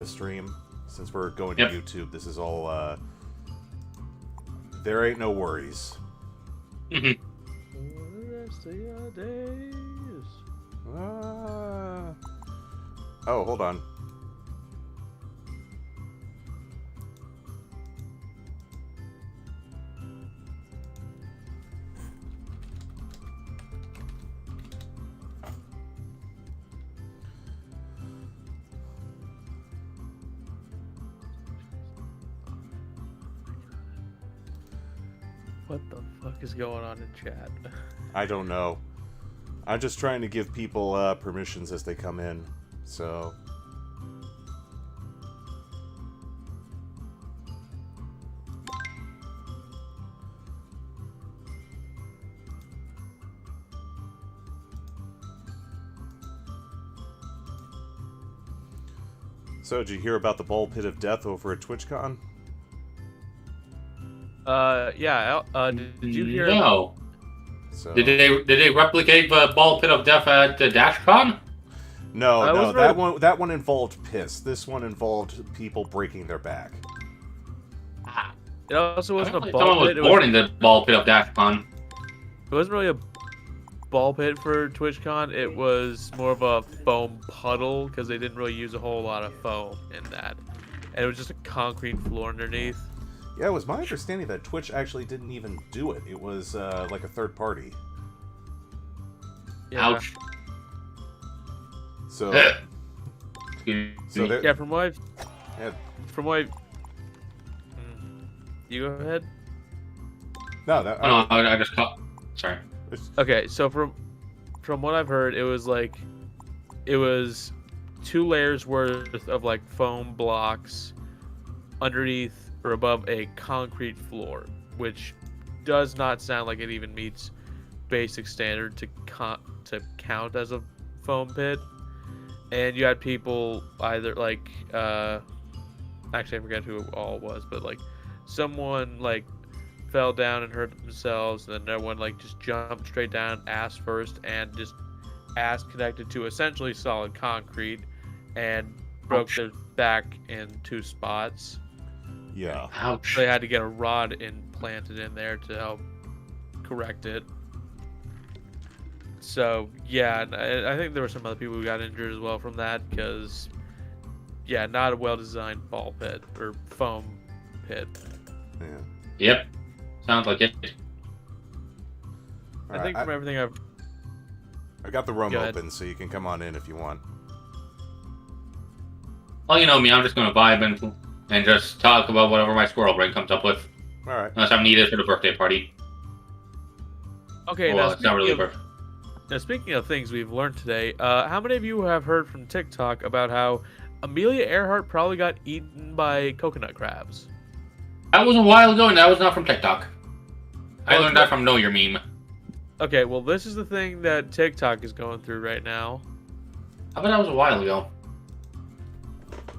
the stream. Since we're going to YouTube, this is all, there ain't no worries. Mm-hmm. The rest of your days. Oh, hold on. What the fuck is going on in chat? I don't know. I'm just trying to give people permissions as they come in, so... So, did you hear about the ball pit of death over at TwitchCon? Yeah. Did you hear? No. So... Did they replicate the ball pit of death at the DashCon? No, that one involved piss. This one involved people breaking their back. Ah. It also wasn't a ball Someone pit. was born in the ball pit of DashCon. It wasn't really a ball pit for TwitchCon. It was more of a foam puddle because they didn't really use a whole lot of foam in that, and it was just a concrete floor underneath. Yeah, it was my understanding that Twitch actually didn't even do it. It was like a third party. Yeah. Ouch. So, Yeah, from what I've... You go ahead. No, that... Oh, no, I just caught... Sorry. Okay, so from what I've heard, it was 2 layers worth of like foam blocks underneath or above a concrete floor, which does not sound like it even meets basic standard to count as a foam pit. And you had people either like actually I forget who it all was, but like someone like fell down and hurt themselves, and then another one like just jumped straight down ass first and just ass connected to essentially solid concrete and broke their back in 2 spots. Yeah. Ouch. So they had to get a rod implanted in there to help correct it. So yeah, I think there were some other people who got injured as well from that because, yeah, not a well-designed ball pit or foam pit. Yeah. Yep. Sounds like it. I think from everything I got the room Go ahead. open, so you can come on in if you want. Well, you know me, I'm just going to vibe and just talk about whatever my squirrel brain comes up with. Alright. Unless I'm needed for the birthday party. Okay, Well, now it's not really a speaking, birthday. now speaking of things we've learned today, how many of you have heard from TikTok about how Amelia Earhart probably got eaten by coconut crabs? That was a while ago, and that was not from TikTok. I learned that from Know Your Meme. Okay, well, this is the thing that TikTok is going through right now. I bet that was a while ago.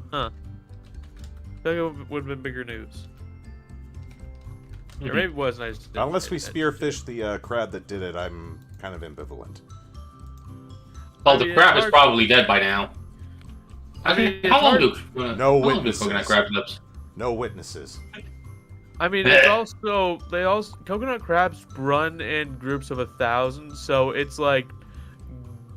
Huh. I feel like it would have been bigger news. Or maybe it wasn't. I just didn't Unless pay we attention. spearfished the crab that did it, I'm kind of ambivalent. Well, I the mean, crab it's is hard- probably dead by now. I mean, it's how long hard- do No how long do witnesses. coconut crabs live? No witnesses. I mean, it's also coconut crabs run in groups of 1,000, so it's like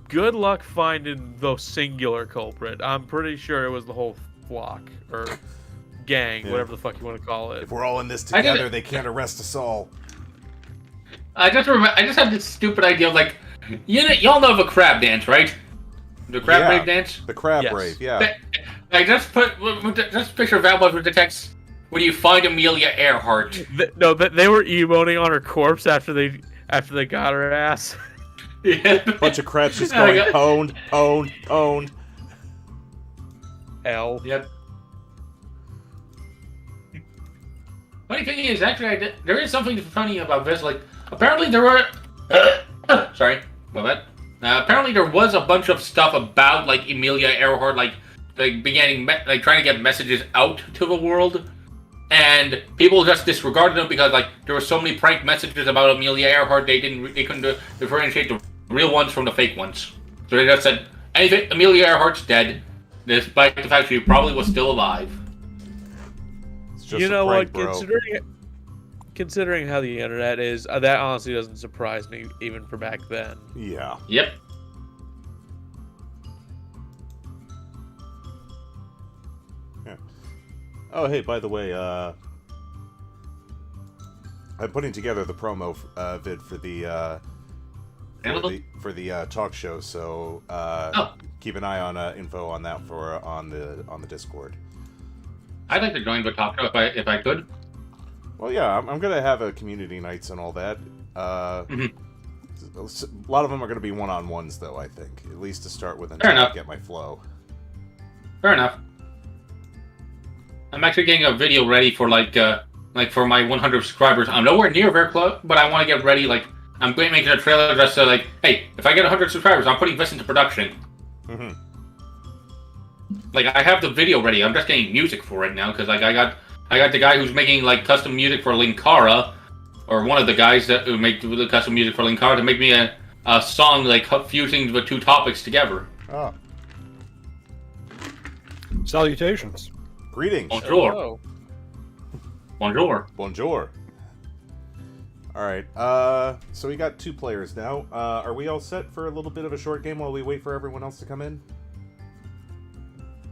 good luck finding the singular culprit. I'm pretty sure it was the whole flock or gang, Yeah. whatever the fuck you want to call it. If we're all in this I get together, it. they can't arrest us all. I just had this stupid idea of like, y'all know the crab dance, right? The crab Yeah. rave dance. The crab Yes. rave, yeah. Like just picture that one with the text. When you find Amelia Earhart. They were emoting on her corpse after they got her ass. Yeah. Bunch of crabs just going owned, owned, owned. L. Yep. Funny thing is, actually, there is something funny about this. Like, apparently there were. Sorry, my bad. Apparently there was a bunch of stuff about like Amelia Earhart, like beginning, like trying to get messages out to the world, and people just disregarded them because like there were so many prank messages about Amelia Earhart, they couldn't differentiate the real ones from the fake ones. So they just said, anything, Amelia Earhart's dead. despite the fact she probably was still alive. It's just You a know prank, what? bro. Considering how the internet is, that honestly doesn't surprise me, even for back then. Yeah. Yep. Oh, hey, by the way, I'm putting together the promo vid for the talk show, so keep an eye on info on that on the Discord. I'd like to join the talk show if I could. Well, yeah, I'm gonna have a community nights and all that. Mhm. A lot of them are gonna be one-on-ones, though. I think, at least to start with, Fair until I enough. get my flow. Fair enough. I'm actually getting a video ready for like for my 100 subscribers. I'm nowhere near very close, but I want to get ready. Like I'm going to make a trailer just so like, hey, if I get 100 subscribers, I'm putting this into production. Mm-hmm. Like I have the video ready. I'm just getting music for it now because like I got the guy who's making like custom music for Linkara, or one of the guys that who make the custom music for Linkara to make me a song like fusing the two topics together. Oh, Salutations. greetings. Bonjour. Oh, Bonjour. Bonjour. All right. So we got 2 players now. Are we all set for a little bit of a short game while we wait for everyone else to come in?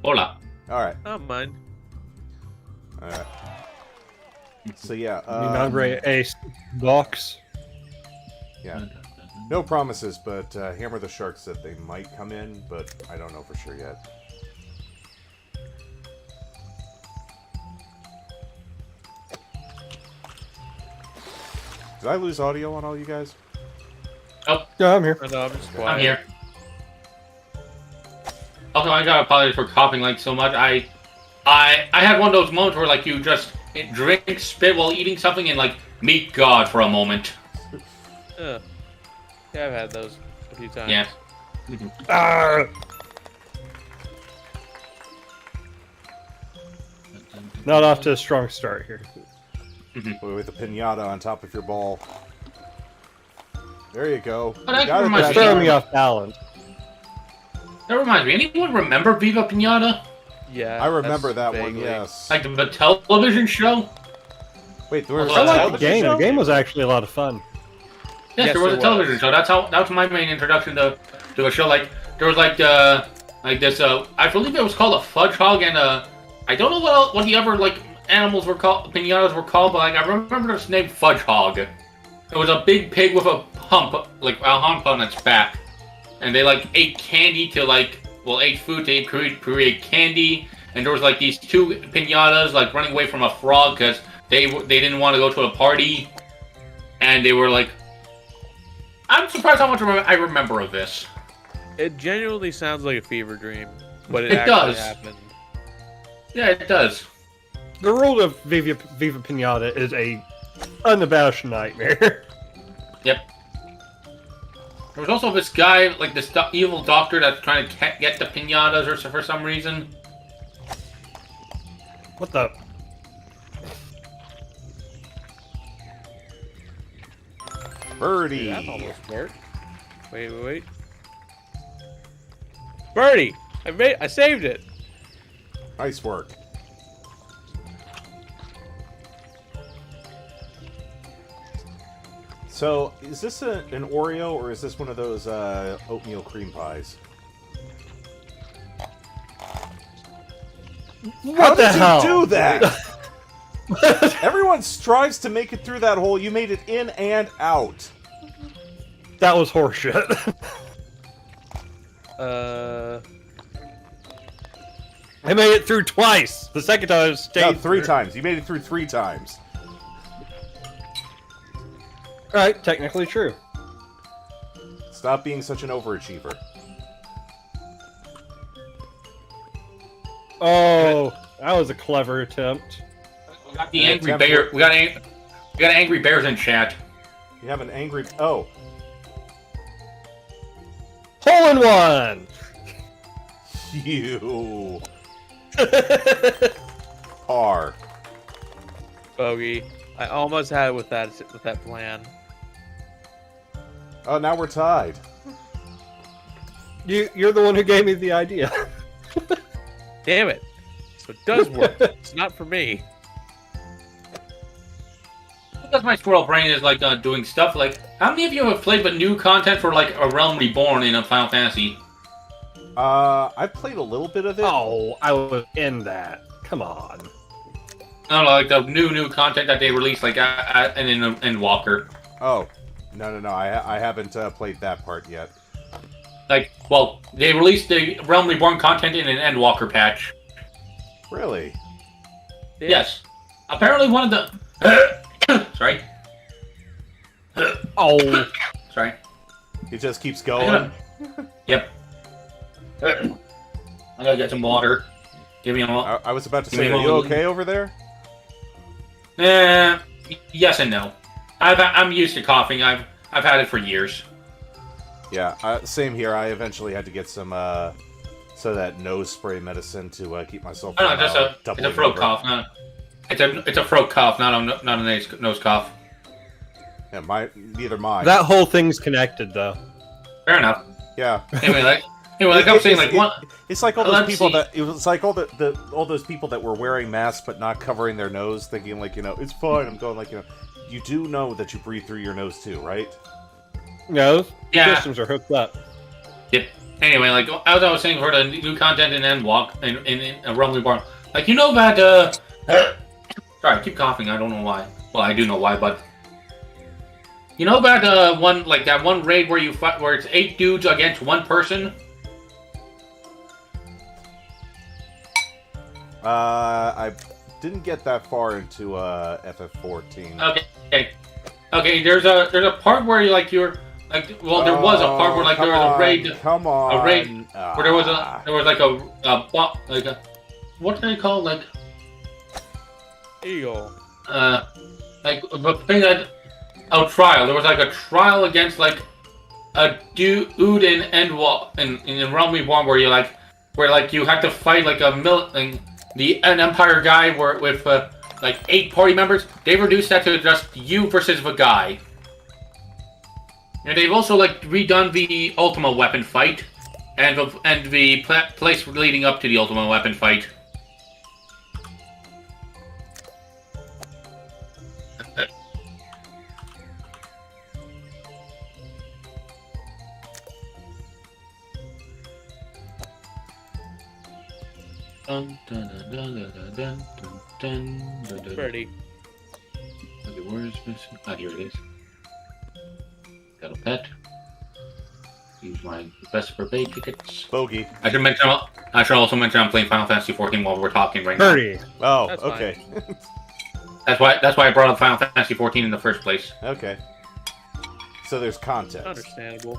Hola. All right. I don't mind. All right. So yeah. Mi nombre es Box. Yeah. No promises, but Hammer the Shark said they might come in, but I don't know for sure yet. Did I lose audio on all you guys? Yeah, I'm here. No, I'm just quiet. I'm here. Also, I gotta apologize for coughing like so much. I had one of those moments where like you just drink spit while eating something and like meet God for a moment. Yeah, I've had those a few times. Yeah. Ah! Not off to a strong start here. With a pinata on top of your ball. There you go. Oh, that You got it reminds that me. Throwing time. me off balance. That reminds me. Anyone remember Viva Pinata? Yeah, I remember that's that one, vaguely. yes. Like the television show? Wait, there was I I a like the television game. show? The game was actually a lot of fun. Yes, Yes, there was a there television was. show. That was my main introduction to a show. Like there was like this I believe it was called a fudge hog, and I don't know what the other like animals were called, pinatas were called, but like I remember this name Fudge Hog. It was a big pig with a hump, like a hump on its back, and they like ate candy to like ate food to create candy, and there was like these 2 pinatas like running away from a frog because they didn't want to go to a party, and they were like, I'm surprised how much I remember of this. It genuinely sounds like a fever dream, but it It actually does. happened. Yeah, it does. The rule of Viva Pinata is a unabashed nightmare. Yep. There was also this guy, like this evil doctor that's trying to get the pinatas or for some reason. What the? Birdie. That almost worked. Wait. Birdie! I saved it! Nice work. So, is this an Oreo, or is this one of those oatmeal cream pies? How What the did hell? you do that? Everyone strives to make it through that hole. You made it in and out. That was horseshit. I made it through twice. The second time I stayed. No, 3 through. times. You made it through 3 times. Right, technically true. Stop being such an overachiever. Oh, that was a clever attempt. We got the angry bear. We got angry bears in chat. You have an angry... Oh. Hole in one. You. Par. Bogey. I almost had it with that plan. Oh, now we're tied. You're the one who gave me the idea. Damn it. So it does work. It's not for me. Because my squirrel brain is like doing stuff like. How many of you have played the new content for like a Realm Reborn in a Final Fantasy? I played a little bit of it. Oh, I was in that. Come on. No, like the new content that they released, like in Walker. Oh, no. I haven't played that part yet. Like, well, they released the Realm Reborn content in an Endwalker patch. Really? Yeah. Yes. Apparently, one of the. Sorry. Oh. Sorry. It just keeps going. Yep. I gotta get some water. Give me a moment. I was about to Give me say, a are you moment. okay over there? Yes and no. I'm used to coughing. I've had it for years. Yeah, same here. I eventually had to get some so that nose spray medicine to keep myself No, from just it's a doubling throat over. cough. No, it's a throat cough, not a nose cough. Yeah, neither mine. That whole thing's connected, though. Fair enough. Yeah. Anyway, like I'm saying, like one. It's like all those Let's people see. that it was like all all those people that were wearing masks but not covering their nose, thinking like it's fine. I'm going like you do know that you breathe through your nose too, right? No, Yeah. systems are hooked up. Yep. Anyway, like as I was saying for the new content in Endwalk in Realm Reborn, like you know that sorry, I keep coughing. I don't know why. Well, I do know why, but you know about that one raid where you fight where it's 8 dudes against 1 person. I didn't get that far into FF14. Okay. There's a part where there was a part where there was a raid. Come on. A raid where there was a what do they call Eagle. like the thing that a trial. There was like a trial against like a dude in Endwalk in Realm Reborn where you had to fight like an Empire guy with like 8 party members. They reduced that to just you versus the guy. And they've also like redone the Ultima weapon fight and the place leading up to the Ultima weapon fight. Birdie. Okay, where is this? Ah, here it is. Got a pet. Use my best for bay tickets. Bogey. I should also mention I'm playing Final Fantasy 14 while we're talking right now. Birdie. Oh, That's okay. That's why I brought up Final Fantasy 14 in the first place. Okay. So there's context. Understandable.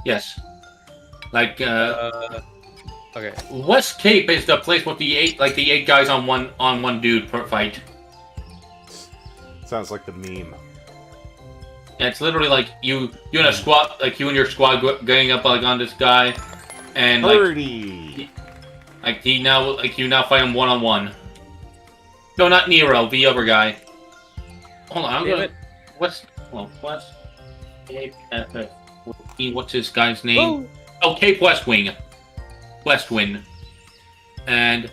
Yes. Like Okay. West Cape is the place with the 8 guys on one dude per fight. Sounds like the meme. Yeah, it's literally like you and a squad, like you and your squad going up like on this guy, and Birdie. you now fight him 1-on-1. No, not Nero, the other guy. Hold on, what's Cape FF14? What's this guy's name? Oh, Cape Westwind, and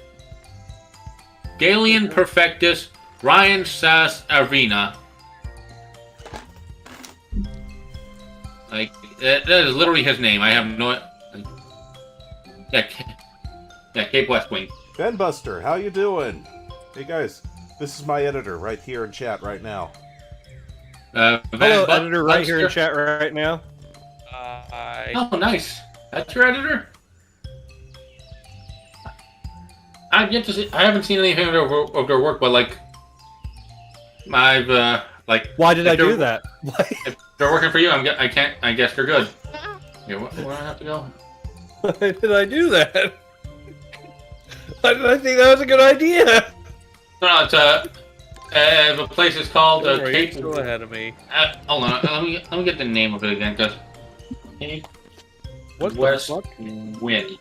Galian Perfectus Ryan Sass Arena. Like that is literally his name. I have no. Yeah, Cape Westwing. Ben Buster, how you doing? Hey guys, this is my editor right here in chat right now. Hello, editor, right here in chat right now. Oh, nice. That's your editor. I've yet to see. I haven't seen anything of their work, but like, I've Why did I do that? If they're working for you, I can't. I guess they're good. Here, where do I have to go? Why did I do that? Why did I think that was a good idea? No, it's the place is called Cape. Still ahead of me. Hold on, let me get the name of it again, cause Cape What West the fuck? Wind.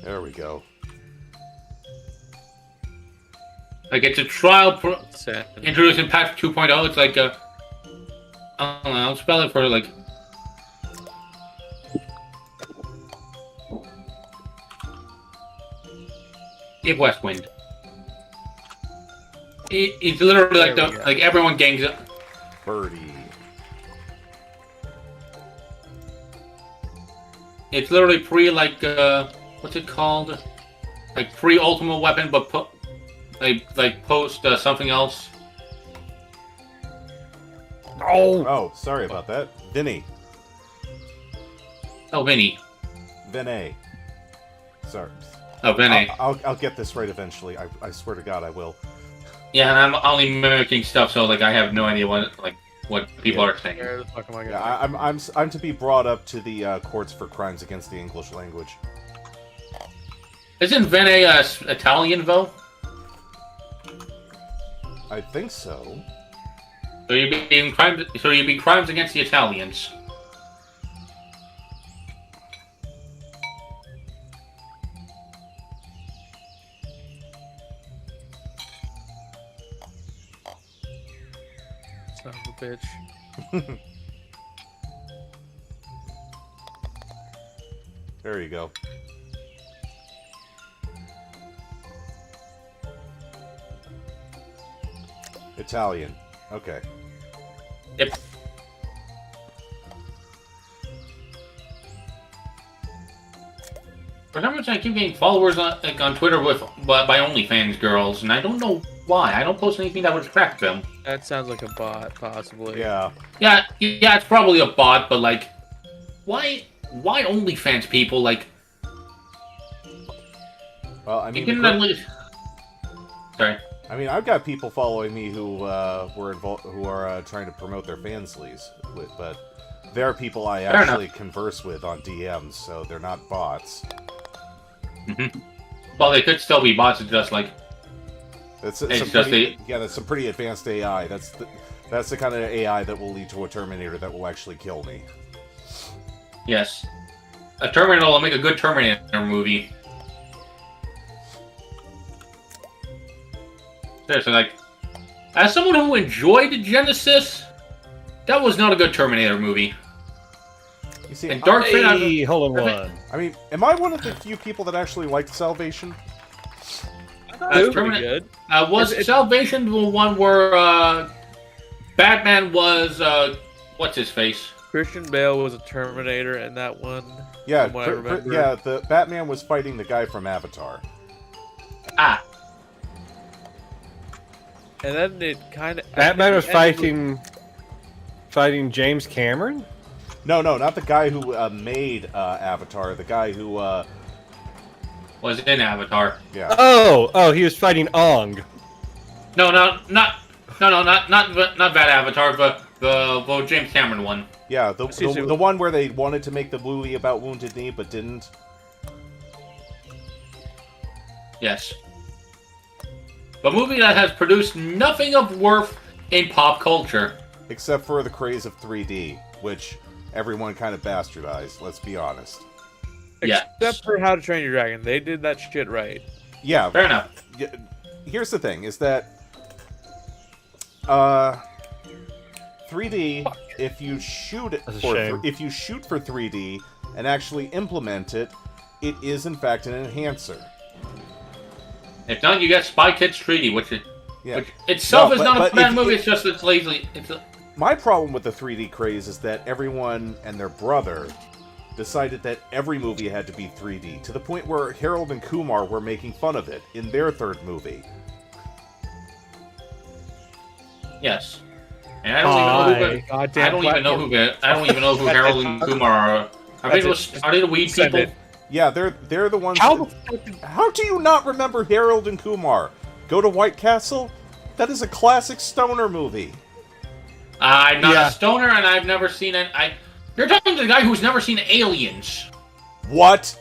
There we go. Like it's a trial Sad. introduced in patch 2.0. It's like I don't know. I'll spell it for like. If West Wind. It's literally like There we go. like everyone gangs up. Birdie. It's literally what's it called? Like pre-ultimate weapon, but post something else. Oh, Oh, sorry about that. Vinny. Oh, Vinny. Vinay. Sorry. Oh, Vinny. I'll get this right eventually. I swear to God I will. Yeah, and I'm only mimicking stuff, so like I have no idea what people are saying. Where the fuck am I going? Yeah, I'm to be brought up to the courts for crimes against the English language. Isn't Vinny Italian though? I think so. So you'd be crimes against the Italians. Son of a bitch. There you go. Italian. Okay. Yep. For some reason, I keep getting followers on Twitter by OnlyFans girls, and I don't know why. I don't post anything that would attract them. That sounds like a bot, possibly. Yeah. Yeah, it's probably a bot, but like, why OnlyFans people like? Well, I You mean, can at least. Sorry. I mean, I've got people following me who are trying to promote their fan sleeves, but they're people I Fair actually converse with on DMs, so they're not bots. Well, they could still be bots. It's just like That's some pretty advanced AI. That's the kind of AI that will lead to a Terminator that will actually kill me. yes, a Terminator will make a good Terminator movie. Seriously, like, as someone who enjoyed Genesis, that was not a good Terminator movie. You see, And Dark Fate, hey, hold on one. I mean, am I one of the few people that actually liked Salvation? It was pretty Terminator- good. was Salvation the one where Batman was what's his face? Christian Bale was a Terminator in that one. Yeah, From what I remember. yeah. The Batman was fighting the guy from Avatar. Ah, And then it kind of... Batman was fighting James Cameron? No, not the guy who made Avatar. The guy who, was in Avatar. yeah. Oh, he was fighting Ong. No, not that Avatar, but the James Cameron one. Yeah, the one where they wanted to make the movie about Wounded Knee, but didn't. Yes. A movie that has produced nothing of worth in pop culture. Except for the craze of 3D, which everyone kind of bastardized, let's be honest. Yeah. Except for How to Train Your Dragon. They did that shit right. Yeah, Fair enough. here's the thing, is that 3D, if you shoot it That's a for shame. if you shoot for 3D and actually implement it, it is in fact an enhancer. If not, you get Spy Kids Treaty, which itself No, is not but a bad if- movie. if- It's just it's lazy. My problem with the 3D craze is that everyone and their brother decided that every movie had to be 3D, to the point where Harold and Kumar were making fun of it in their third movie. Yes. And I don't even know who. Goddamn I don't even know who. I don't even know who Harold and Kumar are. Are they the weed Send people? it. Yeah, they're the ones. How that- the fuck did... How do you not remember Harold and Kumar? Go to White Castle? That is a classic stoner movie. I'm not Yeah. a stoner, and I've never seen it. You're talking to the guy who's never seen Aliens. What?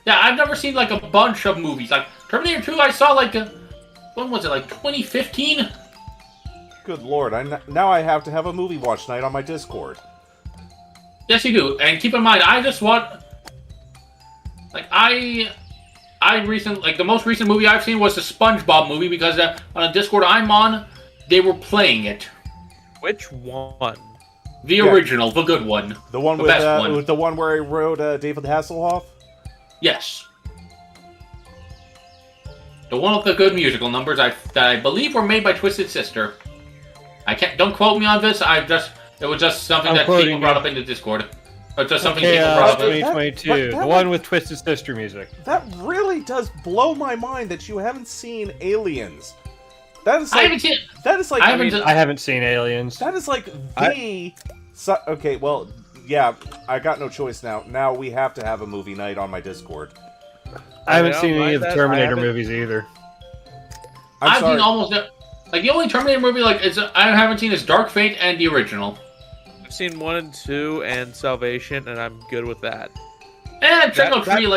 Yeah, I've never seen like a bunch of movies. Like Terminator 2, I saw like when was it? Like 2015? Good lord, now I have to have a movie watch night on my Discord. Yes, you do. And keep in mind, I just want the most recent movie I've seen was the SpongeBob movie because on a Discord I'm on, they were playing it. Which one? The Yeah. original, the good one. The one The with best one. with the one where I wrote David Hasselhoff? Yes. the one with the good musical numbers that I believe were made by Twisted Sister. Don't quote me on this. It was just something that people brought up in the Discord. Or just something people brought up. 2022, the one with Twisted Sister music. That really does blow my mind that you haven't seen Aliens. That is like, I haven't seen. That is like. I haven't seen Aliens. That is like the. Okay, well, yeah, I got no choice now. Now we have to have a movie night on my Discord. I haven't seen any of the Terminator movies either. I've seen almost like the only Terminator movie I haven't seen is Dark Fate and the original. I've seen 1 and 2 and Salvation, and I'm good with that. And check out Tree.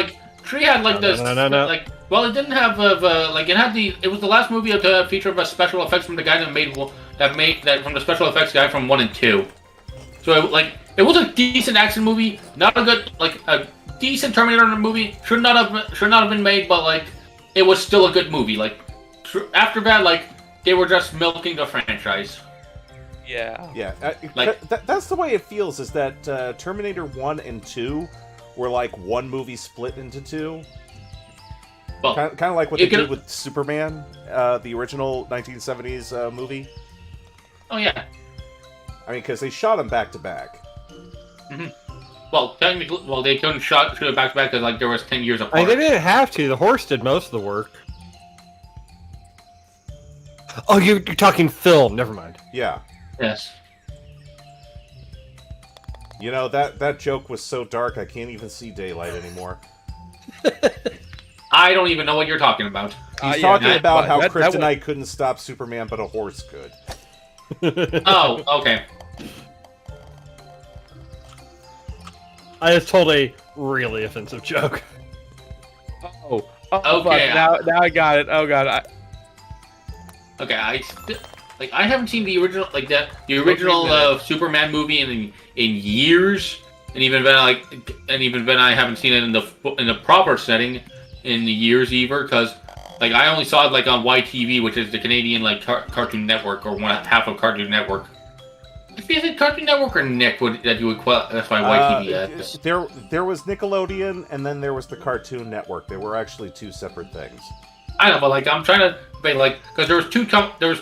Tree had this. No. Well, it didn't have it was the last movie to feature of special effects from the guy that made from the special effects guy from 1 and 2. So it was a decent action movie, not a good a decent Terminator movie. Should not have been made, but it was still a good movie. After that, they were just milking the franchise. Yeah. Yeah. That's the way it feels. Is that Terminator 1 and 2 were one movie split into two? Well, kind of like what they did with Superman, the original 1970s movie. Oh yeah. I mean, because they shot them back to back. Mm-hmm. Well, technically, they couldn't shoot it back to back because there was 10 years apart. I mean, they didn't have to. The horse did most of the work. Oh, you're talking film. Never mind. Yeah. Yes. You know, that joke was so dark I can't even see daylight anymore. I don't even know what you're talking about. He's talking about how kryptonite couldn't stop Superman, but a horse could. Oh, okay. I just told a really offensive joke. Oh, okay. Fuck. Now I got it. Oh god. Okay, I haven't seen the original the original Superman movie in years, and even then I haven't seen it in the proper setting in years either, because I only saw it on YTV, which is the Canadian Cartoon Network, or half of Cartoon Network. Is it Cartoon Network or Nick that you would classify YTV as? There was Nickelodeon, and then there was the Cartoon Network. They were actually two separate things. I know, but I'm trying to because there was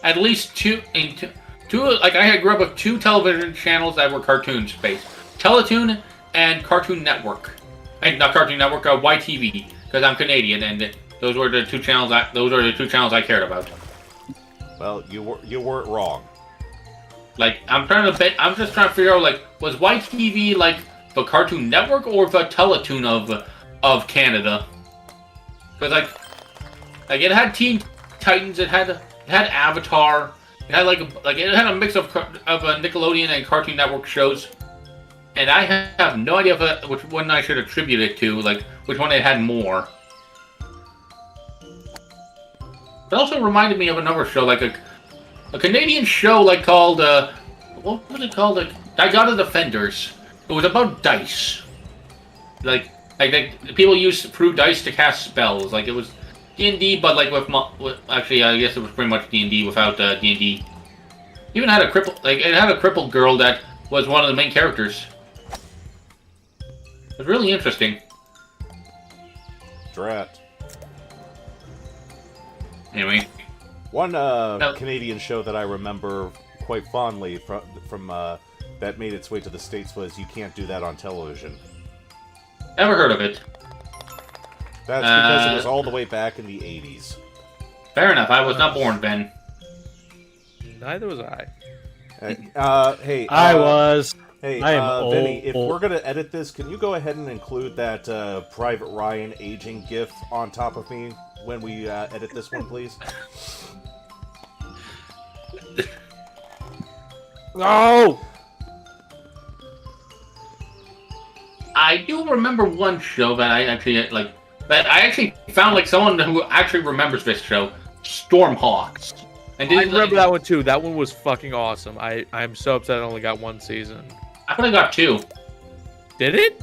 at least two. I grew up with two television channels that were cartoons based: Teletoon and Cartoon Network. Not Cartoon Network, YTV, because I'm Canadian, and those were the two channels. Those are the two channels I cared about. Well, you weren't wrong. I'm just trying to figure out was YTV the Cartoon Network or the Teletoon of Canada? Because it had Teen Titans, it had Avatar, it had it had a mix of Nickelodeon and Cartoon Network shows, and I have no idea which one I should attribute it to, which one it had more. It also reminded me of another show, a Canadian show called what was it called? Dagada Defenders. It was about dice. People threw dice to cast spells. It was D&D, but with actually, I guess it was pretty much D&D without D&D. Even had a crippled girl that was one of the main characters. It was really interesting. Drat. Anyway. One Canadian show that I remember quite fondly from that made its way to the States was You Can't Do That on Television. Never heard of it. That's because it was all the way back in the 80s. Fair enough, I was not born then. Neither was I. Hey, I was. Hey, I am Vinny, if we're gonna edit this, can you go ahead and include that Private Ryan aging GIF on top of me when we edit this one, please? No! I do remember one show that I actually that I actually found someone who actually remembers this show, Stormhawks. And I remember that one too. That one was fucking awesome. I'm so upset I only got one season. I think I got two. Did it?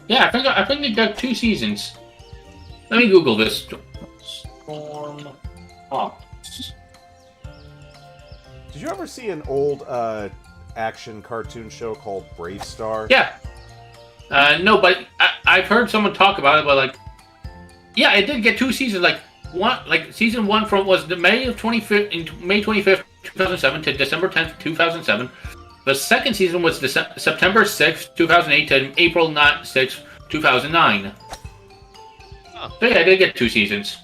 Yeah, I think it got 2 seasons. Let me Google this. Stormhawks. Did you ever see an old action cartoon show called Brave Star? Yeah. No, but I've heard someone talk about it, but yeah, it did get 2 seasons. season 1 from was the May 25th, 2007 to December 10th, 2007. The second season was September 6th, 2008 to April 6th, 2009. Oh. So yeah, I did get 2 seasons.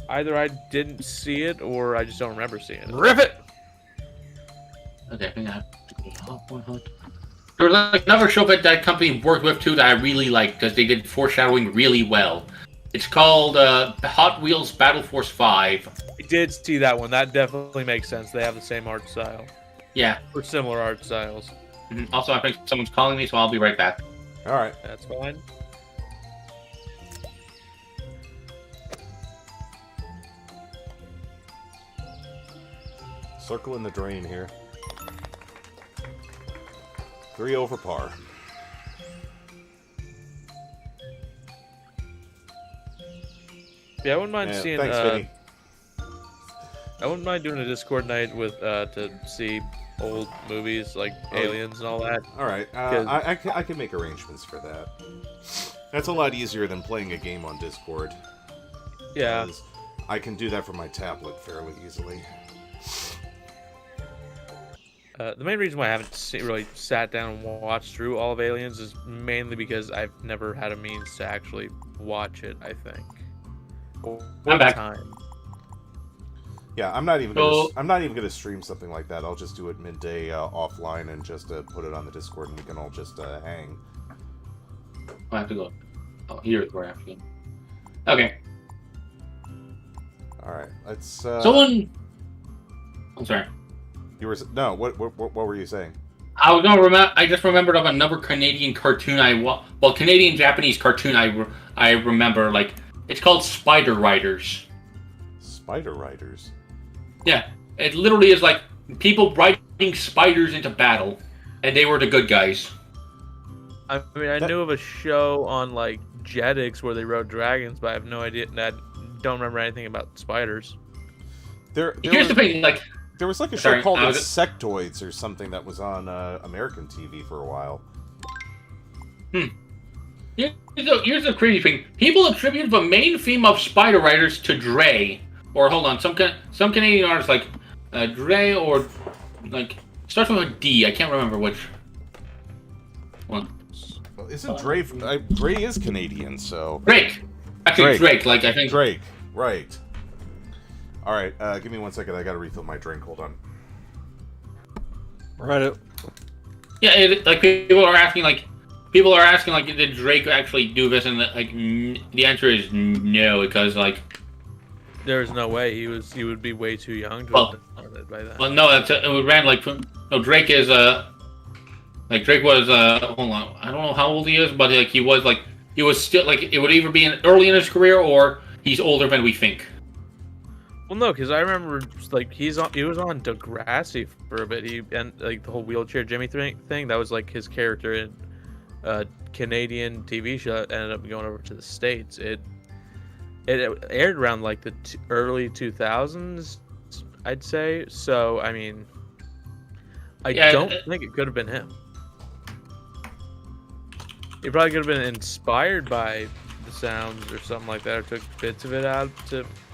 Either I didn't see it or I just don't remember seeing it. Rip it! Okay, yeah. There was like another show that company worked with too that I really liked because they did foreshadowing really well. It's called Hot Wheels Battle Force 5. I did see that one. That definitely makes sense. They have the same art style. Yeah. Or similar art styles. Also, I think someone's calling me, so I'll be right back. All right. That's fine. Circle in the drain here. 3 over par. Yeah, I wouldn't mind seeing. Thanks, Vinny. I wouldn't mind doing a Discord night with to see old movies like Aliens and all that. All right, I can make arrangements for that. That's a lot easier than playing a game on Discord. Yeah. I can do that from my tablet fairly easily. The main reason why I haven't really sat down and watched through all of Aliens is mainly because I've never had a means to actually watch it, I think. I'm back. Time. Yeah, I'm not even gonna stream something like that. I'll just do it midday offline and just put it on the Discord, and we can all just hang. I have to go. Oh, here's where I have to go. Okay. All right, let's. Someone. I'm sorry. You were what were you saying? I was gonna remember. I just remembered of another Canadian cartoon. Canadian Japanese cartoon. I remember like it's called Spider Riders. Spider Riders. Yeah, it literally is like people riding spiders into battle, and they were the good guys. I mean, I knew of a show on like Jetix where they rode dragons, but I have no idea. I don't remember anything about spiders. Here's the thing, like. There was like a show called Insectoids or something that was on American TV for a while. Here's the crazy thing. People attribute the main theme of Spider Riders to Dre. Or, hold on, some Canadian artists like Dre or, like, starts with a D. I can't remember which one. Well, isn't Dre... Dre is Canadian, so... Drake. Actually, Drake, like, I think... Drake, right. Alright, give me 1 second. I gotta refill my drink. Hold on. Right. Yeah, like, people are asking, like, did Drake actually do this? And, like, the answer is no, because, like... There's no way he would be way too young to have done it by then. Well, no, it ran, like, Drake is, like, Drake was, hold on, I don't know how old he is, but, like, he was still, like, it would either be early in his career, or he's older than we think. Well, no, because I remember like he was on Degrassi for a bit. And like the whole wheelchair Jimmy thing. That was like his character in a Canadian TV show that ended up going over to the States. It aired around like the early 2000s, I'd say. So I mean, I don't think it could have been him. He probably could have been inspired by the sounds or something like that, or took bits of it out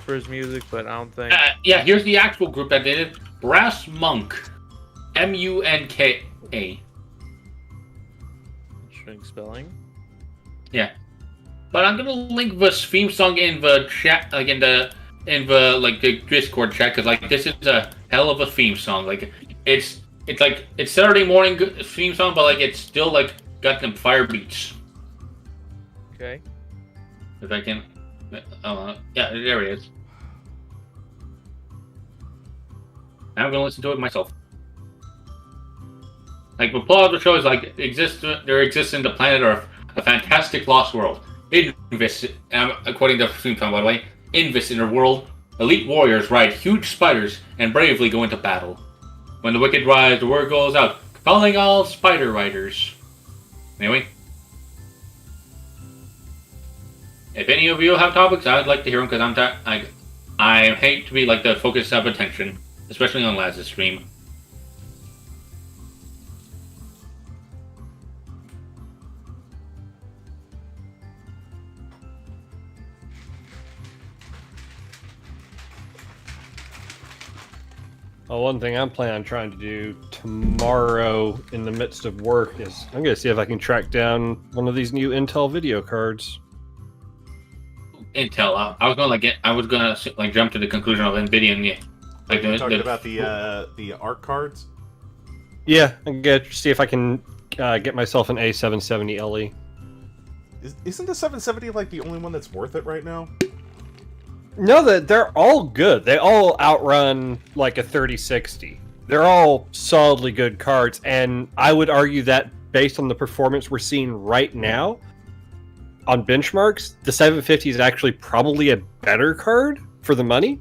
for his music, but I don't think. Yeah, here's the actual group that did it: Brass Monk, Munka. Interesting spelling. Yeah, but I'm gonna link this theme song in the chat, like in the the Discord chat, because like this is a hell of a theme song. Like it's Saturday morning theme song, but like it's still like got them fire beats. Okay. If I can. Yeah, there it is. I'm gonna listen to it myself. Like the plot of the show is like there exists in the planet Earth a fantastic lost world. In this, according to Toontown, by the way, in this inner world, elite warriors ride huge spiders and bravely go into battle. When the wicked rise, the word goes out, calling all spider riders. Anyway. If any of you have topics, I'd like to hear them because I hate to be like the focus of attention, especially on Laz's stream. Well, one thing I'm planning on trying to do tomorrow in the midst of work is I'm going to see if I can track down one of these new Intel video cards. Intel. I was gonna jump to the conclusion of Nvidia and You're talking about the ARC cards? Yeah, I'm going to see if I can get myself an A770 LE. Isn't the 770 like the only one that's worth it right now? No, they're all good. They all outrun like a 3060. They're all solidly good cards, and I would argue that based on the performance we're seeing right now on benchmarks, the 750 is actually probably a better card for the money.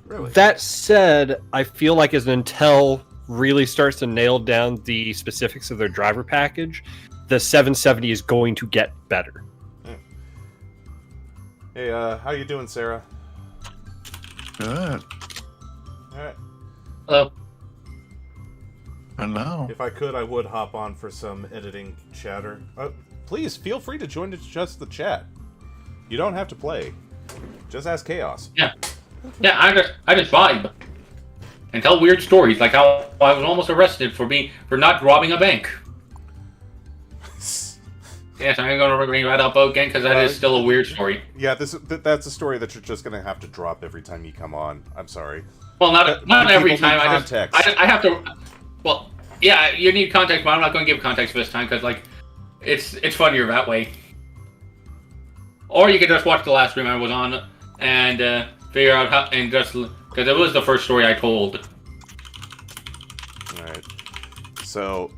Really? That said, I feel like as Intel really starts to nail down the specifics of their driver package, the 770 is going to get better. Hey, how you doing, Sarah? Good. Alright. Hello. Hello. If I could, I would hop on for some editing chatter. Please, feel free to join just the chat. You don't have to play. Just ask Chaos. Yeah. Yeah, I just vibe. And tell weird stories, like how I was almost arrested for not robbing a bank. Yes, I'm going to bring that up again because that is still a weird story. Yeah, that's a story that you're just going to have to drop every time you come on. I'm sorry. Well, not every time. I have to. Well, yeah, you need context, but I'm not going to give context this time because it's funnier that way. Or you can just watch the last stream I was on and figure out how because it was the first story I told. All right. So,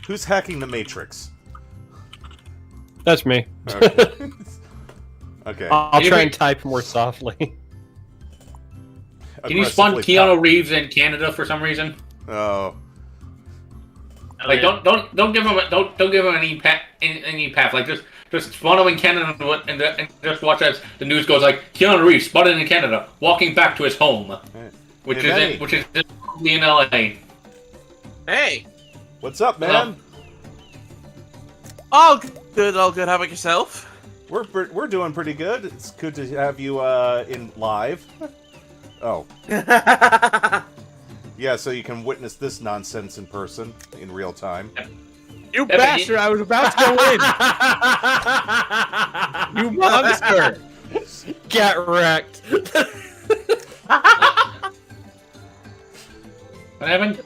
who's hacking the Matrix? That's me. Okay. Okay. I'll try and type more softly. Can you spawn Keanu Reeves in Canada for some reason? Oh. Like don't give him any path. Like just spawn him in Canada and just watch as the news goes like Keanu Reeves spotted in Canada walking back to his home, which is in LA. Hey. What's up, man? All good. How about yourself? We're doing pretty good. It's good to have you in live. Oh. Yeah, so you can witness this nonsense in person, in real time. You bastard! I was about to go in. You monster! Get wrecked. What happened?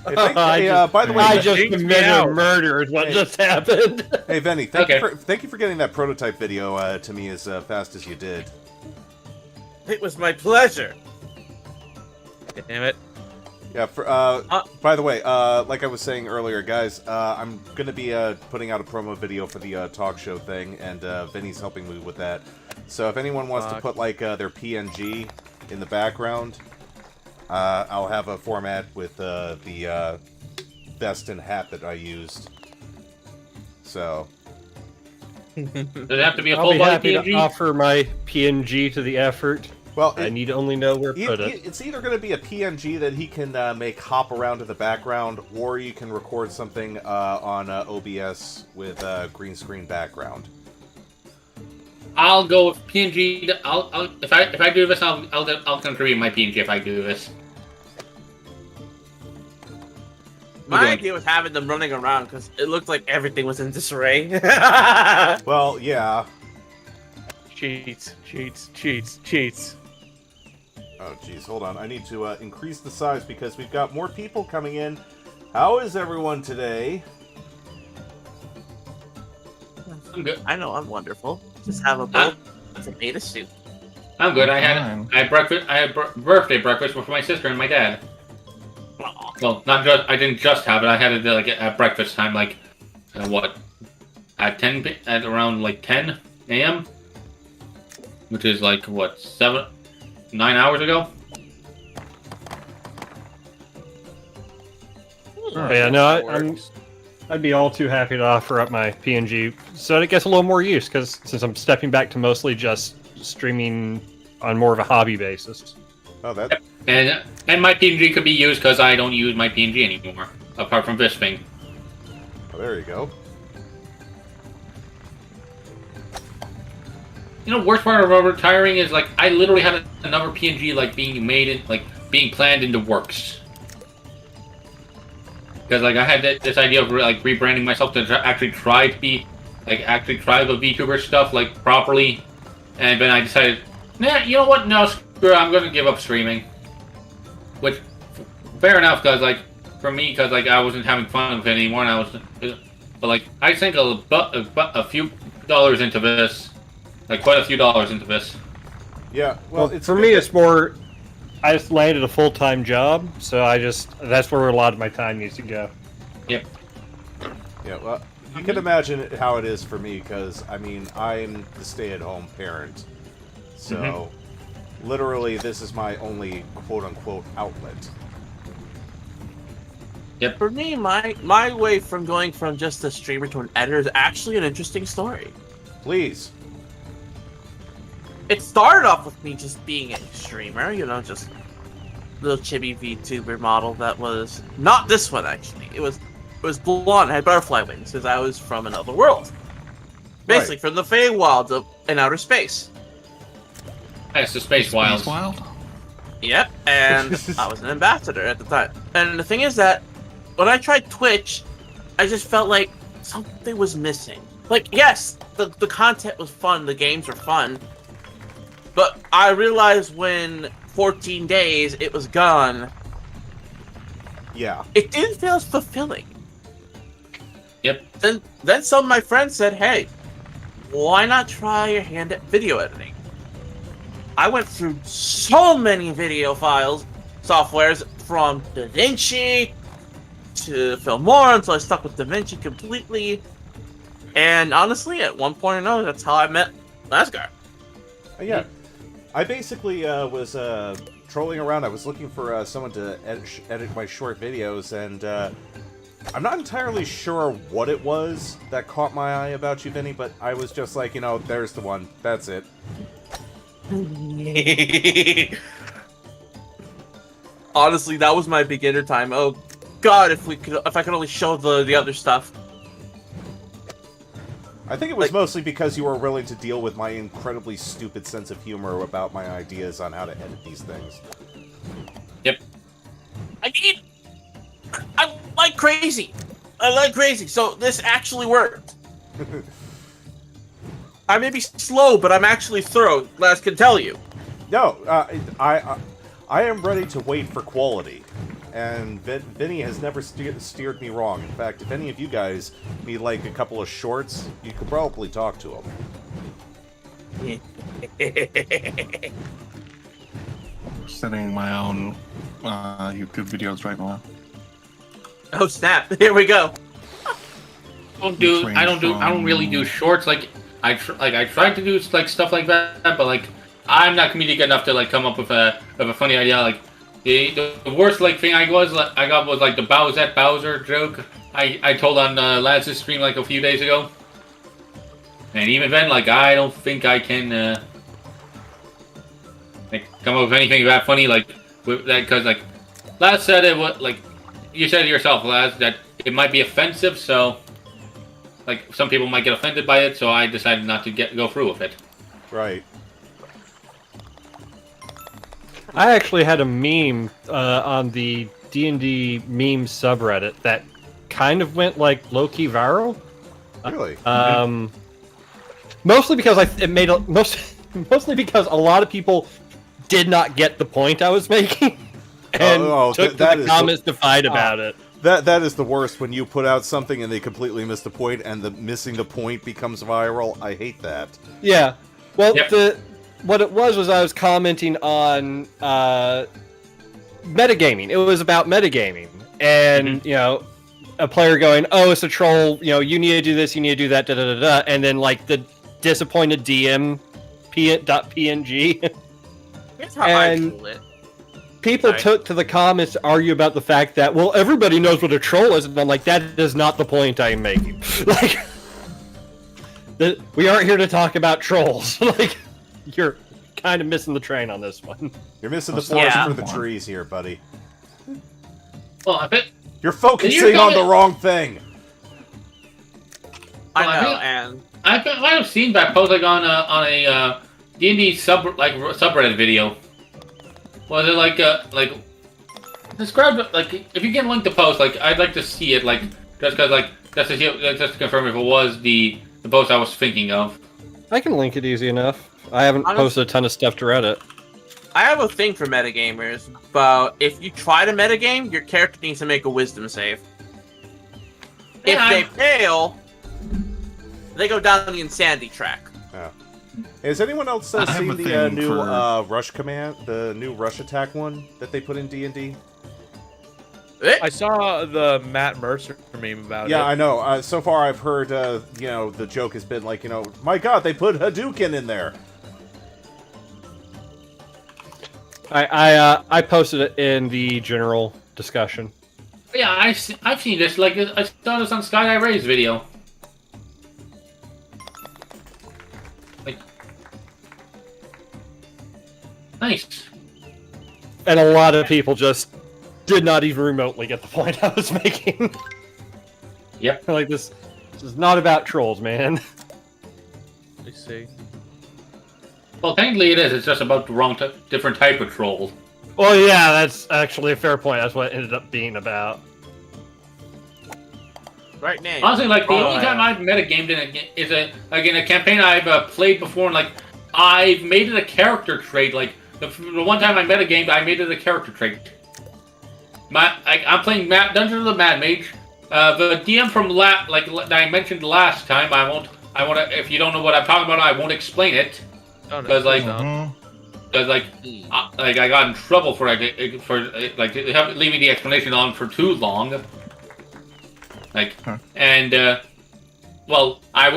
Hey, by the way, I just committed a murder is what just happened. Hey, Venny, thank you for getting that prototype video to me as fast as you did. It was my pleasure. Damn it. Yeah, by the way, like I was saying earlier, guys, I'm going to be putting out a promo video for the talk show thing, and Vinny's helping me with that. So if anyone wants to put, like, their PNG in the background, I'll have a format with the vest and hat that I used. So... Does it have to be a I'll be full-body happy PNG? to offer my PNG to the effort. Well, I need to only know where to put it. It's either going to be a PNG that he can make hop around to the background, or you can record something on OBS with a green screen background. I'll go with PNG. If I do this, I'll contribute my PNG if I do this. My idea was having them running around because it looked like everything was in disarray. Well, yeah. Cheats. Oh, jeez, hold on. I need to increase the size because we've got more people coming in. How is everyone today? I'm good. I know I'm wonderful. Just have a bowl of tomato soup. I'm good. I had breakfast. I had birthday breakfast with my sister and my dad. Well, not just. I didn't just have it. I had it like at breakfast time, like what? At around like 10 a.m. Which is like what 9 hours ago. Yeah, no, I'd be all too happy to offer up my PNG so it gets a little more use, because since I'm stepping back to mostly just streaming on more of a hobby basis. Oh, that. And my PNG could be used because I don't use my PNG anymore, apart from this thing. Oh, there you go. You know, worst part of retiring is like I literally had another PNG like being made in like being planned in the works. Because like I had this idea of like rebranding myself to actually try to be actually try the VTuber stuff like properly, and then I decided, nah, you know what? No, screw it, I'm gonna give up streaming. Which, fair enough, because like for me, because like I wasn't having fun with it anymore, and I was, but like I sank a few dollars into this, like quite a few dollars into this. Yeah, well, it's for me, it's more. I just landed a full-time job, so that's where a lot of my time needs to go. Yep. Yeah, well, you can imagine how it is for me, because, I mean, I'm the stay-at-home parent. So, literally, this is my only quote-unquote outlet. Yep. For me, my way from going from just a streamer to an editor is actually an interesting story. Please. It started off with me just being a streamer, you know, just little chibi VTuber model that was not this one actually. It was blonde, had butterfly wings, because I was from another world, basically from the Feywilds in outer space. That's the Space Wilds. Wild? Yep, and I was an ambassador at the time. And the thing is that when I tried Twitch, I just felt like something was missing. Like, yes, the content was fun, the games were fun. But I realized when 14 days it was gone, Yeah. it didn't feel as fulfilling. Yep. Then some of my friends said, hey, why not try your hand at video editing? I went through so many video softwares, from DaVinci to Filmora, until I stuck with DaVinci completely. And honestly, at one point or another, that's how I met Lazgar. Yeah. I basically was trolling around. I was looking for someone to edit my short videos, and I'm not entirely sure what it was that caught my eye about you, Vinny, but I was just like, you know, there's the one. That's it. Honestly, that was my beginner time. Oh God, if I could only show the other stuff. I think it was mostly because you were willing to deal with my incredibly stupid sense of humor about my ideas on how to edit these things. Yep. I like crazy. I like crazy. So this actually worked. I may be slow, but I'm actually thorough. Laz can tell you. No, I am ready to wait for quality, and Vinny has never steered me wrong. In fact, if any of you guys need like a couple of shorts, you could probably talk to him. Setting my own YouTube videos right now. Oh snap! Here we go. I don't really do shorts. Like I tried to do like stuff like that, but like I'm not comedic enough to like come up with a funny idea. Like the worst like thing I got was like the Bowser joke I told on Laz's stream like a few days ago, and even then, like I don't think I can like come up with anything that funny like with that, because like Laz said it was like you said it yourself, Laz, that it might be offensive, so like some people might get offended by it, so I decided not to go through with it. Right. I actually had a meme on the D&D meme subreddit that kind of went like low-key viral. Really? Mostly because mostly because a lot of people did not get the point I was making, and took to the comments to fight about it. That is the worst, when you put out something and they completely miss the point, and missing the point becomes viral. I hate that. Yeah. Well, Yep. What it was I was commenting on metagaming. It was about metagaming, and you know, a player going, "Oh, it's a troll. You know, you need to do this, you need to do that, da da da da," and then like the disappointed DM .png. Here's how I do it. People took to the comments to argue about the fact that, well, everybody knows what a troll is, and I'm like, that is not the point I'm making. Like, we aren't here to talk about trolls. Like, you're kind of missing the train on this one. You're missing the forest for the trees here, buddy. Well, I bet You're focusing on the wrong thing. I know, and I might have seen that post like on a D&D subreddit video. Was it like describe it, like if you can link the post, like I'd like to see it, like just because like just to confirm if it was the post I was thinking of. I can link it easy enough. I haven't posted a ton of stuff to Reddit. I have a thing for metagamers, but if you try to metagame, your character needs to make a wisdom save. If they fail, they go down the insanity track. Yeah. Has anyone else seen the new rush command, the new rush attack one that they put in D&D? I saw the Matt Mercer meme about it. Yeah, I know. So far, I've heard, the joke has been like, my God, they put Hadouken in there. I posted it in the general discussion. Yeah, I've seen this. Like I saw this on Skydive Ray's video. Like, nice. And a lot of people just did not even remotely get the point I was making. Yep. Like this is not about trolls, man. I see. Well, technically it is. It's just about the wrong, different type of troll. Well, yeah, that's actually a fair point. That's what it ended up being about. Right name. Honestly, like the only time I've metagamed in a campaign I've played before, and like I've made it a character trait. Like the one time I metagamed, I made it a character trait. I'm playing Dungeons of the Mad Mage. The DM from that I mentioned last time. I won't. If you don't know what I'm talking about, I won't explain it. Oh, no, Because I got in trouble for leaving the explanation on for too long. Well, I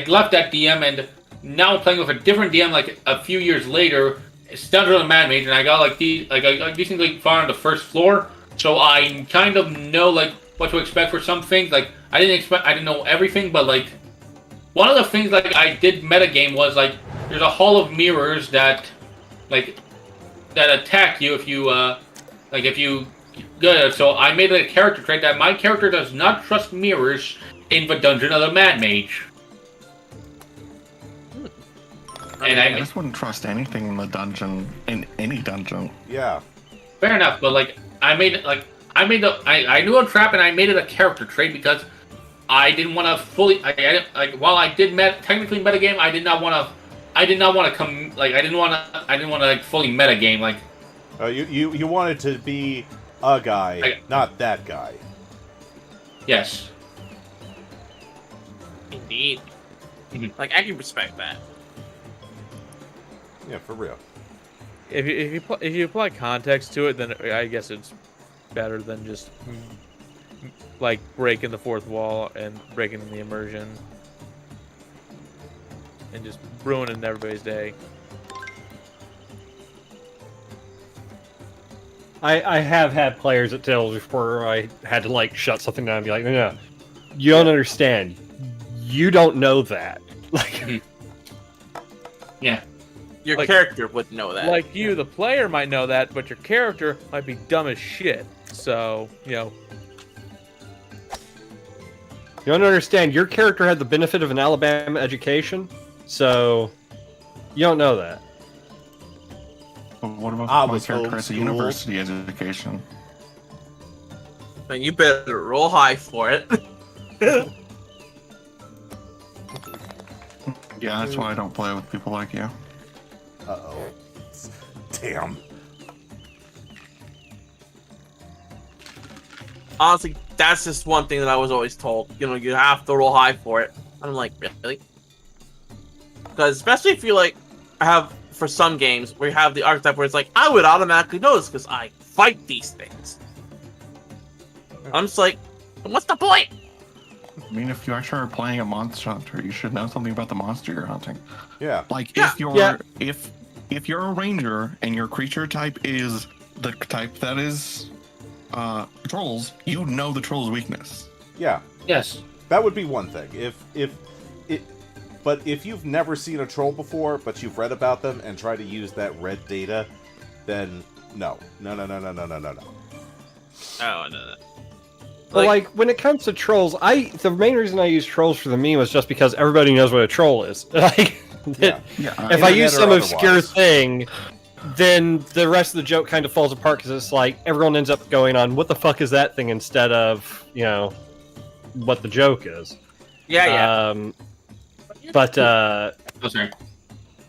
left that DM and now I'm playing with a different DM like a few years later. It's Dungeon of the Mad Mage, and I got decently far on the first floor, so I kind of know like what to expect for some things. Like I didn't know everything, but like one of the things like I did metagame was like there's a hall of mirrors that attack you if you good. So I made a character trait that my character does not trust mirrors in the Dungeon of the Mad Mage. And I just wouldn't trust anything in the dungeon, in any dungeon. Yeah. Fair enough, but like I knew a trap and I made it a character trait because I didn't want to fully. While I did technically metagame, I didn't want to fully metagame. Like, you wanted to be a guy, not that guy. Yes. Indeed. Like I can respect that. Yeah, for real. If you apply context to it, then I guess it's better than just like breaking the fourth wall and breaking the immersion and just ruining everybody's day. I have had players at Tales before I had to like shut something down and be like, no, you don't understand. You don't know that. Like, yeah. Your character would know that. Like you, the player, might know that, but your character might be dumb as shit. So, you don't understand. Your character had the benefit of an Alabama education, so you don't know that. Well, what about my character has a university education? And you better roll high for it. Yeah, that's why I don't play with people like you. Uh-oh. Damn. Honestly, that's just one thing that I was always told. You have to roll high for it. I'm like, really? Because especially if you for some games where you have the archetype where it's like, I would automatically know this because I fight these things. I'm just like, what's the point? I mean, if you actually are playing a monster hunter, you should know something about the monster you're hunting. Yeah. If you're a ranger and your creature type is the type that is trolls, you know the troll's weakness. Yeah. Yes. That would be one thing. But if you've never seen a troll before, but you've read about them and try to use that red data, then no. Oh, no. Well, like when it comes to trolls, the main reason I use trolls for the meme was just because everybody knows what a troll is. Like, if I use some obscure thing, then the rest of the joke kind of falls apart because it's like everyone ends up going on, what the fuck is that thing, instead of, what the joke is. Yeah. But Oh, sorry.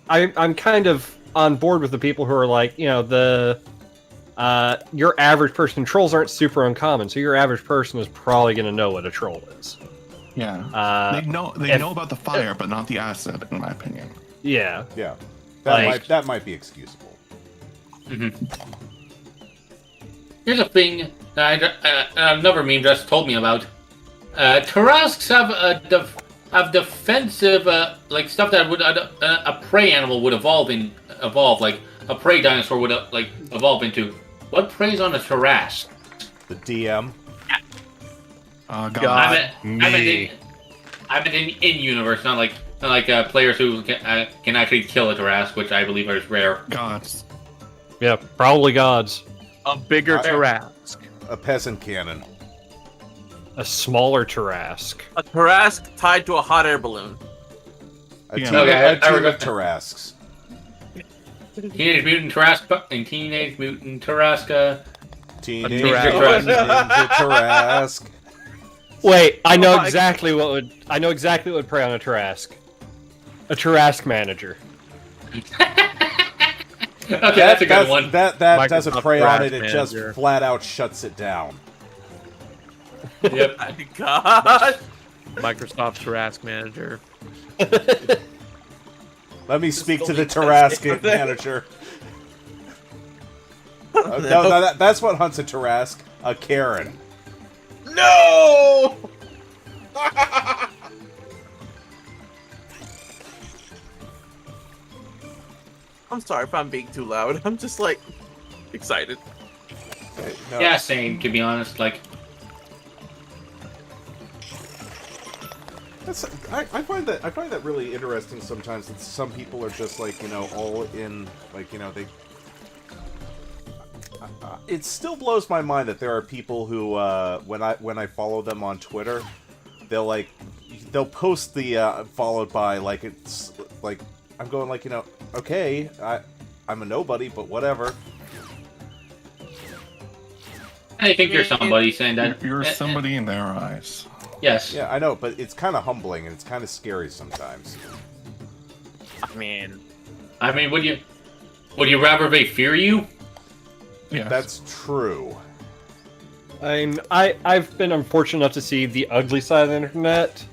I'm kind of on board with the people who are like, your average person, trolls aren't super uncommon, so your average person is probably going to know what a troll is. Yeah. They know about the fire, but not the acid, in my opinion. Yeah. Yeah. Like- That might be excusable. Mm-hmm. Here's a thing that another meme just told me about. Tarrasques have defensive like stuff that would a prey animal would evolve, like a prey dinosaur would evolve into. What preys on a Tarrasque? The DM. I meant in universe, not like players who can actually kill a Tarrasque, which I believe is rare. Gods. Yeah, probably gods. A bigger Tarrasque. A peasant cannon. A smaller Tarrasque. A Tarrasque tied to a hot air balloon. A Yeah. team, Okay, a I team regret of that. Tarrasques. Teenage Mutant Tarrasque and Teenage Mutant Tarrasque. Teenage Tarrasque. Mutant Ninja Tarrasque. Wait, I know my- exactly what would prey on a Tarrasque. A Tarrasque manager. Okay, that's a good one. That doesn't Microsoft prey on it, Tarrasque it just Manager. flat out shuts it down. Yep. My God. Microsoft Tarrasque Manager. Let me speak to the delete that Tarrasque statement. manager. No, that's what hunts a Tarrasque. A Karen. No! I'm sorry if I'm being too loud. I'm just like excited. No, Yeah, same. To be honest, like I find that really interesting sometimes. That some people are just like all in, like they. It still blows my mind that there are people who when I follow them on Twitter, they'll post the followed by like it's like I'm going like okay, I'm a nobody, but whatever. I think you're somebody saying that. You're somebody in their eyes. Yes. Yeah, I know, but it's kind of humbling and it's kind of scary sometimes. I mean, would you rather they fear you? Yes. That's true. I've been unfortunate enough to see the ugly side of the internet.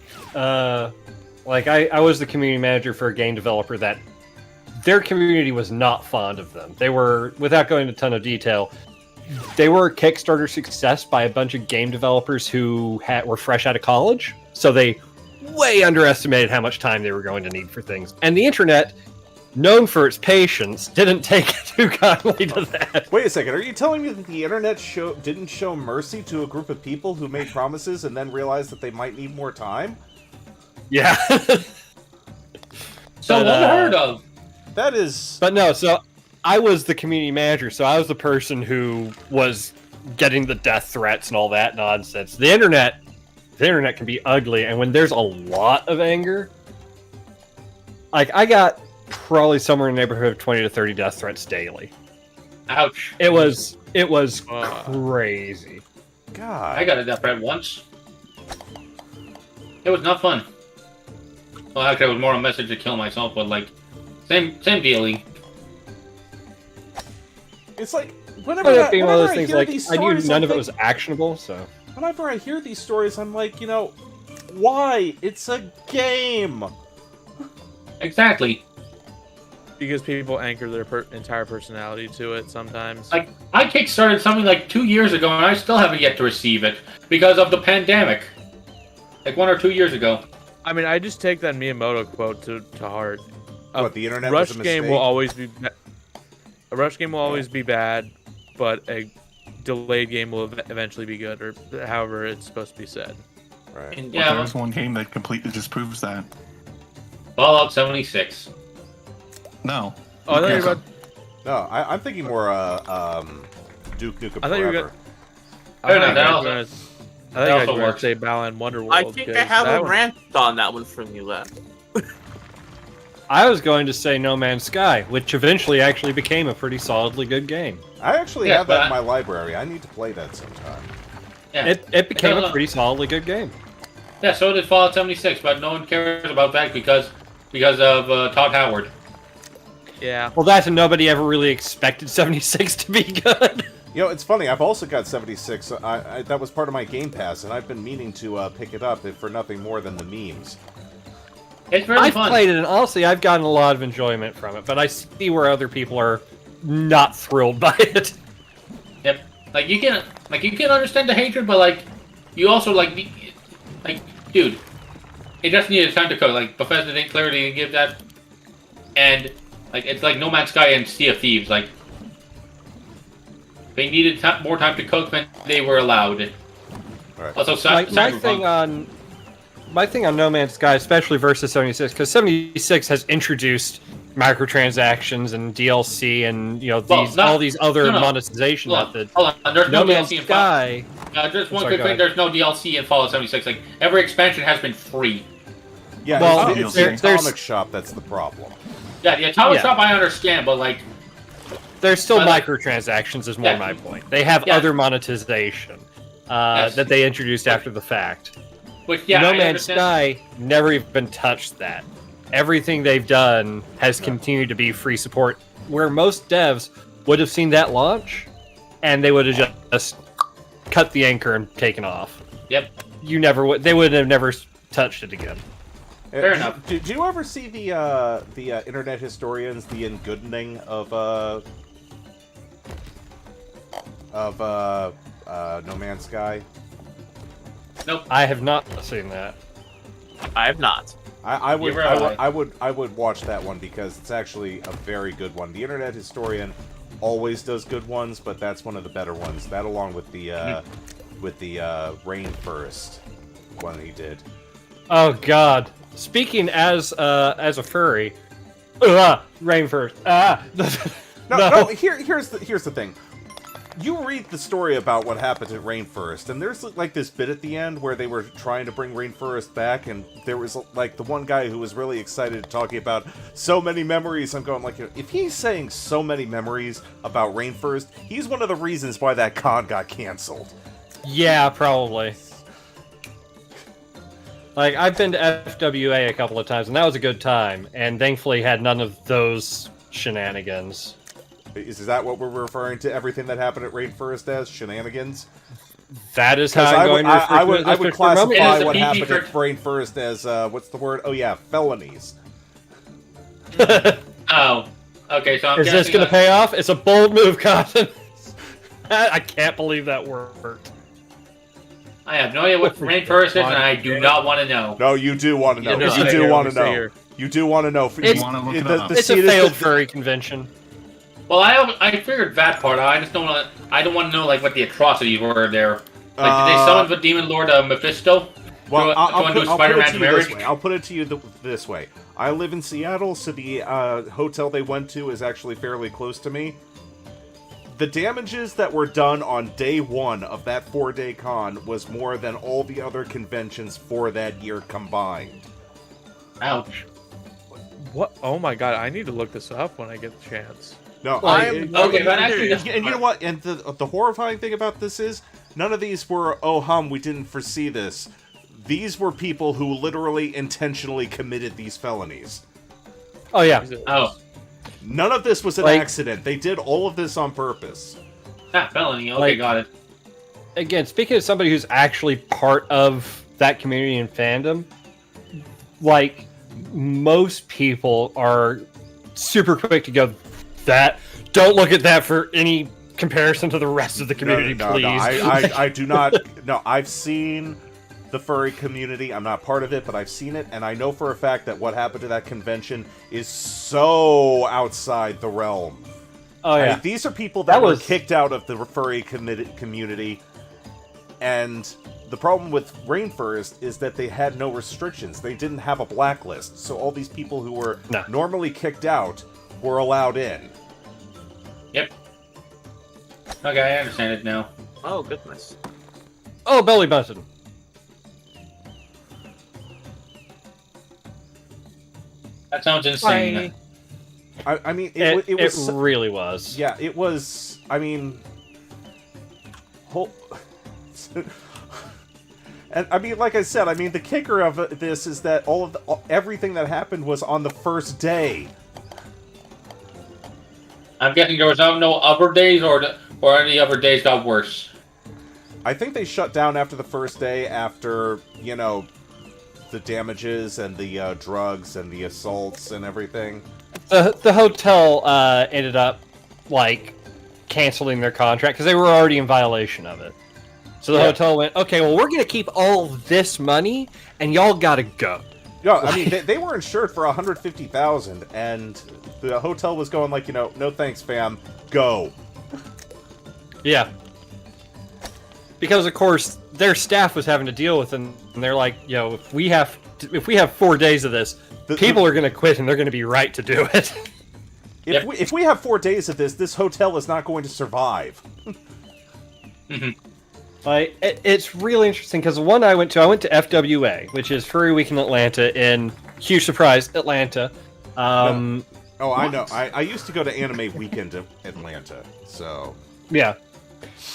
Like I was the community manager for a game developer that their community was not fond of them. They were, without going into a ton of detail, they were a Kickstarter success by a bunch of game developers who were fresh out of college. So they way underestimated how much time they were going to need for things. And the internet, known for its patience, didn't take too kindly to that. Wait a second, are you telling me that the internet didn't show mercy to a group of people who made promises and then realized that they might need more time? Yeah. So But, unheard of. That is... But no, so I was the community manager, so I was the person who was getting the death threats and all that nonsense. The internet can be ugly, and when there's a lot of anger, like I got probably somewhere in the neighborhood of 20 to 30 death threats daily. Ouch. It was crazy. God. I got a death threat once. It was not fun. Well, actually, it was more a message to kill myself, but like, same dealing. It's like, whenever But I, being one of whenever those I things, hear like these I knew stories, none I'm of it like- was actionable, so Whenever I hear these stories, I'm like, why? It's a game! Exactly. Because people anchor their entire personality to it sometimes. Like, I kickstarted something like 2 years ago, and I still haven't yet to receive it because of the pandemic. Like 1 or 2 years ago. I mean, I just take that Miyamoto quote to heart. A What, the internet rush was a game mistake? will always be a rush game will always be bad, but a delayed game will eventually be good, or however it's supposed to be said. Right. and Yeah. There's one game that completely disproves that. Fallout 76. No. Oh, I thought you were Okay. about. No, I'm thinking more, Duke Nukem I thought you were Forever. Fair enough, that I also- thought you that guys also were going to works. say Balan Wonderworld. I think I 'cause have that a one- rant on that one from you left. I was going to say No Man's Sky, which eventually actually became a pretty solidly good game. I actually have that in my library. I need to play that sometime. Yeah. It became a pretty solidly good game. Yeah, so did Fallout 76, but no one cares about that because of Todd Howard. Yeah. Well, that's nobody ever really expected 76 to be good. You know, it's funny. I've also got 76. That was part of my Game Pass, and I've been meaning to pick it up if for nothing more than the memes. It's really I've fun. played it, and honestly, I've gotten a lot of enjoyment from it. But I see where other people are not thrilled by it. Yep. Like you can understand the hatred, but like you also like dude, it just needed time to cook. Like Bethesda didn't clearly give that, and like it's like No Man's Sky and Sea of Thieves. Like they needed more time to cook than they were allowed. Right. Also, My thing on No Man's Sky, especially versus 76, because 76 has introduced microtransactions and DLC and all these other monetization methods. Hold on, there's no DLC in Sky. Just one quick thing. There's no DLC in Fallout 76. Like every expansion has been free. Yeah, well, it's the Atomic Shop that's the problem. Yeah, the Atomic Shop I understand, but like there's still microtransactions. Is more my point. They have other monetization that they introduced after the fact. Which, No Man's Sky never even touched that. Everything they've done has continued to be free support, where most devs would have seen that launch, and they would have just cut the anchor and taken off. Yep. They would have never touched it again. Fair enough. Did you ever see the internet historians, the engoodening of No Man's Sky? Nope. I have not seen that. I have not. I would watch that one because it's actually a very good one. The Internet Historian always does good ones, but that's one of the better ones. That along with the Rainforest one he did. Oh God! Speaking as a furry, Rainforest. No. Here's the thing. You read the story about what happened at Rainforest, and there's like this bit at the end where they were trying to bring Rainforest back, and there was like the one guy who was really excited talking about so many memories. I'm going like, if he's saying so many memories about Rainforest, he's one of the reasons why that con got canceled. Yeah, probably. Like, I've been to FWA a couple of times, and that was a good time, and thankfully had none of those shenanigans. Is that what we're referring to everything that happened at Rainforest as? Shenanigans? That is how I'm going to refer to it. I would classify what happened at Rainforest as, what's the word? Oh yeah, felonies. Oh. Okay, so Is this going to pay off? It's a bold move, Cotton. I can't believe that worked. I have no idea what Rainforest is, and I do not want to know. No, you do want to know. You do want to know. You do want to know. It's a failed furry convention. Well, I figured that part out. I just don't want to. I don't want to know like what the atrocities were there. Like, did they summon the Demon Lord Mephisto? Well, I'll put it to you marriage? this way. I'll put it to you this way. I live in Seattle, so the hotel they went to is actually fairly close to me. The damages that were done on day one of that 4-day con was more than all the other conventions for that year combined. Ouch. What? Oh my god, I need to look this up when I get the chance. No, okay, but actually, and you know what? And the horrifying thing about this is, none of these were, we didn't foresee this. These were people who literally intentionally committed these felonies. Oh, yeah. Oh. None of this was an accident. They did all of this on purpose. Felony. Okay, got it. Again, speaking of somebody who's actually part of that community and fandom, like, most people are super quick to go, don't look at that for any comparison to the rest of the community, please. No, I do not. No, I've seen the furry community. I'm not part of it, but I've seen it, and I know for a fact that what happened to that convention is so outside the realm. Oh, yeah. I mean, these are people that were kicked out of the furry community, and the problem with Rainforest is that they had no restrictions. They didn't have a blacklist, so all these people who were normally kicked out were allowed in. Yep. Okay, I understand it now. Oh, goodness. Oh, belly button. That sounds insane. I mean, It was really was. Yeah, it was. I mean, and I mean, like I said, I mean, the kicker of this is that everything that happened was on the first day. I'm guessing there was no other days, or any other days got worse. I think they shut down after the first day, after, you know, the damages and the drugs and the assaults and everything. The hotel ended up, like, canceling their contract because they were already in violation of it. So the hotel went, okay, well, we're going to keep all this money, and y'all got to go. Yeah, I mean, they were insured for $150,000, and the hotel was going like, you know, no thanks, fam, go. Yeah. Because, of course, their staff was having to deal with them, and they're like, you know, if we have 4 days of this, people are going to quit, and they're going to be right to do it. If we have 4 days of this hotel is not going to survive. Like, it's really interesting, because the one I went to FWA, which is Furry Week in Atlanta, in, huge surprise, Atlanta. Oh, I know. I used to go to Anime Weekend in Atlanta, so... Yeah.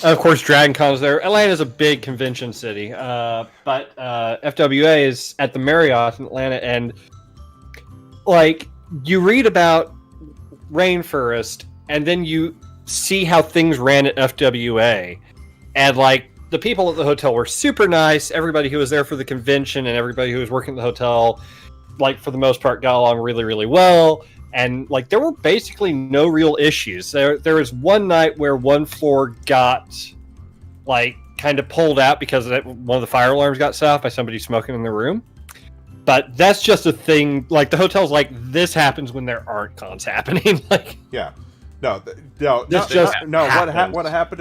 Of course, Dragon Con's there. Atlanta's a big convention city, but FWA is at the Marriott in Atlanta, and, like, you read about Rainforest, and then you see how things ran at FWA, and, like, the people at the hotel were super nice. Everybody who was there for the convention and everybody who was working at the hotel, like, for the most part, got along really, really well. And, like, there were basically no real issues. There was one night where one floor got, like, kind of pulled out because one of the fire alarms got set off by somebody smoking in the room. But that's just a thing. Like, the hotel's like, this happens when there aren't cons happening. Like, yeah. What happened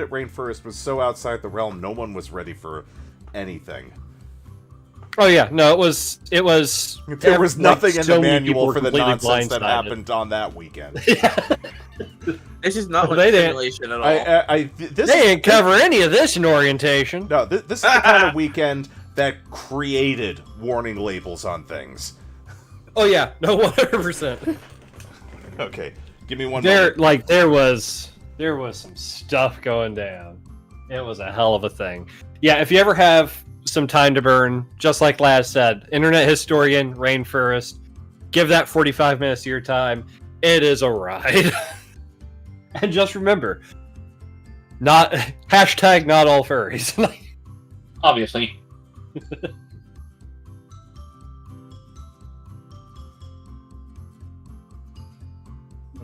at Rainforest was so outside the realm, no one was ready for anything. Oh yeah, no, it was. There was nothing in the manual for the nonsense that happened on that weekend. This is not They didn't. simulation at all. They didn't cover any of this in orientation. No, this is the kind of weekend that created warning labels on things. Oh yeah, no, 100%. Okay, give me one There moment. there was some stuff going down. It was a hell of a thing. Yeah, if you ever have some time to burn, just like Laz said, Internet Historian, Rainforest, give that 45 minutes of your time. It is a ride. And just remember, not all furries. Obviously.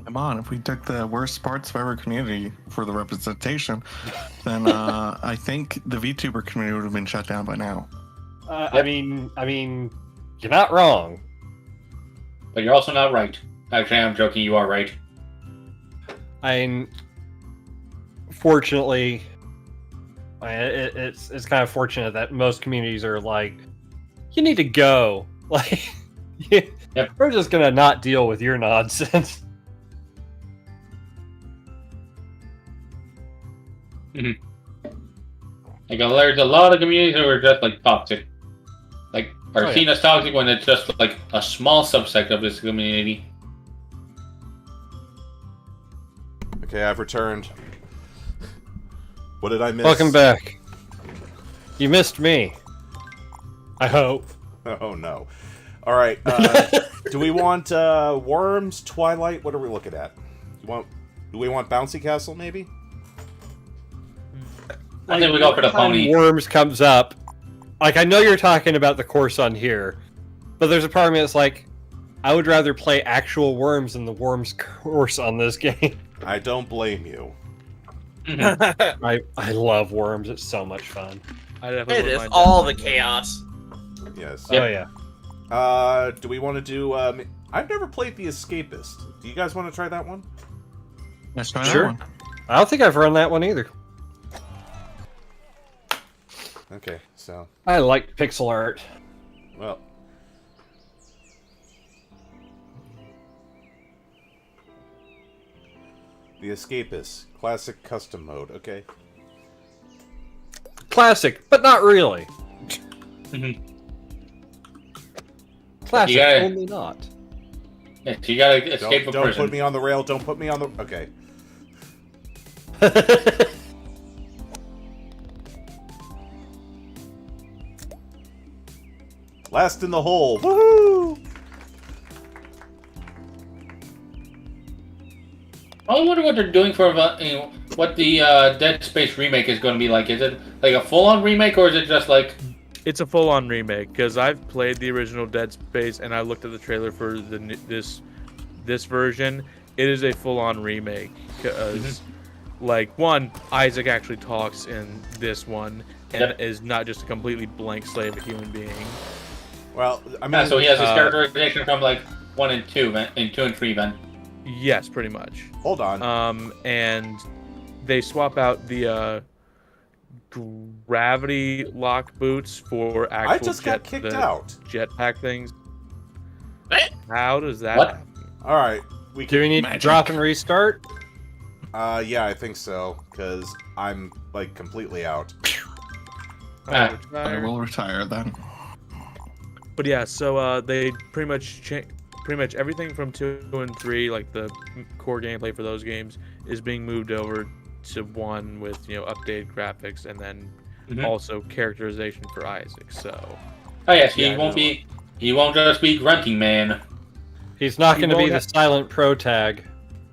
Come on, if we took the worst parts of every community for the representation, then I think the VTuber community would have been shut down by now. I mean, you're not wrong. But you're also not right. Actually, I'm joking, you are right. I mean, fortunately, it's kind of fortunate that most communities are like, you need to go. Like, we're just gonna not deal with your nonsense. Like, there's a lot of communities that are just like toxic, like are seen as toxic when it's just like a small subsect of this community. Okay, I've returned. What did I miss? Welcome back. You missed me. I hope. Oh no. All right. Do we want Worms, Twilight? What are we looking at? Do we want Bouncy Castle? Maybe. I think we go for the pony. Worms comes up. Like, I know you're talking about the course on here, but there's a part of me that's like, I would rather play actual Worms than the Worms course on this game. I don't blame you. I love Worms. It's so much fun. It is all the chaos. Yes. Oh yeah. Do we want to do? I've never played The Escapist. Do you guys want to try that one? Let's try Sure. that one. I don't think I've run that one either. Okay, so I like pixel art. well. The Escapist, classic custom mode. Okay. Classic, but not really. Classic, Yeah. only not. Yes, you gotta escape from Don't prison. put me on the rail. Don't put me on the. Okay. Last in the hole. Woohoo! I wonder what they're doing for what the Dead Space remake is going to be like. Is it like a full-on remake, or is it just like? It's a full-on remake because I've played the original Dead Space and I looked at the trailer for this version. It is a full-on remake because, like, one, Isaac actually talks in this one and is not just a completely blank slate of a human being. Well, I mean, So he has his characterization from like 1 and 2, and 2 and 3, then. Yes, pretty much. hold on. And they swap out the gravity lock boots for actual I just got kicked out. jetpack things. How does that What? happen? All right. Do we need to drop and restart? Yeah, I think so, because I'm like completely out. Ah. I will retire then. But yeah, so they pretty much everything from 2 and 3, like the core gameplay for those games, is being moved over to 1 with updated graphics and then also characterization for Isaac. So. Oh yes, Yeah, he won't just be grunting man. He's not He going to be won't the have- silent pro tag.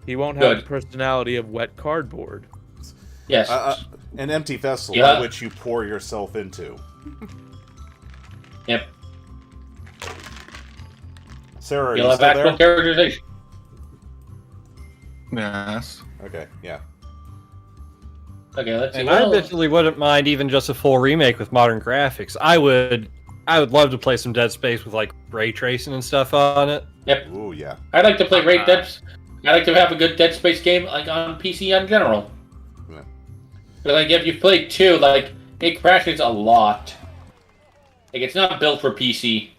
He won't have the Good. personality of wet cardboard. Yes. An empty vessel Yeah. which you pour yourself into. Yep. Sarah, are You'll you have still actual there? characterization. Yes. Okay, yeah. Okay, let's see. And What I else? eventually wouldn't mind even just a full remake with modern graphics. I would love to play some Dead Space with like ray tracing and stuff on it. Yep. Ooh, yeah. I'd like to play I like to have a good Dead Space game like on PC in general. Yeah. But like if you play 2, like it crashes a lot. Like it's not built for PC.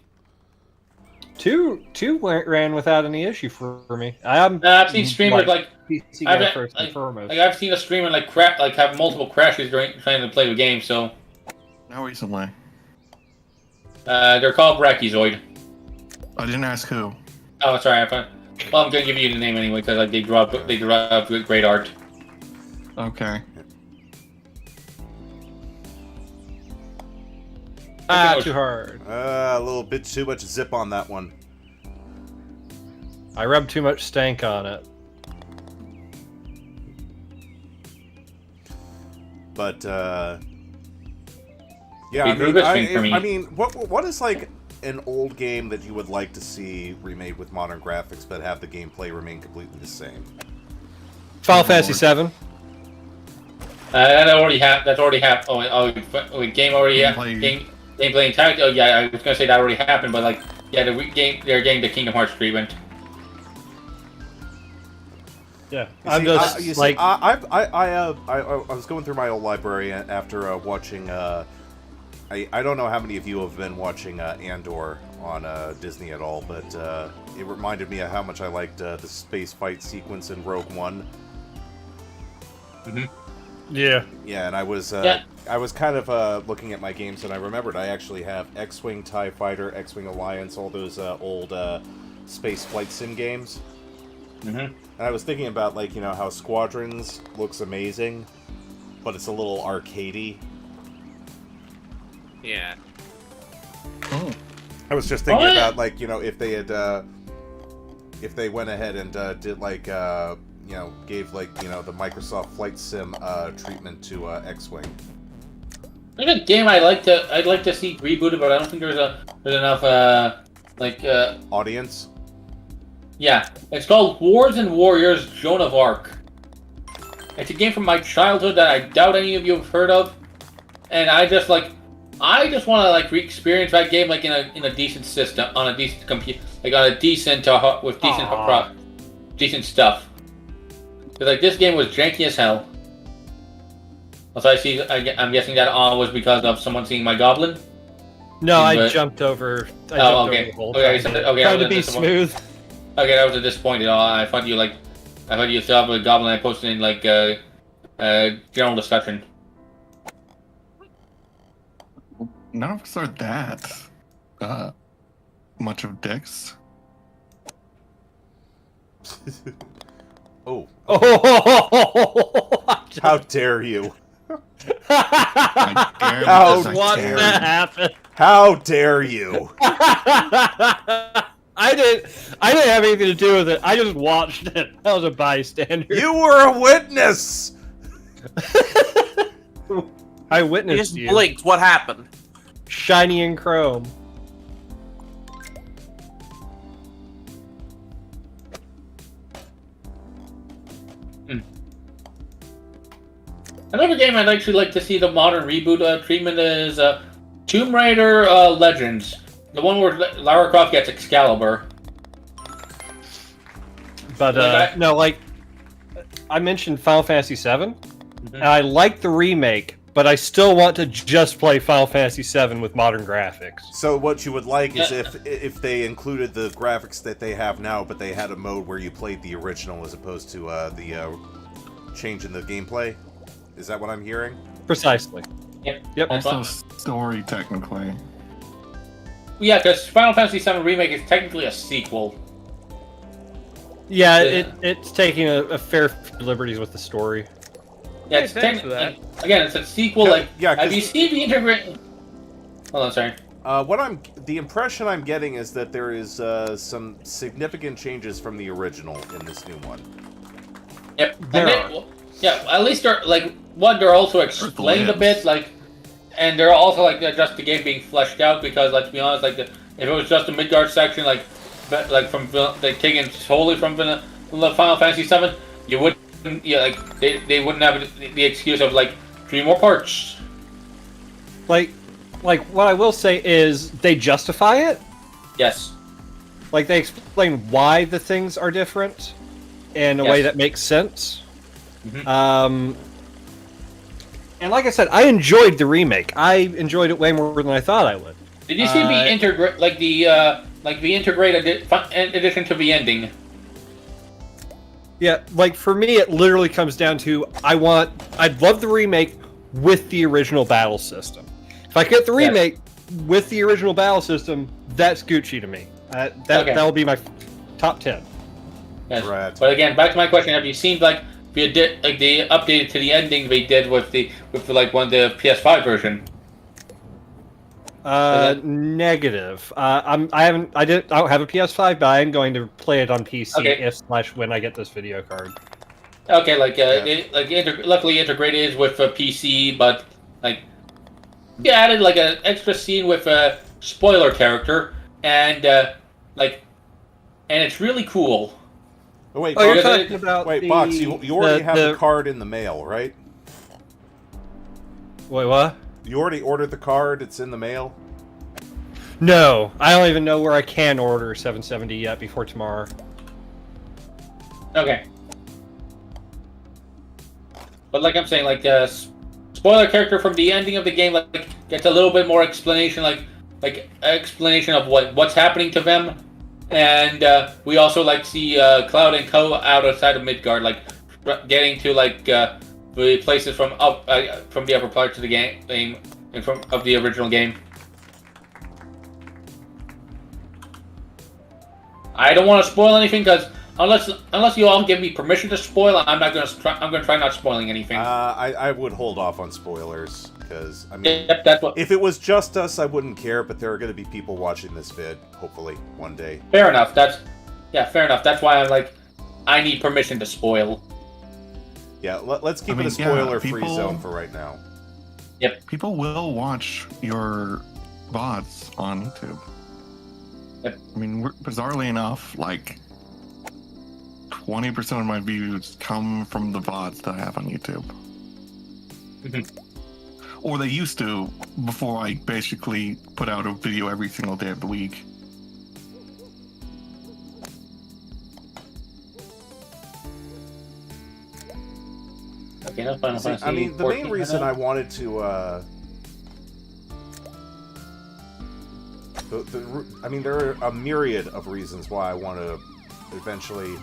Two ran without any issue for me. I've seen streamers like PC I've guy first and like, foremost. like I've seen a streamer like have multiple crashes during trying to play the game. So How recently? they're called Brachiozoid. I didn't ask who. Oh, sorry. Well, I'm gonna give you the name anyway because like they draw great art. Okay. Too hard. A little bit too much zip on that one. I rubbed too much stank on it. But yeah, He drew this thing for me. I mean, what is like an old game that you would like to see remade with modern graphics but have the gameplay remain completely the same? Final Fantasy VII. That already happened. That's already happened. Game already Gameplay. Gameplay entirely. Oh yeah, I was gonna say that already happened, but like yeah, they're getting the Kingdom Hearts treatment. Yeah, I was going through my old library after watching. I don't know how many of you have been watching Andor on Disney at all, but it reminded me of how much I liked the space fight sequence in Rogue One. Yeah. Yeah, and I was kind of looking at my games, and I remembered I actually have X-Wing, TIE Fighter, X-Wing Alliance, all those old space flight sim games. And I was thinking about, like, how Squadrons looks amazing, but it's a little arcadey. Yeah. Oh. I was just thinking about, like, if they had, if they went ahead and did, like, gave, like, the Microsoft Flight Sim treatment to X-Wing. There's a game I'd like to see rebooted, but I don't think there's enough Audience? Yeah, it's called Wars and Warriors: Joan of Arc. It's a game from my childhood that I doubt any of you have heard of, and I just want to like re-experience that game like in a decent system, on a decent computer, like on a decent with decent stuff. Because like this game was janky as hell. Also, I'm guessing that was because of someone seeing my goblin. No, I But- jumped over. I Oh, jumped over okay. the whole Okay, time. so- okay, Trying that to be was disappointing. smooth. Okay, that was a disappointing. I thought you still have a goblin I posted in like general discussion. None of us are that much of dicks. Oh, Oh, how dare you! I dare How you, I what dare that you. happened? How dare you! I didn't have anything to do with it. I just watched it. I was a bystander. You were a witness! I He witnessed just you. blinked. What happened? Shiny and chrome. Another game I'd actually like to see the modern reboot treatment is Tomb Raider Legends. The one where Lara Croft gets Excalibur. But Like no, like I mentioned Final Fantasy VII, Mhm. and I like the remake, but I still want to just play Final Fantasy VII with modern graphics. So what you would like is if they included the graphics that they have now, but they had a mode where you played the original as opposed to the change in the gameplay. Is that what I'm hearing? Precisely. Yep. Yep. That's Also, fine. story technically. Yeah, because Final Fantasy VII Remake is technically a sequel. Yeah, Yeah. it's taking a fair few liberties with the story. Yeah, Hey, it's thanks for that. again, it's a sequel. Yeah, Like, yeah, have 'cause- you seen the integrate? Hold on, sorry. The impression I'm getting is that there is some significant changes from the original in this new one. Yep. There And are. well, yeah, at least they're like one. They're also explained a bit, lives. like, and they're also like just the game being fleshed out. Because let's be honest, like, if it was just the Midgard section, like from like taken totally from the Final Fantasy VII, you wouldn't, yeah, like they wouldn't have the excuse of like 3 more parts. Like what I will say is they justify it. Yes. Like they explain why the things are different in a way Yes. that makes sense. Mhm. And like I said, I enjoyed the remake. I enjoyed it way more than I thought I would. Did you see the integrate the integrated addition to the ending? Yeah, like for me, it literally comes down to I'd love the remake with the original battle system. If I get the Yes. remake with the original battle system, that's Gucci to me. Okay. That'll be my top 10. Yes. Right. But again, back to my question: have you seen like the updated to the ending they did with the one of the PS5 version? Negative. I don't have a PS5, but I am going to play it on PC Okay. when I get this video card. Okay, like Yeah. luckily integrated is with a PC, but like they added like an extra scene with a spoiler character, and and it's really cool. Oh, wait, Oh, you're Box, talking about wait, the, Box, you already have the the card in the mail, right? Wait, what? You already ordered the card, it's in the mail? No, I don't even know where I can order 770 yet before tomorrow. Okay. But like I'm saying, like spoiler character from the ending of the game, like gets a little bit more explanation, like explanation of what's happening to them, and we also like see Cloud and Co outside of Midgard, like getting to like the places from the upper parts of the game and from of the original game. I don't want to spoil anything because unless you all give me permission to spoil, I'm gonna try not spoiling anything. I would hold off on spoilers, because, I mean, Yep, that's what. if it was just us, I wouldn't care, but there are going to be people watching this vid, hopefully, one day. Fair enough. Fair enough. That's why I'm like, I need permission to spoil. Yeah, let's keep I it a mean, yeah, spoiler-free people- zone for right now. People will watch your VODs on YouTube. Yep. I mean, bizarrely enough, like 20% of my views come from the VODs that I have on YouTube. Mhm. Or they used to before I basically put out a video every single day of the week. Okay, no Final See, Fantasy. I mean, the 14, main reason I wanted to, I mean, there are a myriad of reasons why I want to eventually,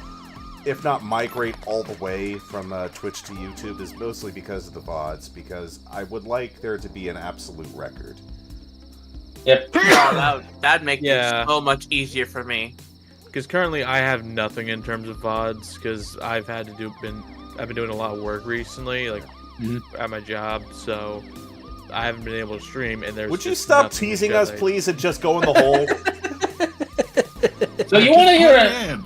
if not migrate all the way from Twitch to YouTube, is mostly because of the VODs, because I would like there to be an absolute record. Yep. Oh, that'd make Yeah. it so much easier for me. because currently I have nothing in terms of VODs because I've been doing a lot of work recently, like at my job, so I haven't been able to stream. And there's Would you just stop nothing to teasing show us, that- please, and just go in the hole? So you want to hear Man.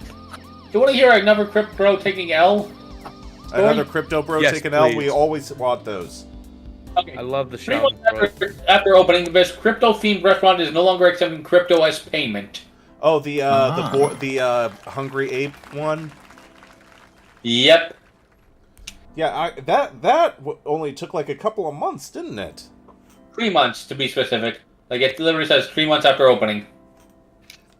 You want to hear another Crypt Bro taking L? Another crypto bro Yes, taking L? please. We always want those. Okay. I love the Pretty show. much after opening, this crypto-themed restaurant is no longer accepting crypto as payment. Oh, the Hungry Ape one? Yep. Yeah, that only took like a couple of months, didn't it? 3 months, to be specific. Like, it literally says 3 months after opening.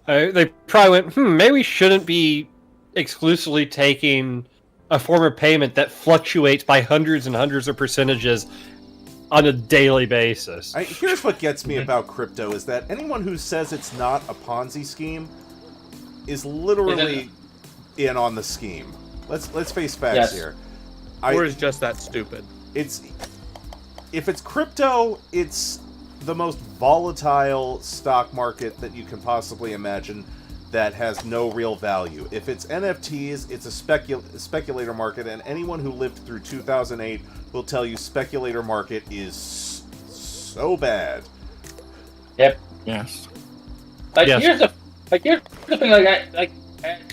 They probably went, maybe we shouldn't be exclusively taking a form of payment that fluctuates by hundreds and hundreds of percentages on a daily basis. Here's what gets me about crypto is that anyone who says it's not a Ponzi scheme is literally in on the scheme. Let's face facts here. Or is just that stupid. If it's crypto, it's the most volatile stock market that you can possibly imagine that has no real value. If it's NFTs, it's a speculator market, and anyone who lived through 2008 will tell you speculator market is so bad. Yep. Yes. Like, Yes. here's the thing. Like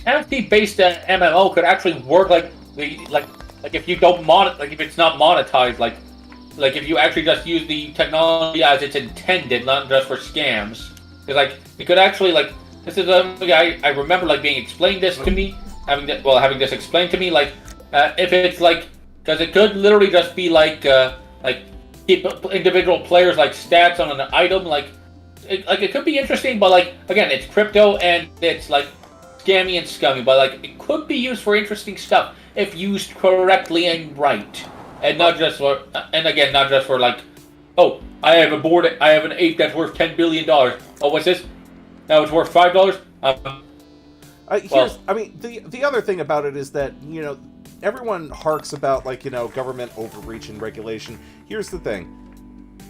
NFT-based MMO could actually work. Like if you don't if it's not monetized. Like if you actually just use the technology as it's intended, not just for scams. Because like it could actually like. This is I remember like being explained this to me, having this explained to me, like if it's like, because it could literally just be like keep individual players like stats on an item, like it could be interesting, but like again, it's crypto and it's like scammy and scummy, but like it could be used for interesting stuff if used correctly and right, and not just for like, oh, I have an ape that's worth $10 billion. Oh, what's this? Now it's worth $5. The other thing about it is that, you know, everyone harks about, like, you know, government overreach and regulation. Here's the thing.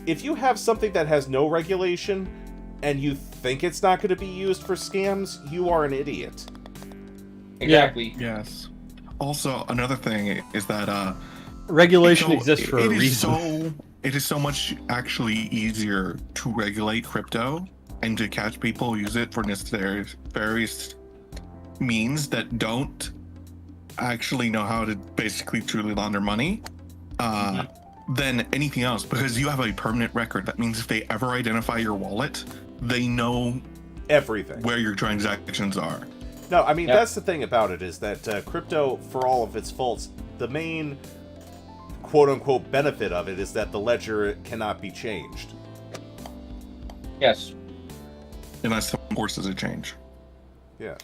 If you have something that has no regulation and you think it's not going to be used for scams, you are an idiot. Exactly. Yes. Also, another thing is that Regulation exists for a it is reason. It is so much actually easier to regulate crypto and to catch people who use it for various means that don't actually know how to basically truly launder money than anything else, because you have a permanent record. That means if they ever identify your wallet, they know Everything. where your transactions are. No, I mean, Yep. that's the thing about it, is that crypto, for all of its faults, the main quote-unquote benefit of it is that the ledger cannot be changed. Yes. Unless someone forces a change. Yeah.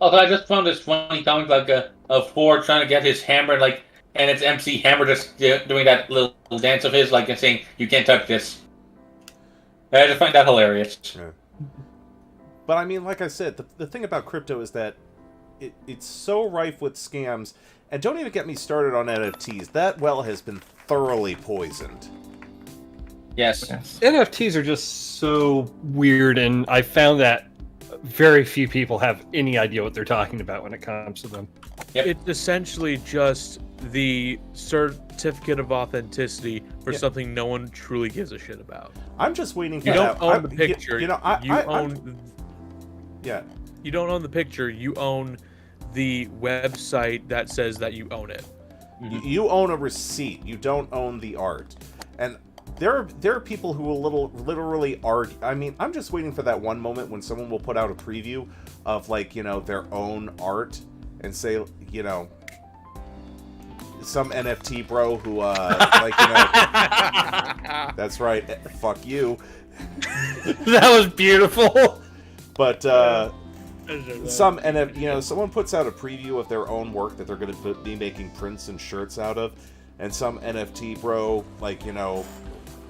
Also, I just found this funny comic like of Ford trying to get his hammer, like, and it's MC Hammer just doing that little dance of his, like, and saying, "You can't touch this." I just find that hilarious. Yeah. But I mean, like I said, the thing about crypto is that it's so rife with scams, and don't even get me started on NFTs. That well has been thoroughly poisoned. Yes. NFTs are just so weird, and I found that very few people have any idea what they're talking about when it comes to them. Yep. It's essentially just the certificate of authenticity for something no one truly gives a shit about. I'm just waiting for You don't that. own the picture. You own. Yeah. You don't own the picture. You own the website that says that you own it. You own a receipt. You don't own the art. And there are people who will literally argue. I mean, I'm just waiting for that one moment when someone will put out a preview of, like, you know, their own art and say, you know, some NFT bro who, like, you know, that's right, fuck you. That was beautiful. But some NFT, you know, someone puts out a preview of their own work that they're going to be making prints and shirts out of, and some NFT bro, like, you know,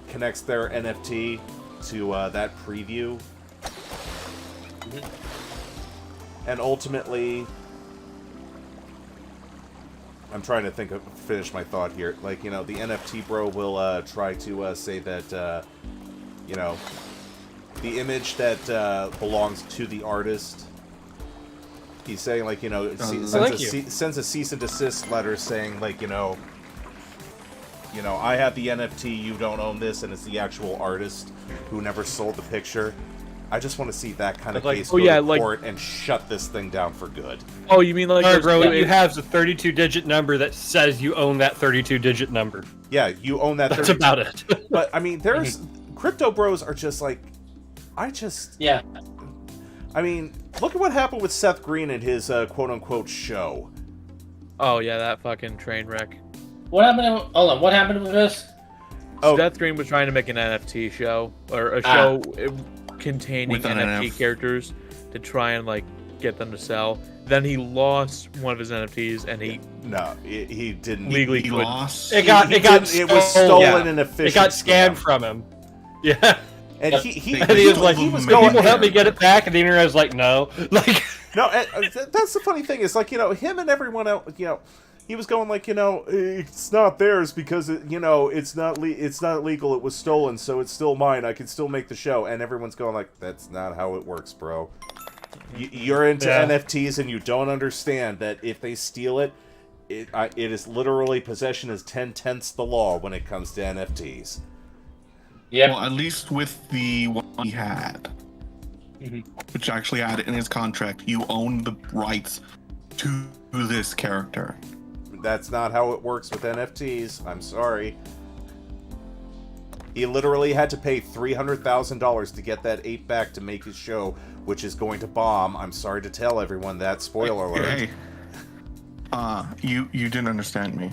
connects their NFT to that preview, and ultimately, I'm trying to finish my thought here. Like, you know, the NFT bro will try to say that, you know, the image that belongs to the artist. He's saying, like, sends a cease and desist letter saying, like, I have the NFT, you don't own this, and it's the actual artist who never sold the picture. I just want to see that kind of case go to court and shut this thing down for good. Oh, you mean like... bro, you have the 32-digit number that says you own that 32-digit number. Yeah, you own that. That's about it. But, I mean, there's... Crypto bros are just like... Yeah. I mean, look at what happened with Seth Green and his quote-unquote show. Oh, yeah, that fucking train wreck. What happened? Hold on. What happened with this? Oh. Seth Green was trying to make an NFT show, or a show containing With an NFT characters to try and like get them to sell. Then he lost one of his NFTs, and he didn't legally He quit. lost. It was stolen in a phishing It got scam scammed from him. Yeah. And Yep. he And he was like, he was "Can going people help me get it back?" And the internet was like, "No." Like, No, that's the funny thing is, like, him and everyone else, he was going like, it's not theirs because it's not legal. It was stolen, so it's still mine. I can still make the show. And everyone's going like, that's not how it works, bro. You're into NFTs and you don't understand that if they steal it, it is literally possession is 10/10 the law when it comes to NFTs. Yeah. Well, at least with the one he had, which actually had it in his contract, you own the rights to this character. That's not how it works with NFTs. I'm sorry. He literally had to pay $300,000 to get that ape back to make his show, which is going to bomb. I'm sorry to tell everyone that. Spoiler alert. Hey, you didn't understand me.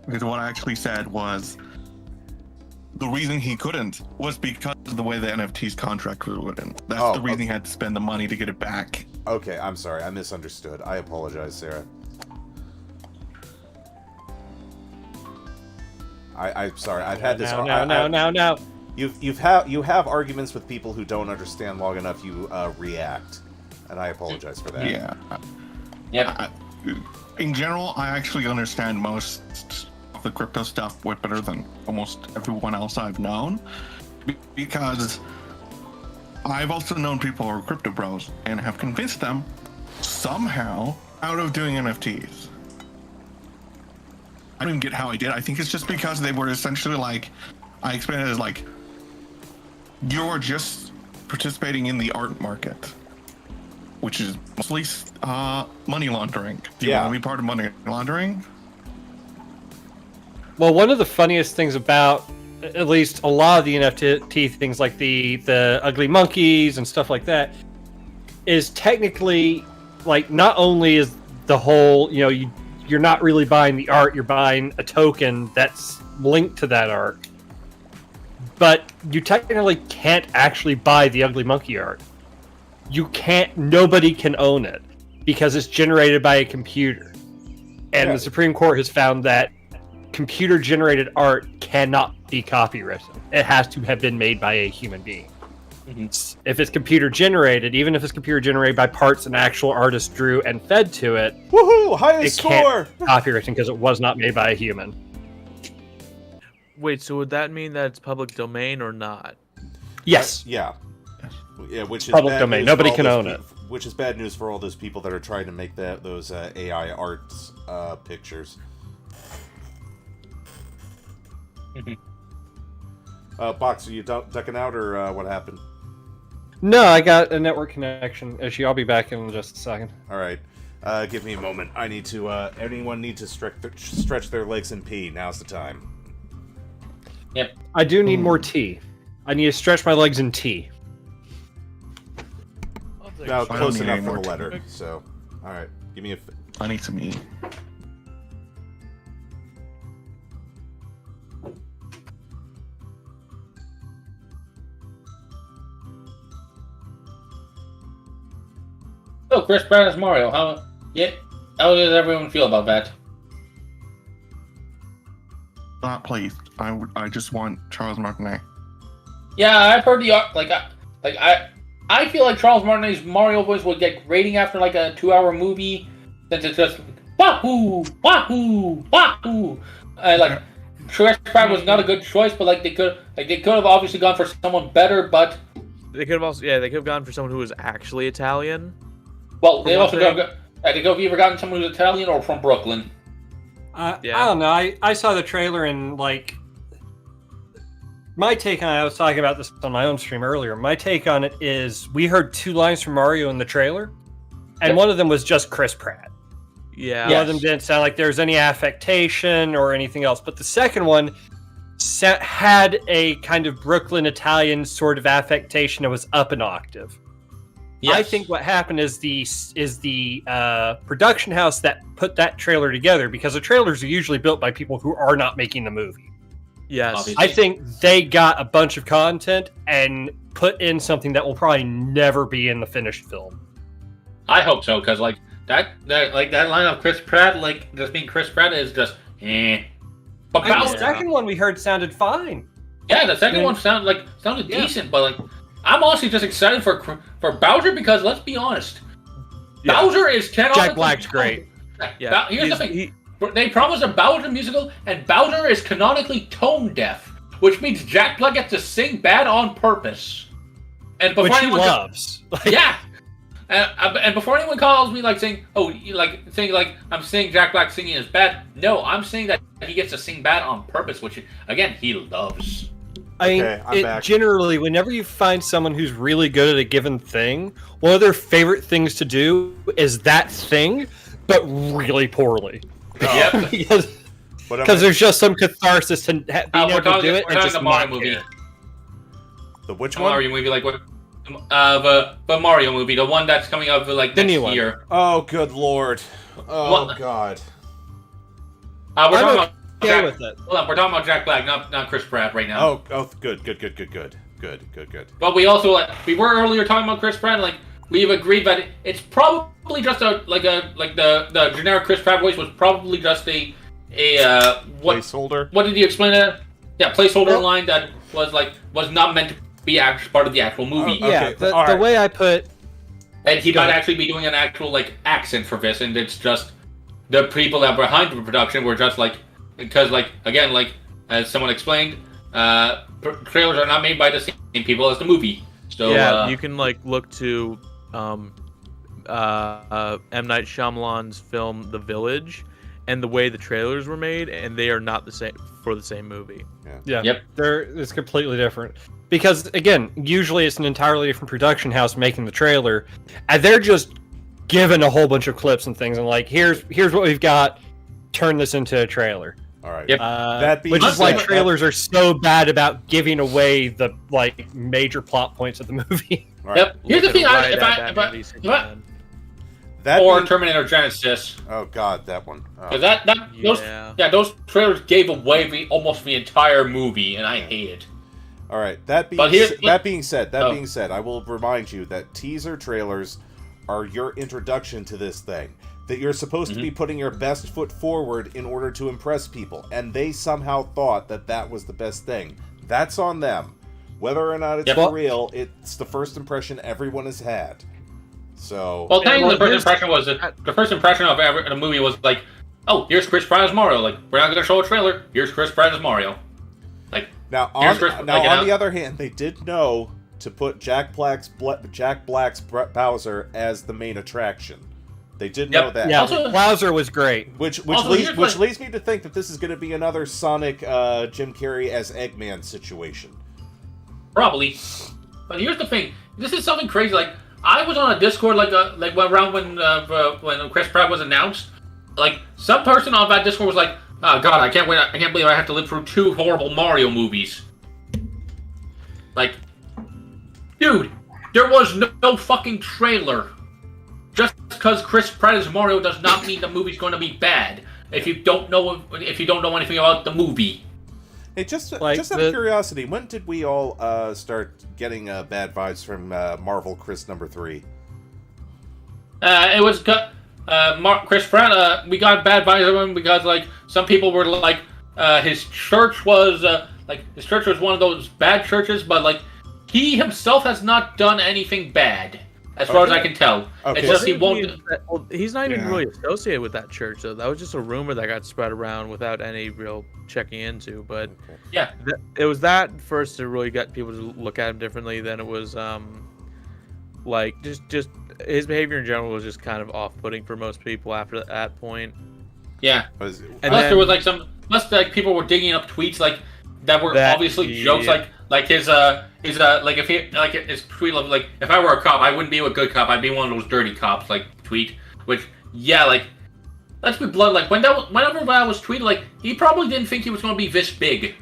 Because what I actually said was the reason he couldn't was because of the way the NFT's contract was written. That's the reason he had to spend the money to get it back. Okay, I'm sorry. I misunderstood. I apologize, Sarah. I'm sorry. I've had this. No. You have arguments with people who don't understand long enough. You react, and I apologize for that. Yeah. Yep. In general, I actually understand most of the crypto stuff way better than almost everyone else I've known, because I've also known people who are crypto bros and have convinced them somehow out of doing NFTs. I don't even get how I did. I think it's just because they were essentially like, I explained it as like, you're just participating in the art market, which is mostly money laundering. Do you want to be part of money laundering? well, one of the funniest things about at least a lot of the NFT things, like the ugly monkeys and stuff like that, is technically like not only is the whole you're not really buying the art, you're buying a token that's linked to that art. But you technically can't actually buy the ugly monkey art. Nobody can own it because it's generated by a computer. And the Supreme Court has found that computer generated art cannot be copywritten. It has to have been made by a human being. If it's computer generated, even if it's computer generated by parts an actual artist drew and fed to it, Woohoo! Highest it can't score! be copywritten because it was not made by a human. Wait, so would that mean that it's public domain or not? Yes. Yeah, which is Public bad domain. news Nobody for all can those own it. Which is bad news for all those people that are trying to make those AI arts pictures. Box, are you ducking out, or what happened? No, I got a network connection issue. I'll be back in just a second. All right, give me a moment. I need to. Anyone need to stretch their legs and pee? Now's the time. Yep. I do need more tea. I need to stretch my legs in tea. Now I don't close need enough any for more the letter. So, all right, give me a. I need some eat. Oh, Chris Pratt as Mario. How does everyone feel about that? Not pleased. I just want Charles Martinet. Yeah, I've heard the I feel like Charles Martinet's Mario voice would get rating after like a 2-hour movie, since it's just wahoo, wahoo, wahoo. Chris Pratt was not a good choice, but they could have obviously gone for someone better, but They could have they could have gone for someone who was actually Italian. well, they also could have either gotten someone who's Italian or from Brooklyn. I don't know. I saw the trailer and my take on it, I was talking about this on my own stream earlier. My take on it is we heard 2 lines from Mario in the trailer, and one of them was just Chris Pratt. Yeah. One of them didn't sound like there was any affectation or anything else, but the second one had a kind of Brooklyn Italian sort of affectation that was up an octave. Yes. I think what happened is the production house that put that trailer together, because the trailers are usually built by people who are not making the movie. Yes. Obviously. I think they got a bunch of content and put in something that will probably never be in the finished film. I hope so, because that line of Chris Pratt, just being Chris Pratt is just But The second one we heard sounded fine. Yeah, the second one sounded decent, but I'm honestly just excited for Bowser because let's be honest, Bowser is Jack Black's great. Yeah. Here's the thing: they promised a Bowser musical, and Bowser is canonically tone deaf, which means Jack Black gets to sing bad on purpose. And before Which he anyone loves. yeah. And before anyone calls me saying, I'm saying Jack Black singing is bad. No, I'm saying that he gets to sing bad on purpose, which again he loves. I mean, generally, whenever you find someone who's really good at a given thing, one of their favorite things to do is that thing, but really poorly. Yep. Because there's just some catharsis to being able to do it and just the Mario not movie. care. The which The one? Mario movie, what? The Mario movie, the one that's coming up next year. Oh, good lord! Oh God! We're talking about Okay with it. Hold on, we're talking about Jack Black, not Chris Pratt right now. Oh, good. But we also we were earlier talking about Chris Pratt. We've agreed that it's probably just the generic Chris Pratt voice was probably just a placeholder. What did you explain that? Yeah, placeholder line that was not meant to be part of the actual movie. Yeah, the way I put. And he might actually be doing an actual accent for this, and it's just the people that were behind the production were just because again as someone explained, trailers are not made by the same people as the movie. So yeah, you can look to M. Night Shyamalan's film The Village, and the way the trailers were made, and they are not the same for the same movie. Yeah. Yep. It's completely different. Because again, usually it's an entirely different production house making the trailer, and they're just given a whole bunch of clips and things, and here's what we've got. Turn this into a trailer. All right. Yep. Which is why trailers are so bad about giving away the major plot points of the movie. Right. Yep. Here's the thing: Terminator Genesis. Oh God, that one. Those trailers gave away almost the entire movie, and I hate it. All right. That being said, I will remind you that teaser trailers are your introduction to this thing. That you're supposed to be putting your best foot forward in order to impress people, and they somehow thought that was the best thing. That's on them. Whether or not it's for real, it's the first impression everyone has had. So, well, technically, the first impression of the movie was oh, here's Chris Pratt as Mario. We're not going to show a trailer. Here's Chris Pratt as Mario. Now, on the other hand, they did know to put Jack Black's Bowser as the main attraction. They did know that. Yeah, Bowser was great. Which leads me to think that this is going to be another Sonic Jim Carrey as Eggman situation. Probably. But here's the thing. This is something crazy. I was on a Discord around when Chris Pratt was announced. Some person on that Discord was like, "Oh God, I can't wait! I can't believe I have to live through 2 horrible Mario movies." Dude, there was no fucking trailer. Just because Chris Pratt is Mario does not mean the movie's going to be bad. If you don't know anything about the movie. Hey, just out of curiosity, when did we all start getting bad vibes from Marvel Chris number 3? It was Chris Pratt. We got bad vibes of him because some people were his church was his church was one of those bad churches, but he himself has not done anything bad. as far as I can tell. Okay. It's just he won't. Well, he's not even Yeah. really associated with that church, though. That was just a rumor that got spread around without any real checking into. But Yeah. it was that first to really get people to look at him differently. Then it was like just his behavior in general was just kind of off-putting for most people after that point. Yeah. And Plus, then- there was like people were digging up tweets like that were obviously jokes, like his like if he like his tweet like if I were a cop, I wouldn't be a good cop. I'd be one of those dirty cops. Like tweet, which like let's be blunt. Like whenever I was tweeting, like he probably didn't think he was going to be this big.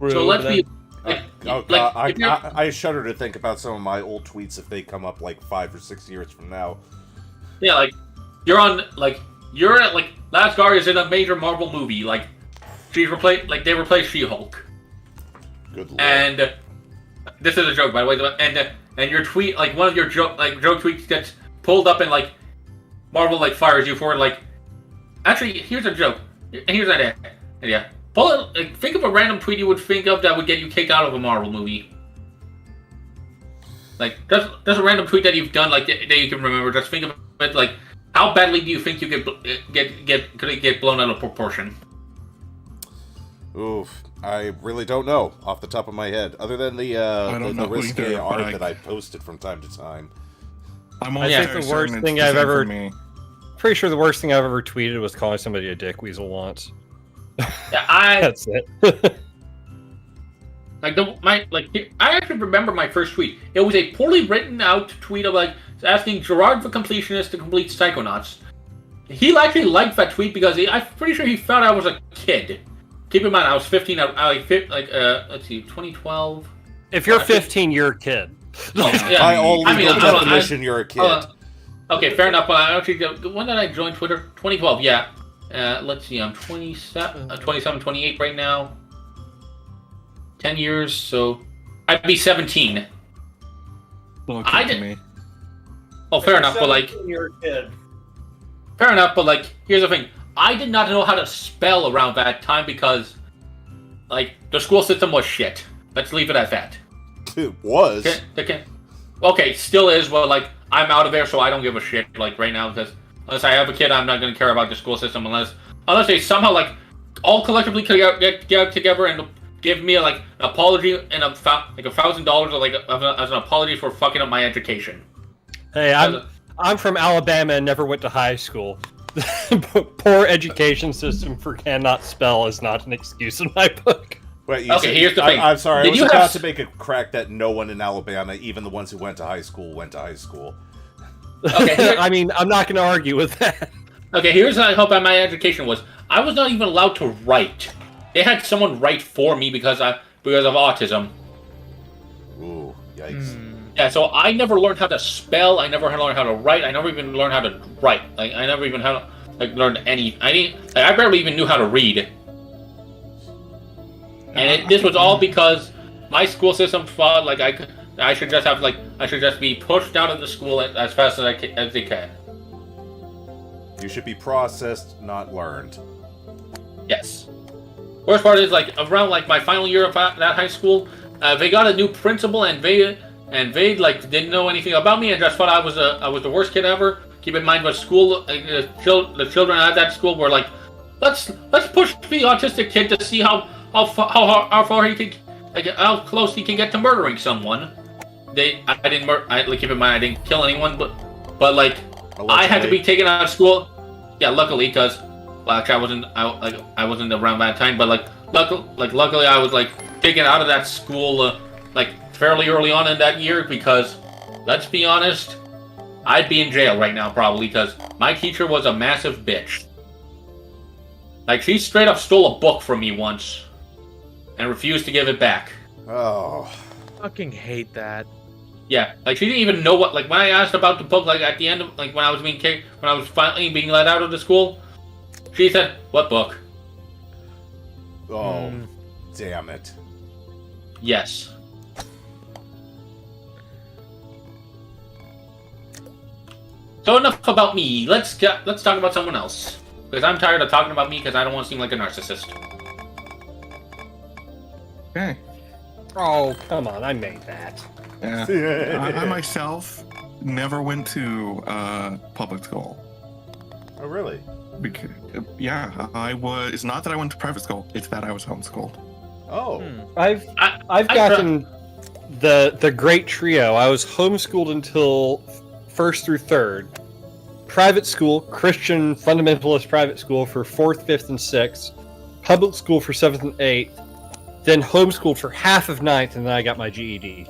So let's be. I shudder to think about some of my old tweets if they come up like 5 or 6 years from now. Yeah, like you're at like Lazgar is in a major Marvel movie. Like they replaced She-Hulk. Good lord. And this is a joke, by the way. And your tweet, like one of your joke tweets gets pulled up and like Marvel like fires you for it. Like, actually, here's a joke. And here's an idea. Pull it. Like, think of a random tweet you would think of that would get you kicked out of a Marvel movie. Like, there's a random tweet that you've done like that you can remember. Just think of it like, how badly do you think you could get blown out of proportion? Oof. I really don't know off the top of my head, other than the risque art that I posted from time to time. I'm I almost think the worst certain thing it's the I've same for ever- me. Pretty sure the worst thing I've ever tweeted was calling somebody a dick weasel once. Yeah, I That's it. I actually remember my first tweet. It was a poorly written out tweet of like asking Gerard the Completionist to complete Psychonauts. He actually liked that tweet because I'm pretty sure he thought I was a kid. Keep in mind, I was 15. Let's see, 2012. If you're 15, you're a kid. Yeah. By all I mean, legal I don't- definition, you're a kid. Okay, fair enough. Actually, when did I join Twitter? 2012. Yeah. Let's see. I'm 27, 28 right now. 10 years, so I'd be 17. Little I kid to did- me. Oh, fair enough. But like, you're a kid. fair enough. But like, here's the thing. I did not know how to spell around that time because, like, the school system was shit. Let's leave it at that. It was. Okay, still is, but like, I'm out of there, so I don't give a shit, like, right now, because unless I have a kid, I'm not going to care about the school system unless they somehow, like, all collectively could get together and give me, like, an apology and like $1,000 or, like, as an apology for fucking up my education. Hey, I'm from Alabama and never went to high school. Poor education system for cannot spell is not an excuse in my book. Wait, Okay, here's the thing. I'm sorry, I Did was you about have- to make a crack that no one in Alabama, even the ones who went to high school, went to high school. Okay, I mean, I'm not going to argue with that. Okay, here's how I hope my education was. I was not even allowed to write. They had someone write for me because of autism. Ooh, yikes. Yeah, so I never learned how to spell. I never learned how to write. I never even learned how to write. Like I never even learned any. I barely even knew how to read. And this was all because my school system thought like I should just be pushed out of the school as fast as they can. You should be processed, not learned. Yes. Worst part is like around like my final year of that high school, they got a new principal and they like didn't know anything about me and just thought I was the worst kid ever. Keep in mind, the school, the children at that school were like, let's push the autistic kid to see how far he can, like how close he can get to murdering someone. Keep in mind I didn't kill anyone, but like I had to be taken out of school. Yeah, luckily, because actually I wasn't around that time, but luckily I was like taken out of that school like fairly early on in that year because let's be honest, I'd be in jail right now probably because my teacher was a massive bitch. Like she straight up stole a book from me once and refused to give it back. Oh. Fucking hate that. Yeah, like she didn't even know what. Like when I asked about the book, like at the end of like when I was finally being let out of the school, she said, "What book?" Oh, damn it. Yes. So enough about me. Let's talk about someone else because I'm tired of talking about me because I don't want to seem like a narcissist. Okay. Oh, come on, I made that. Yeah. I myself never went to public school. Oh, really? Because, yeah, I was. It's not that I went to private school; it's that I was homeschooled. Oh. I've I gotten the great trio. I was homeschooled until first through third. Private school, Christian fundamentalist private school for fourth, fifth, and sixth. Public school for seventh and eighth. Then homeschooled for half of ninth, and then I got my GED.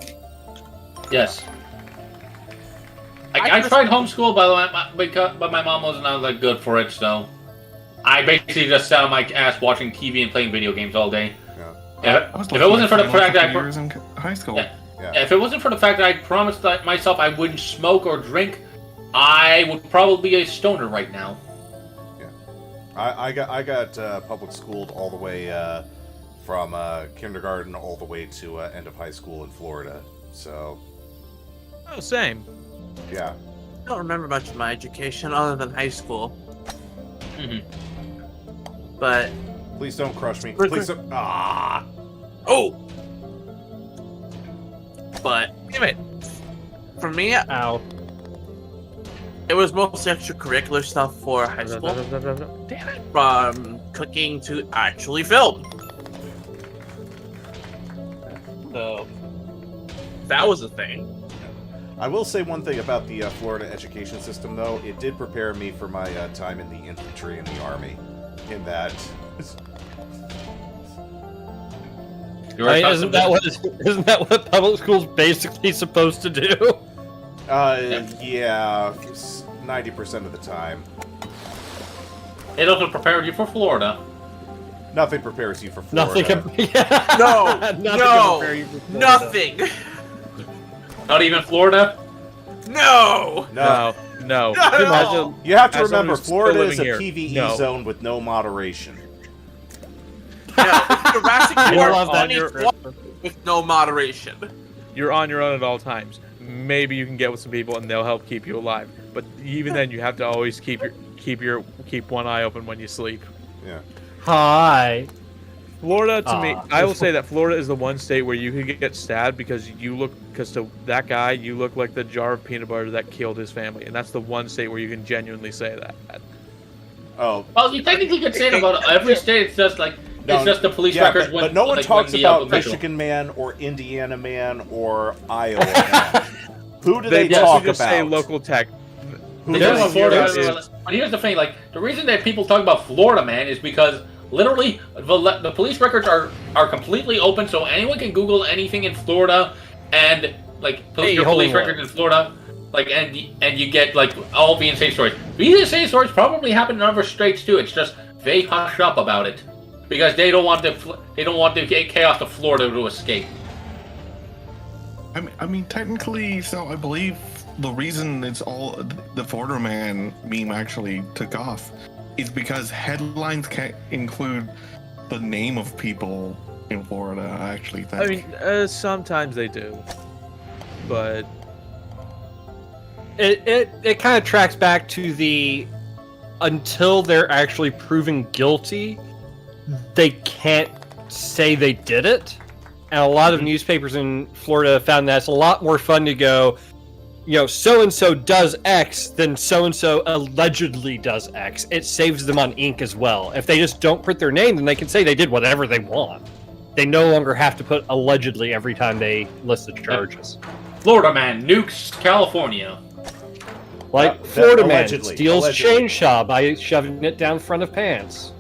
Yes. I tried homeschool, but my mom wasn't that good for it, so I basically just sat on my ass watching TV and playing video games all day. Yeah. If it wasn't for the fact that years in high school. Yeah. If it wasn't for the fact that I promised myself I wouldn't smoke or drink, I would probably be a stoner right now. Yeah. I got public schooled all the way from kindergarten all the way to end of high school in Florida. So. Oh, same. Yeah. I don't remember much of my education other than high school. Mhm. But Please don't crush me. Please don't. Ah. oh, but Damn it. for me, Ow. it was mostly extracurricular stuff for high school, Damn it. from cooking to actually film. So that was a thing. I will say one thing about the Florida education system, though. It did prepare me for my time in the infantry and the army. In that, Isn't that what public school's basically supposed to do? yeah, 90% of the time. It also prepared you for Florida. Nothing prepares you for Florida. Nothing. No, Nothing no, can prepare you for Florida. nothing. Not even Florida? No. No. No. Not at Imagine- all. You have to As someone remember, who's still Florida is a living here. PvE No. zone with no moderation. Yeah, Jurassic I Park love that 2020 with no moderation. You're on your own at all times. Maybe you can get with some people and they'll help keep you alive. But even then, you have to always keep one eye open when you sleep. Yeah. Hi. Florida, to me, Ah. I will say that Florida is the one state where you could get stabbed because to that guy, you look like the jar of peanut butter that killed his family, and that's the one state where you can genuinely say that. Oh. Well, you technically could say it about every state. It's just like No, it's just the police yeah, records. but no one like, talks when about official- Michigan man or Indiana man or Iowa man. Who do they also talk just about? say local tech. Who They do talk they about hear Florida, is- but here's the thing: like the reason that people talk about Florida man is because literally the police records are completely open, so anyone can Google anything in Florida and like Hey, your hold police on. records in Florida, like and you get like all the insane stories. These insane stories probably happen in other states too. It's just they hush up about it because they don't want the chaos of Florida to escape. I mean, technically, so I believe the reason it's all the Florida Man meme actually took off is because headlines can't include the name of people in Florida. I actually think. I mean, sometimes they do, but It kind of tracks back to the until they're actually proven guilty, they can't say they did it. And a lot of newspapers in Florida found that it's a lot more fun to go, so and so does X than so and so allegedly does X. It saves them on ink as well. If they just don't print their name, then they can say they did whatever they want. They no longer have to put allegedly every time they list the charges. Florida man nukes California. Like That- Florida man allegedly, steals allegedly. chainsaw by shoving it down front of pants.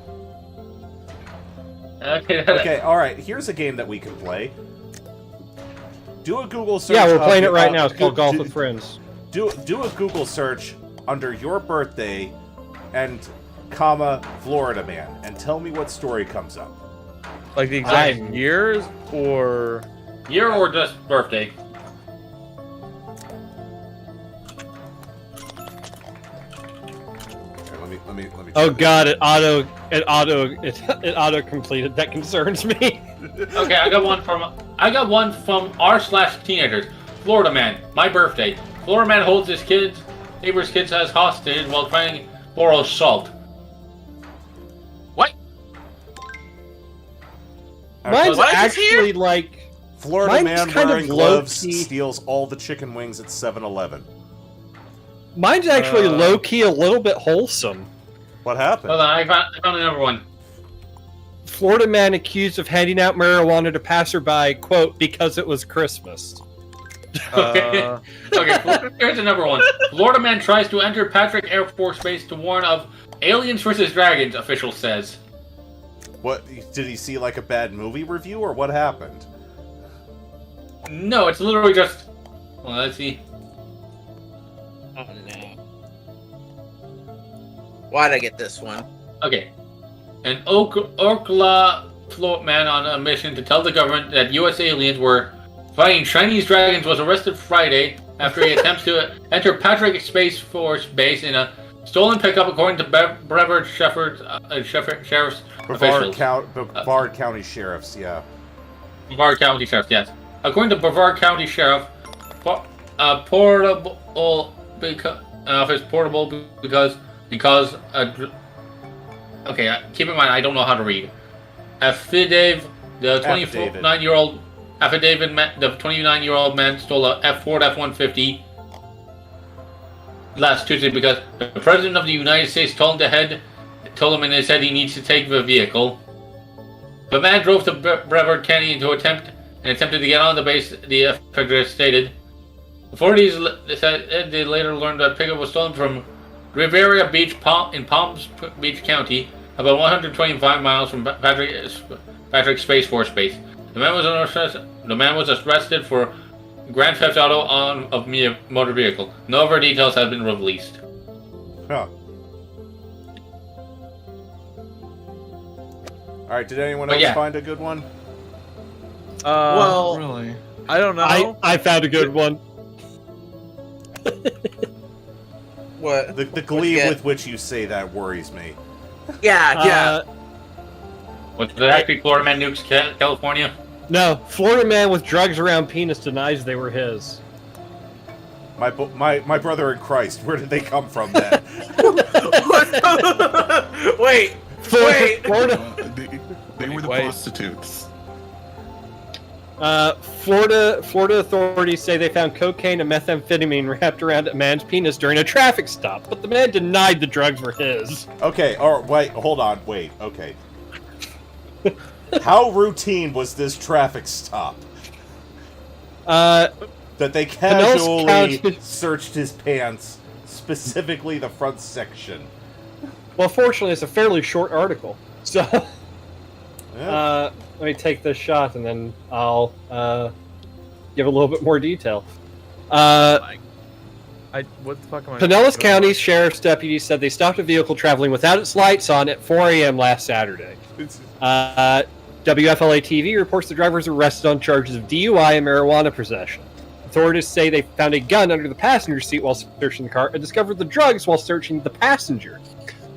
Okay, alright, here's a game that we can play. Do a Google search. Yeah, we're of playing it your- right now. It's called do- Golf do- with Friends. Do a Google search under your birthday and comma Florida man and tell me what story comes up. like the exact I'm- years or Year or just birthday? Okay, let me Oh check god, it auto completed. That concerns me. Okay, I got one from r/teenagers. Florida man, my birthday. Florida man holds his neighbor's kids as hostage while trying oral assault. What? Mine's What I just actually like Florida Mine's man kind of wearing gloves low-key. steals all the chicken wings at 7-Eleven. Mine's actually low-key a little bit wholesome. What happened? Hold on, I found another one. Florida man accused of handing out marijuana to passerby, quote, because it was Christmas. Okay. Okay, here's another one. Florida man tries to enter Patrick Air Force Base to warn of aliens versus dragons, official says. What, did he see like a bad movie review, or what happened? No, it's literally just... Well, let's see. Oh no. Why'd I get this one? Okay. An Oklahoma man on a mission to tell the government that U.S. aliens were fighting Chinese dragons was arrested Friday after he attempts to enter Patrick Space Force Base in a stolen pickup, according to Brevard Sheriff's officials. Brevard County Sheriffs, yeah. Brevard County Sheriff, yes. According to Brevard County Sheriff, portable office portable because okay, keep in mind I don't know how to read. Affidavit, the 29-year-old the 29-year-old man stole a Ford F-150 last Tuesday because the president of the United States told him in his head he needs to take the vehicle. The man drove to Brevard County to attempted to get on the base, the figure stated. Authorities said they later learned that pickup was stolen from Riviera Beach in Palm Beach County, about 125 miles from Patrick Space Force Base. The man was arrested for Grand Theft Auto of motor vehicle. No other details have been released. Huh. Alright, did anyone else find a good one? Well, Really? I don't know. I found a good one. what? The glee with which you say that worries me. Yeah. Was it actually Florida man nukes California? No, Florida man with drugs around penis denies they were his. My brother in Christ, where did they come from then? Wait. Florida, They were the prostitutes. Florida authorities say they found cocaine and methamphetamine wrapped around a man's penis during a traffic stop, but the man denied the drugs were his. Okay, wait, hold on, wait, okay. How routine was this traffic stop? That they casually searched his pants, specifically the front section. Well, fortunately, it's a fairly short article, so Yeah. let me take this shot and then I'll give a little bit more detail. What the fuck am I? Pinellas County Sheriff's deputies said they stopped a vehicle traveling without its lights on at 4 a.m. last Saturday. WFLA TV reports the driver was arrested on charges of DUI and marijuana possession. Authorities say they found a gun under the passenger seat while searching the car and discovered the drugs while searching the passenger.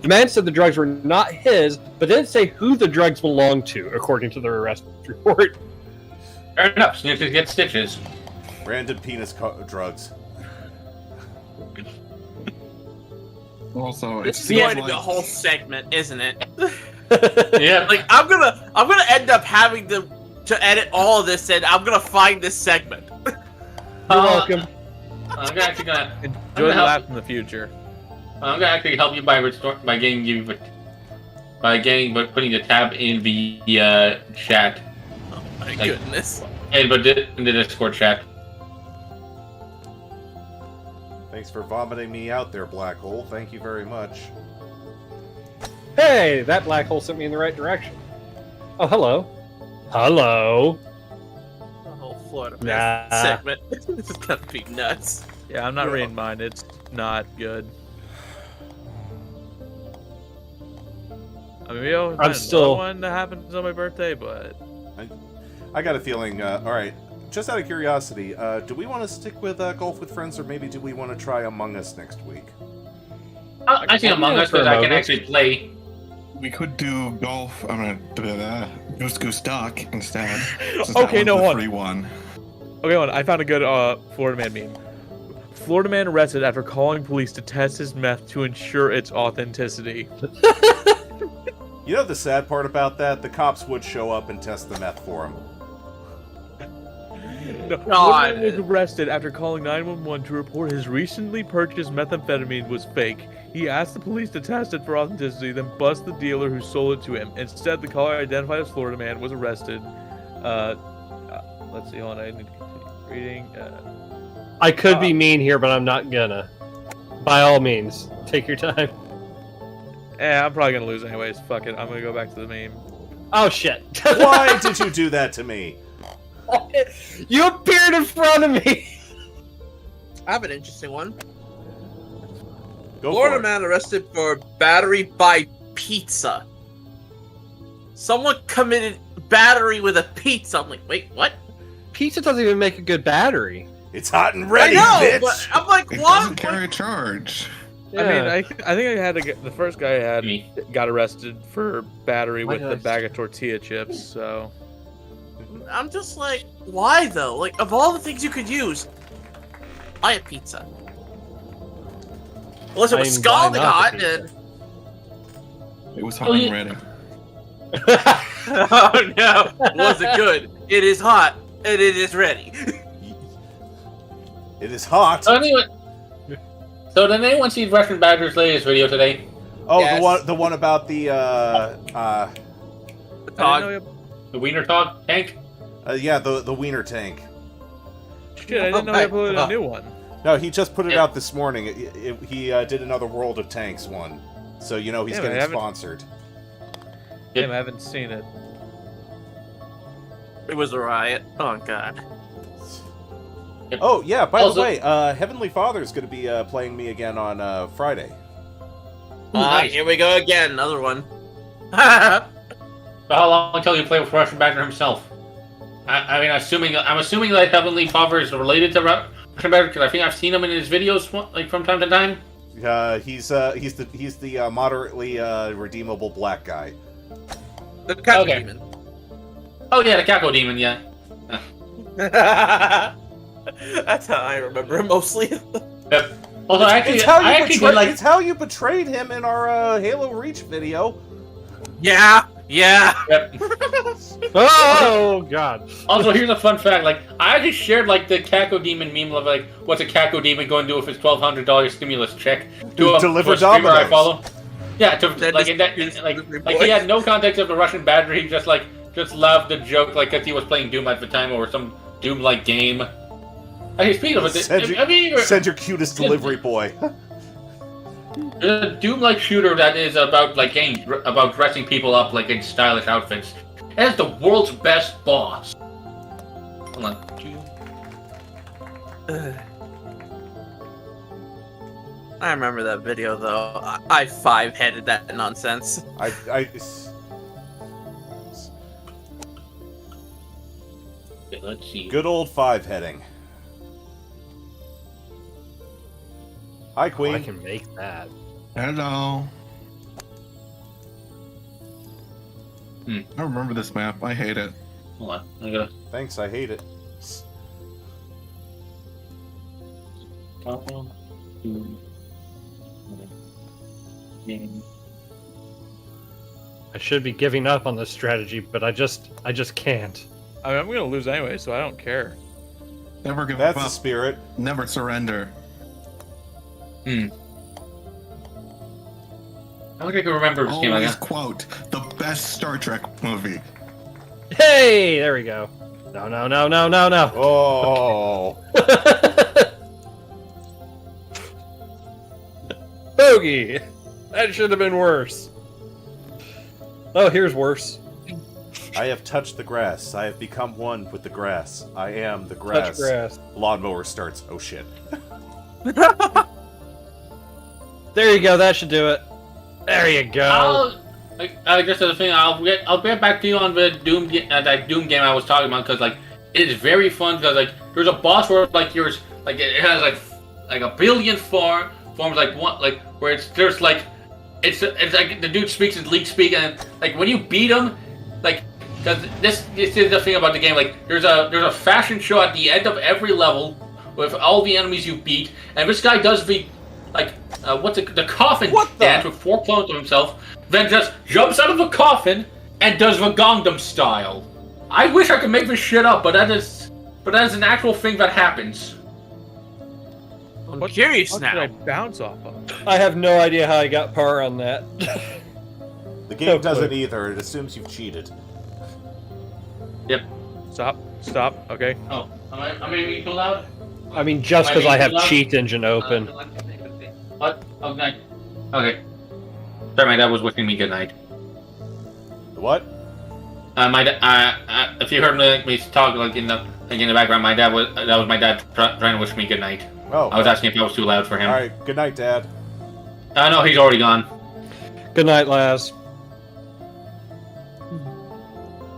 The man said the drugs were not his, but didn't say who the drugs belonged to, according to their arrest report. Fair enough, snitches get stitches. Random penis drugs. Also, This is going to be a whole segment, isn't it? Yeah, Like I'm gonna end up having to edit all of this, and I'm gonna find this segment. You're welcome. I'm actually gonna Enjoy the laugh in the future. I'm gonna actually help you by putting the tab in the chat. Oh my goodness. And in the Discord chat. Thanks for vomiting me out there, Black Hole. Thank you very much. Hey, that black hole sent me in the right direction. Oh, hello. Hello. The whole Florida Nah. segment. This is gonna be nuts. Yeah, I'm not reading mine. It's not good. I mean, I'm still one that happens on my birthday, but I got a feeling, alright, just out of curiosity, do we want to stick with Golf with Friends, or maybe do we want to try Among Us next week? I think Among Us, because I can actually play. we could do golf. Goose Duck instead. Okay, no, hold on. 3-1. okay, hold on. I found a good Florida man meme. Florida man arrested after calling police to test his meth to ensure its authenticity. You know the sad part about that? The cops would show up and test the meth for him. God. Lockman was arrested after calling 911 to report his recently purchased methamphetamine was fake. He asked the police to test it for authenticity, then bust the dealer who sold it to him. Instead, the caller, identified as Florida man, was arrested. Let's see, hold on, I need to continue reading. I could be mean here, but I'm not gonna. By all means, take your time. I'm probably gonna lose anyways. Fuck it, I'm gonna go back to the meme. Oh shit! Why did you do that to me? You appeared in front of me. I have an interesting one. Go Florida for it. man arrested for battery by pizza. Someone committed battery with a pizza. I'm like, wait, what? Pizza doesn't even make a good battery. It's hot and ready, I know, bitch. but I'm like, It what? doesn't carry a charge. I mean, I think I had to get the first guy I had Me. got arrested for battery Why with did the I- bag of tortilla chips. So I'm just like, why though? Like, of all the things you could use, buy a pizza. Unless it was I mean, scalding why not hot, the pizza? and It was hot Oh, and yeah. ready. oh no, was it good? It is hot and it is ready. It is hot. So anyway, so did anyone see Russian Badger's latest video today? Oh, Yes. the one about the I didn't know you- The Wiener Talk tank? yeah, the wiener tank. shit, I didn't know he uploaded a new one. No, he just put it Yeah. out this morning. He did another World of Tanks one, so you know he's Yeah, but I getting haven't- sponsored. Yep. Damn, I haven't seen it. It was a riot. Oh god. Oh yeah, by Also- the way, Heavenly Father's going to be playing me again on Friday. Nice. Here we go again, another one. So how long until you play with Russian Badger himself? I mean, I'm assuming that Heavenly Father is related to Russian Badger because I think I've seen him in his videos like from time to time. He's the moderately redeemable black guy. The cat Okay. demon. Oh yeah, the Caco Demon, yeah. That's how I remember it mostly. Yep. Also, actually, It's how I actually did like. it's how you betrayed him in our Halo Reach video. yeah. Yep. Oh god. Also, here's a fun fact. Like, I actually shared like the Caco Demon meme of like, what's a Caco Demon going to do with his $1,200 stimulus check to Deliver a streamer I Dominoes. follow? Yeah, to That like, is- in that, is like delivery he boy. had no context of the Russian Badger. He just loved the joke, like, because he was playing Doom at the time or some Doom-like game. Okay, speaking of it, Send your cutest delivery boy. the Doom-like shooter that is about like about dressing people up like in stylish outfits. It has the world's best boss. Hold on. I remember that video though. I five-headed that nonsense. Okay, let's see. Good old five heading. Hi, I Queen. can make that. Hello. Hmm. I remember this map. I hate it. Hold on. I gotta. Thanks, I hate it. I should be giving up on this strategy, but I just can't. I mean, I'm gonna lose anyway, so I don't care. Never give That's the up. spirit. Never surrender. I don't think I can remember this game. Always quote the best Star Trek movie. Hey, there we go. No. Oh. Bogey! That should have been worse. Oh, here's worse. I have touched the grass. I have become one with the grass. I am the Touch grass. grass. Lawnmower starts. Oh shit. There you go. That should do it. There you go. Just as a thing, I'll get back to you on the Doom that Doom game I was talking about because like it is very fun because like there's a boss where like yours like it has like a billion forms like one like where it's there's like it's like the dude speaks in leak speak and like when you beat him like because this is the thing about the game like there's a fashion show at the end of every level with all the enemies you beat and this guy does the like the coffin What the- dance with 4 clones of himself, then just jumps out of the coffin and does the Gangnam style. I wish I could make this shit up, but that is but that is an actual thing that happens. I'm curious What did I now. bounce off of? I have no idea how I got par on that. The game doesn't either. It assumes you've cheated. Yep. Stop. Okay. Oh, am I being too loud? I mean, just because I have cheat engine open. What? Oh, night. Okay. Sorry, my dad was wishing me good night. What? If you heard me talk like in the background, that was my dad trying to wish me good night. Oh. I was asking if I was too loud for him. All right. Good night, Dad. No, he's already gone. Good night, Laz.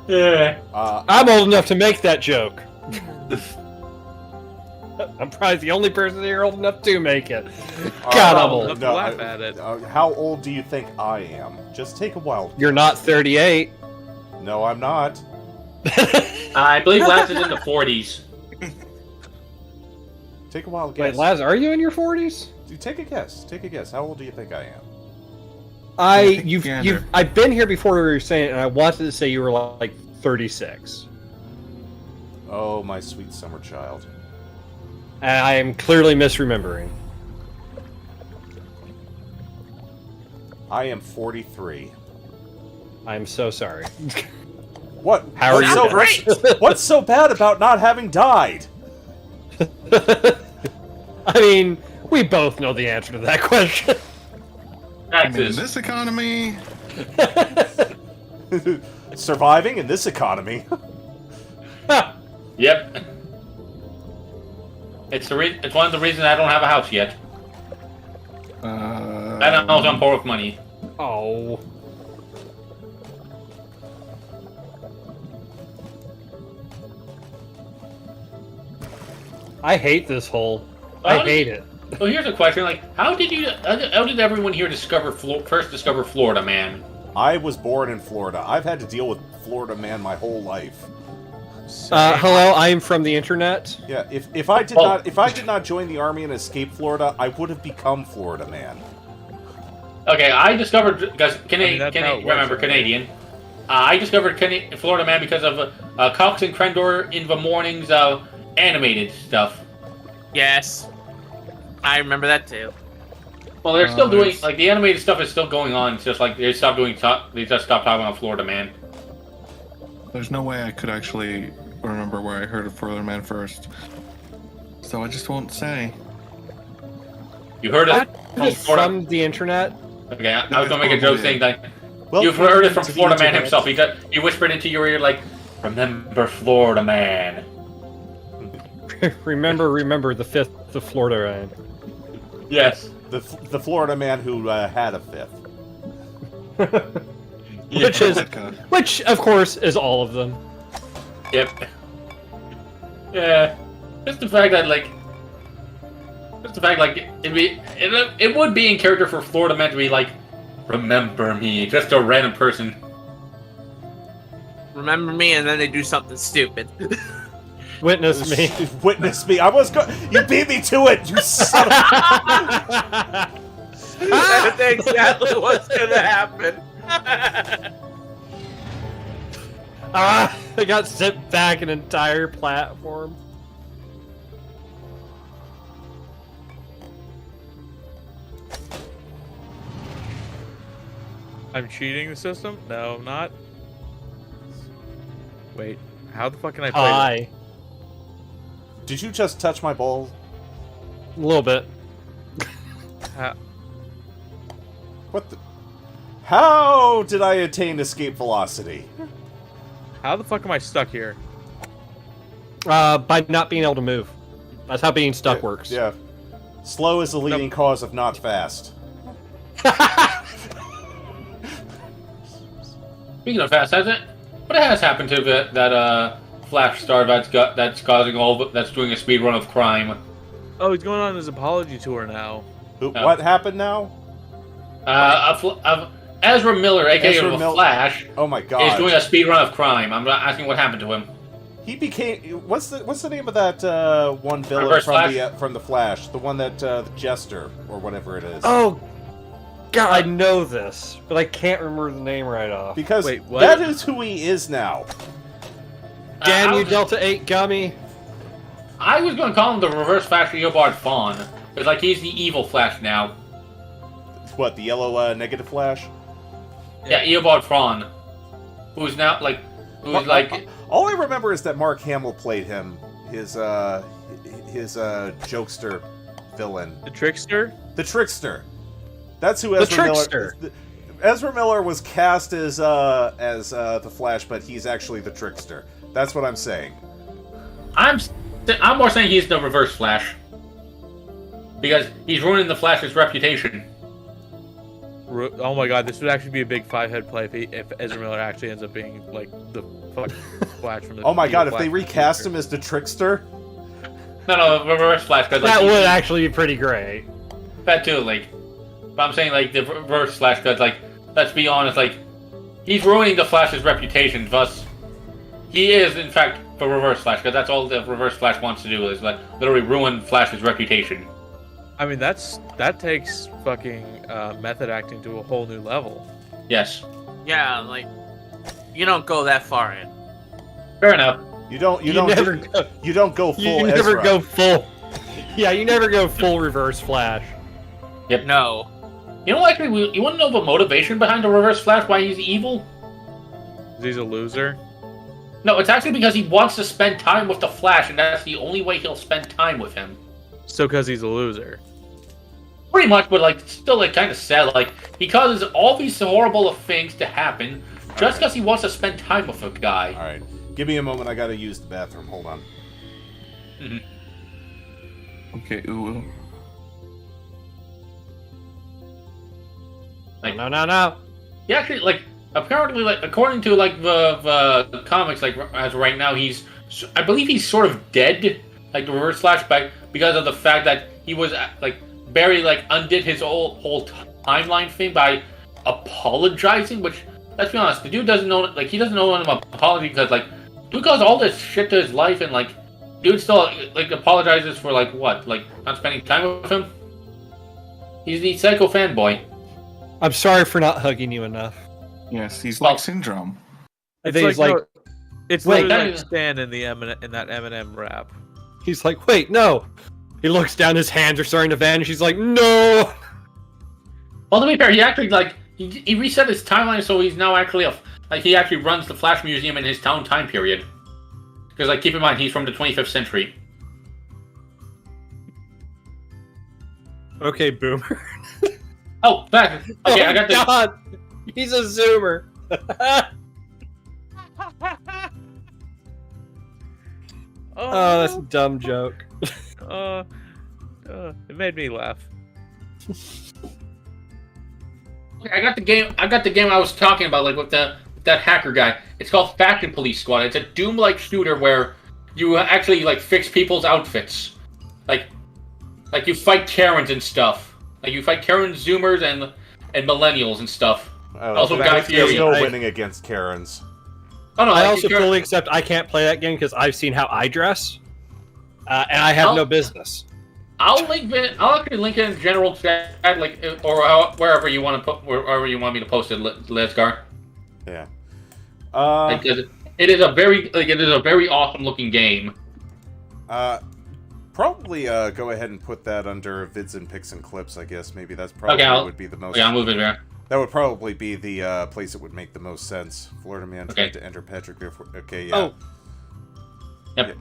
Yeah. I'm old enough to make that joke. I'm probably the only person here old enough to make it. God, I'm old. Love to laugh at it. How old do you think I am? Just take a wild. You're not 38. No, I'm not. I believe Lance is in the 40s. Take a wild Wait, guess. Laz, are you in your 40s? Take a guess. Take a guess. How old do you think I am? I've been here before we were saying it, and I wanted to say you were like 36. Oh, my sweet summer child. And I am clearly misremembering. I am 43. I'm so sorry. What? How are you? What's so bad about not having died? I mean, we both know the answer to that question. I mean, in Taxes. this economy, Surviving in this economy. Yep. It's one of the reasons I don't have a house yet. I don't know if I'm poor with money. Oh. I hate this hole. I hate it. Well, here's a question: like, how did everyone here first discover Florida Man? I was born in Florida. I've had to deal with Florida Man my whole life. Hello, I am from the internet. Yeah, if I did not join the army and escape Florida, I would have become Florida Man. Okay, I discovered because that's how it works, Canadian. I discovered Florida Man because of Cox and Crendor in the mornings animated stuff. Yes. I remember that too. Well, they're still doing like the animated stuff is still going on. It's just like they just stopped talking about Florida Man. there's no way I could actually remember where I heard of Florida Man first. So I just won't say. You heard it From the internet? Okay, I was gonna make a joke saying that Well, you've heard it from to the Florida Man internet. himself. He whispered into your ear like, "Remember Florida Man." remember the fifth of Florida Man. Yes. The Florida Man who had a fifth. Which of course is all of them. Yep. Yeah. Just the fact that it would be in character for Florida Man to be like, "Remember me," just a random person. Remember me, and then they do something stupid. Witness me. Witness me. You beat me to it, you son of That's exactly what's gonna happen. I got sent back an entire platform. I'm cheating the system? No, I'm not. Wait, how the fuck can I play this? Hi. Did you just touch my balls? A little bit. What the? How did I attain escape velocity? How the fuck am I stuck here? By not being able to move. That's how being stuck works. Yeah. Slow is the leading cause of not fast. Speaking of fast, what has happened to that Flash star that's doing a speed run of crime? Oh, he's going on his apology tour now. What happened now? Ezra Miller, aka Ezra the Mil- Flash, Oh my is god. doing a speed run of crime. I'm not asking what happened to him. He became what's the name of that one villain Reverse from the Flash? The one that the Jester or whatever it is. Oh, God, I know this, but I can't remember the name right off. Because Wait, what? that is who he is now. Damn you, I'll- Delta 8 Gummy. I was going to call him the Reverse Flash Eobard Fawn. Because, like, he's the evil Flash now. What, the yellow negative flash? Yeah, Eobard Fawn. Who's now, like... Who's, like... All I remember is that Mark Hamill played him. His jokester villain. The Trickster? The Trickster. That's who The Ezra Trickster. Miller... Ezra Miller was cast as the Flash, but he's actually the Trickster. That's what I'm saying. I'm more saying he's the Reverse Flash. Because he's ruining the Flash's reputation. Oh my god, this would actually be a big 5-head play if Ezra Miller actually ends up being like the fucking Flash from the. Oh my god, if Flash they recast him as the Trickster? No, Reverse Flash. Cause, like, That would actually be pretty great. that too, like. But I'm saying, like, the Reverse Flash, because, like, let's be honest, like, he's ruining the Flash's reputation, thus, he is, in fact, the Reverse Flash, because that's all the Reverse Flash wants to do, is, like, literally ruin Flash's reputation. I mean, that takes fucking method acting to a whole new level. Yes. Yeah, like, you don't go that far in. Fair enough. You don't never go full You never Ezra. go full. Yeah, you never go full Reverse Flash. Yep. No. You know, actually, you want to know the motivation behind the Reverse Flash, why he's evil? He's a loser. No, it's actually because he wants to spend time with the Flash, and that's the only way he'll spend time with him. So, because he's a loser. Pretty much, but, like, still, like, kind of sad. Like, he causes all these horrible things to happen just because he wants to spend time with a guy. Alright. Give me a moment, I gotta use the bathroom. Hold on. Okay, ooh. Like, No. he actually, like, apparently, like, according to, like, the comics, like, as of right now, I believe he's sort of dead, like, the Reverse Flash, because of the fact that he was, like, Barry, like, undid his whole timeline thing by apologizing, which, let's be honest, the dude doesn't know, like, he doesn't know an apology because, like, dude caused all this shit to his life, and, like, dude still, like, apologizes for, like, what? Like, not spending time with him? He's the psycho fanboy. I'm sorry for not hugging you enough. Yes, he's Well- like Syndrome. I think he's like, no, it's wait, literally that- like Stan in that Eminem rap. he's like, wait, no. He looks down, his hands are starting to vanish. He's like, no. Well, to be fair, he actually, like, he reset his timeline, so he's now actually he actually runs the Flash Museum in his town time period. Because, like, keep in mind, he's from the 25th century. Okay, boomer. Oh, back. Okay, I got the. God. He's a zoomer. Oh, that's a dumb joke. It made me laugh. I got the game. I was talking about, like, with that hacker guy. It's called Faction Police Squad. It's a Doom-like shooter where you actually, like, fix people's outfits. Like you fight Karens and stuff. Like, you fight Karens, Zoomers, and millennials and stuff. I don't Also, know. Guy There's Fieri. no winning against Karens. Oh no! I like, also Karen- fully accept I can't play that game because I've seen how I dress, and I have no business. I'll actually link it in general chat, like, or wherever you want to put, wherever you want me to post it, Lazgar. Yeah. Like, it is a very awesome looking game. Probably go ahead and put that under vids and pics and clips. I guess maybe that's probably Okay, would be the most. Okay, I'll move it there. That would probably be the place that would make the most sense. Florida man Okay. tried to enter Patrick. Okay, yeah. Oh. Yep.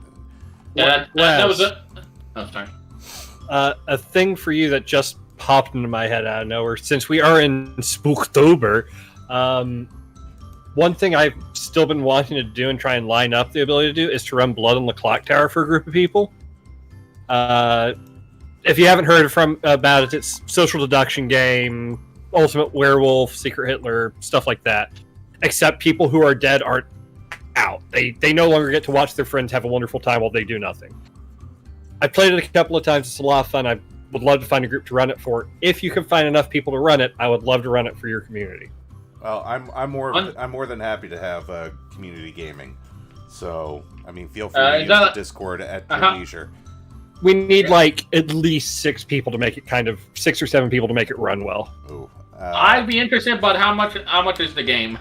Yeah, that was it. Oh, sorry. A thing for you that just popped into my head out of nowhere. Since we are in Spooktober, one thing I've still been wanting to do and try and line up the ability to do is to run Blood on the Clock Tower for a group of people. If you haven't heard about it, it's social deduction game, Ultimate Werewolf, Secret Hitler, stuff like that. Except people who are dead aren't out. They no longer get to watch their friends have a wonderful time while they do nothing. I played it a couple of times. It's a lot of fun. I would love to find a group to run it for. If you can find enough people to run it, I would love to run it for your community. Well, I'm more than happy to have community gaming. So I mean, feel free to use the Discord at your leisure. We need like at least 6 people to make it 6 or 7 people to make it run well. Ooh, I'd be interested, but how much is the game?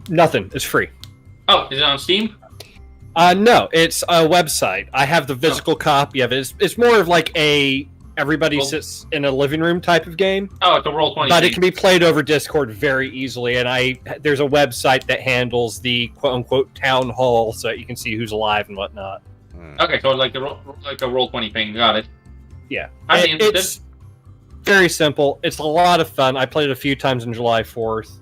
Nothing. It's free. Oh, is it on Steam? No, it's a website. I have the physical copy of it. It's more of like everybody sits in a living room type of game. Oh, it's a Roll20. But it can be played over Discord very easily, and there's a website that handles the quote-unquote town hall, so that you can see who's alive and whatnot. Okay, so like a Roll20 thing. Got it. Yeah. I'd be interested. It's very simple. It's a lot of fun. I played it a few times on July 4th.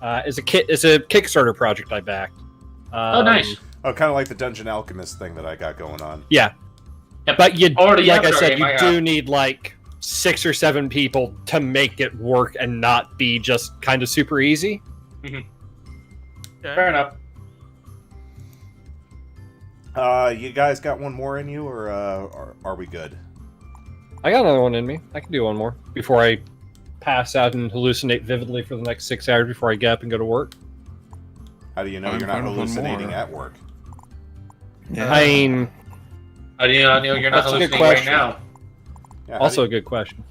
It's a Kickstarter project I backed. Oh, nice. Oh, kind of like the Dungeon Alchemist thing that I got going on. Yeah. Yep. But like I said, game you I do have. need like 6 or 7 people to make it work and not be just kind of super easy. Fair enough. You guys got one more in you, or are we good? I got another one in me. I can do one more before I pass out and hallucinate vividly for the next 6 hours before I get up and go to work. How do you know I'm you're not fine with one hallucinating more. at work? Yeah. I mean, How do you know you're not That's a good hallucinating right question. now? Yeah, also a good question.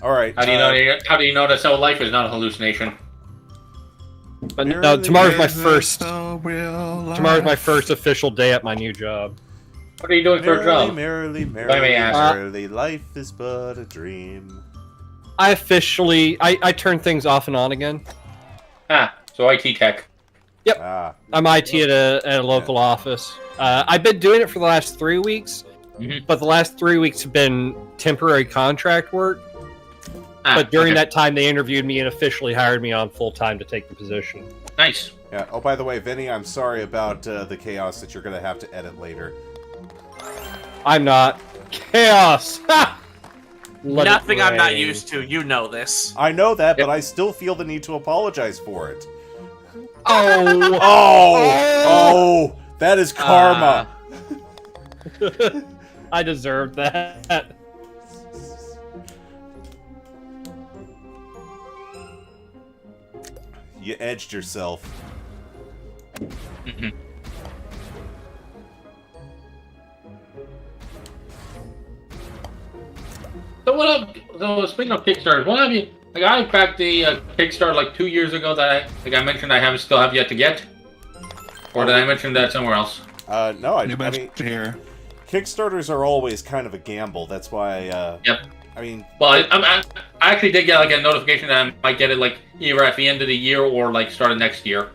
All right. How do you know? How do you know that so life is not a hallucination? But no, tomorrow's my first. Tomorrow's Tomorrow's my first official day at my new job. What are you doing for a job? Merrily, Let me merrily, ask. merrily, life is but a dream. I officially I turn things off and on again. So IT tech. Ah, I'm IT at a local office. I've been doing it for the last 3 weeks, but the last 3 weeks have been temporary contract work. But during that time, they interviewed me and officially hired me on full time to take the position. Nice. yeah. Oh, by the way, Vinny, I'm sorry about the chaos that you're going to have to edit later. I'm not. Chaos! Ha! Let it Nothing I'm not rain. used to. You know this. I know that, but I still feel the need to apologize for it. Oh! Oh, that is karma. I deserved that. You edged yourself. So what up? So speaking of Kickstarter, what have you? Like I backed the Kickstarter like 2 years ago that I mentioned I still have yet to get, or did I mention that somewhere else? No, I New mean, best here. Kickstarters are always kind of a gamble. That's why. Yep. I mean, Well, I actually did get like a notification that I might get it like either at the end of the year or like start of next year.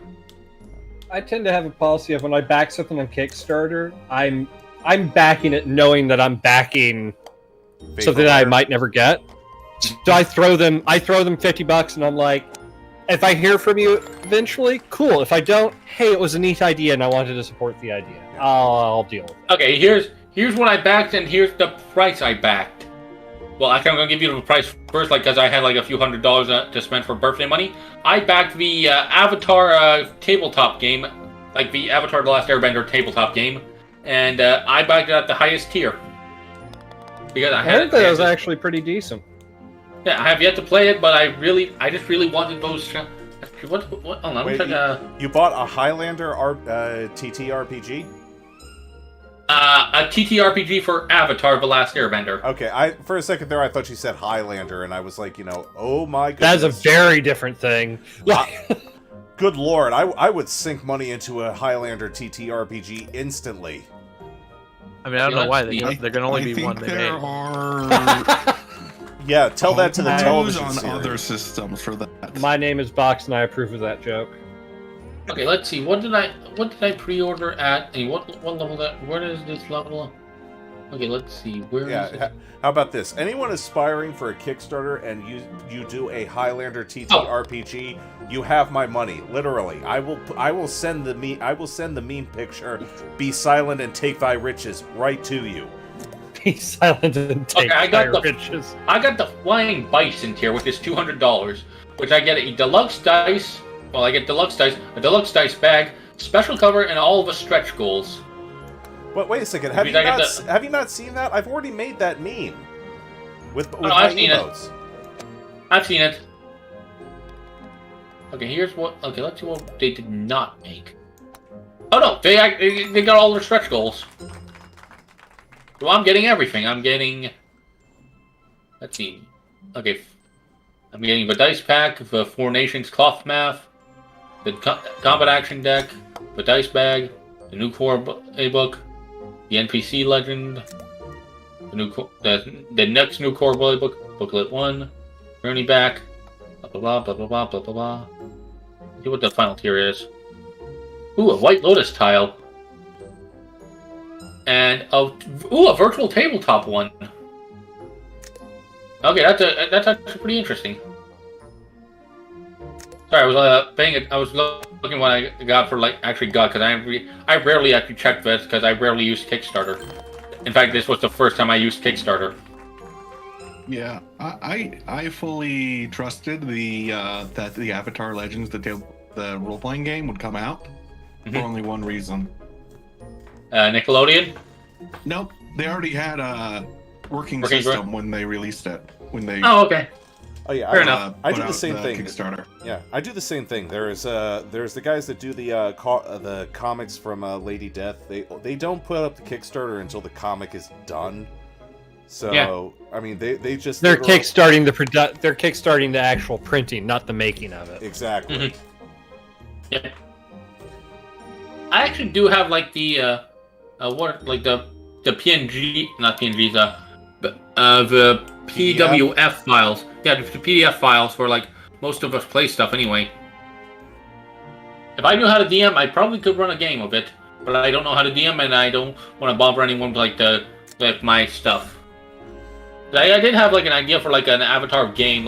I tend to have a policy of when I back something on Kickstarter, I'm backing it knowing that I'm backing something that I might never get. So I throw them $50 and I'm like, if I hear from you eventually, cool. If I don't, hey, it was a neat idea and I wanted to support the idea. I'll deal with it. Okay, here's what I backed and here's the price I backed. Well, actually, I'm gonna give you the price first, like, because I had like a few $100s to spend for birthday money. I backed the Avatar tabletop game, like the Avatar: The Last Airbender tabletop game, and I backed it at the highest tier because I I had heard that it was actually pretty decent. Yeah, I have yet to play it, but I just really wanted those. What? Hold on, let me Wait, check. you bought a Highlander TTRPG? A TTRPG for Avatar: The Last Airbender. Okay, for a second there I thought you said Highlander, and I was like, oh my goodness. That is a very different thing. Good lord, I would sink money into a Highlander TTRPG instantly. I mean, I don't know why. There can only I be think one they there made. are Yeah, tell that to the reviews television on series. other systems for that. My name is Box and I approve of that joke. Okay, let's see. What did I pre-order at? And what level that? Where is this level? Okay, let's see. Where is it? How about this? Anyone aspiring for a Kickstarter and you do a Highlander TTRPG, you have my money. Literally, I will send the meme picture. Be silent and take thy riches right to you. Be silent and take Okay, I got my the- riches. I got the Flying Bison tier, which is $200, which I get a deluxe dice. Well, I get deluxe dice, a deluxe dice bag, special cover, and all of the stretch goals. But wait a second, Have have you not seen that? I've already made that meme with my I've seen it. emotes. I've seen it. Okay, here's what. Okay, let's see what they did not make. Oh no, they got all their stretch goals. So I'm getting everything. I'm getting. Let's see. Okay, I'm getting the dice pack, the Four Nations cloth map, the combat action deck, the dice bag, the new core playbook, the NPC legend, the next new core playbook, booklet 1, journey back, blah blah blah blah blah blah blah blah. Let's see what the final tier is. Ooh, a White Lotus tile. And a virtual tabletop one. Okay, that's actually pretty interesting. Sorry, I was paying it. I was looking what I got for because I rarely actually check this because I rarely use Kickstarter. In fact, this was the first time I used Kickstarter. Yeah, I fully trusted that the Avatar Legends, the role playing game, would come out for only one reason. Nickelodeon? Nope, they already had a working system when they released it. Oh, okay. Oh yeah, Fair enough. I do the same thing. Kickstarter. Yeah, I do the same thing. There's the guys that do the comics from Lady Death. They don't put up the Kickstarter until the comic is done. So yeah. I mean, they just they're kickstarting they're kickstarting the actual printing, not the making of it. Exactly. Mm-hmm. Yeah. I actually do have the PNG, not PNGs, the PWF files. Yeah, the PDF files for most of us play stuff anyway. If I knew how to DM, I probably could run a game of it, but I don't know how to DM, and I don't want to bother anyone with my stuff. I did have an idea for an Avatar game,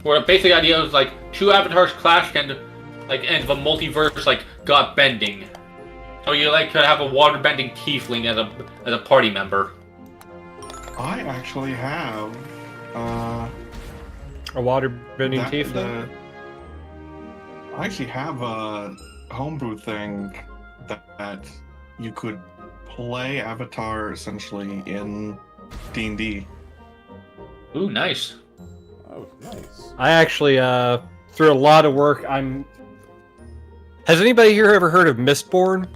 where the basic idea was two avatars clashed and and the multiverse got bending. So you could have a water bending tiefling as a party member. I actually have a water bending tiefling. I actually have a homebrew thing that you could play Avatar essentially in D&D. Ooh, nice. Oh, nice. I actually, through a lot of work, Has anybody here ever heard of Mistborn?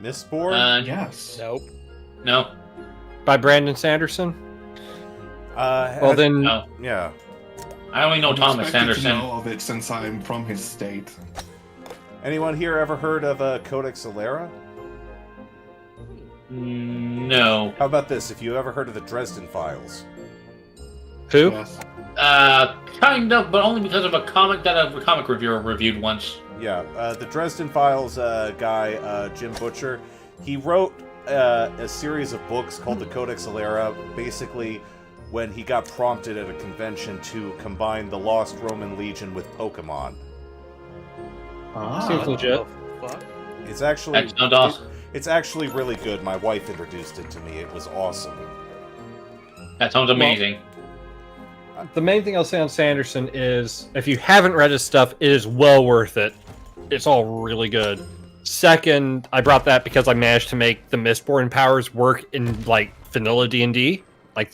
Mistborn? Yes. Nope. No. By Brandon Sanderson? Well then... No. Yeah. I only know Thomas Sanderson. I know of it since I'm from his state. Anyone here ever heard of Codex Alera? No. How about this? If you ever heard of the Dresden Files? Who? Yes. Kind of, but only because of a comic that a comic reviewer reviewed once. Yeah, the Dresden Files guy, Jim Butcher, he wrote a series of books called the Codex Alera, basically when he got prompted at a convention to combine the Lost Roman Legion with Pokemon. Seems legit. It's actually That sounds awesome. It's actually really good. My wife introduced it to me. It was awesome. That sounds amazing. The main thing I'll say on Sanderson is, if you haven't read his stuff, it is well worth it. It's all really good. Second, I brought that because I managed to make the Mistborn powers work in vanilla D&D,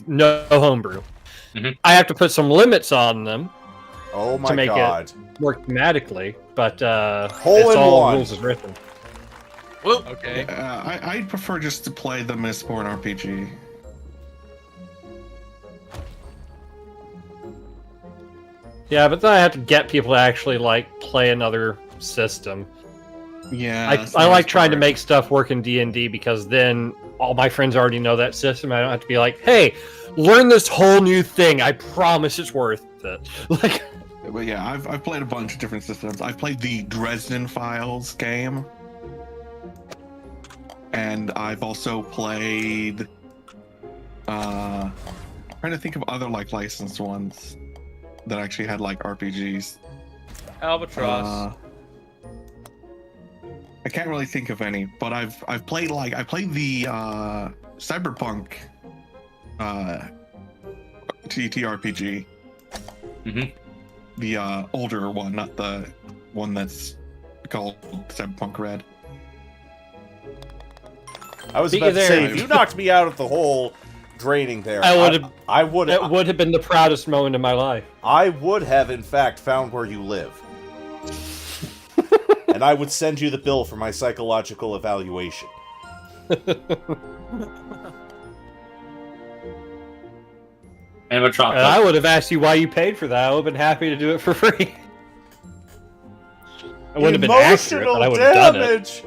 no homebrew. Mm-hmm. I have to put some limits on them. Oh my to make god! It work thematically, but Hole it's in all one. rules is written. Well, Okay. I'd prefer just to play the Mistborn RPG. Yeah, but then I have to get people to actually play another system. Yeah, I like trying to make stuff work in D&D because then all my friends already know that system. I don't have to be like, hey, learn this whole new thing. I promise it's worth it. But yeah, I've played a bunch of different systems. I've played the Dresden Files game, and I've also played. Trying to think of other licensed ones that actually had RPGs. Albatross. I can't really think of any, but I've played I played the Cyberpunk TTRPG. Mm-hmm. The older one, not the one that's called Cyberpunk Red. I was Speaking about to say, there- if you knocked me out of the hole draining there, I would It would have been the proudest moment of my life. I would have, in fact, found where you live. And I would send you the bill for my psychological evaluation. And a chocolate. And I would have asked you why you paid for that. I would have been happy to do it for free. I wouldn't have been accurate, but I would have done it.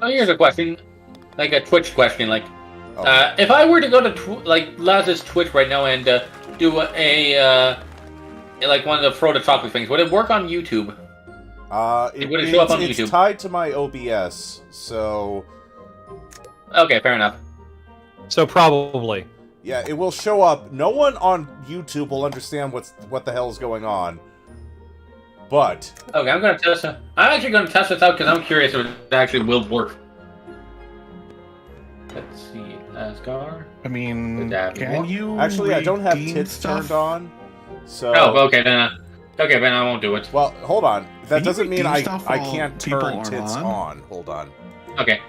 Oh, here's a question, like a Twitch question. Like, Oh. if I were to go to like Laz's Twitch right now and do a like one of the throw the chocolate things, would it work on YouTube? Would it show up on It's YouTube? tied to my OBS, so Okay, fair enough. So probably. yeah, it will show up. No one on YouTube will understand what the hell is going on. But Okay, I'm gonna test it. I'm actually gonna test this out because I'm curious if it actually will work. Let's see, Lazgar. I mean, Would that can work? you? actually, I don't have redeem tits stuff? turned on. So Oh, okay then. Okay, then I won't do it. well, hold on. That Can you doesn't mean redeem I stuff while can't people turn aren't tits on? on. Hold on. Okay.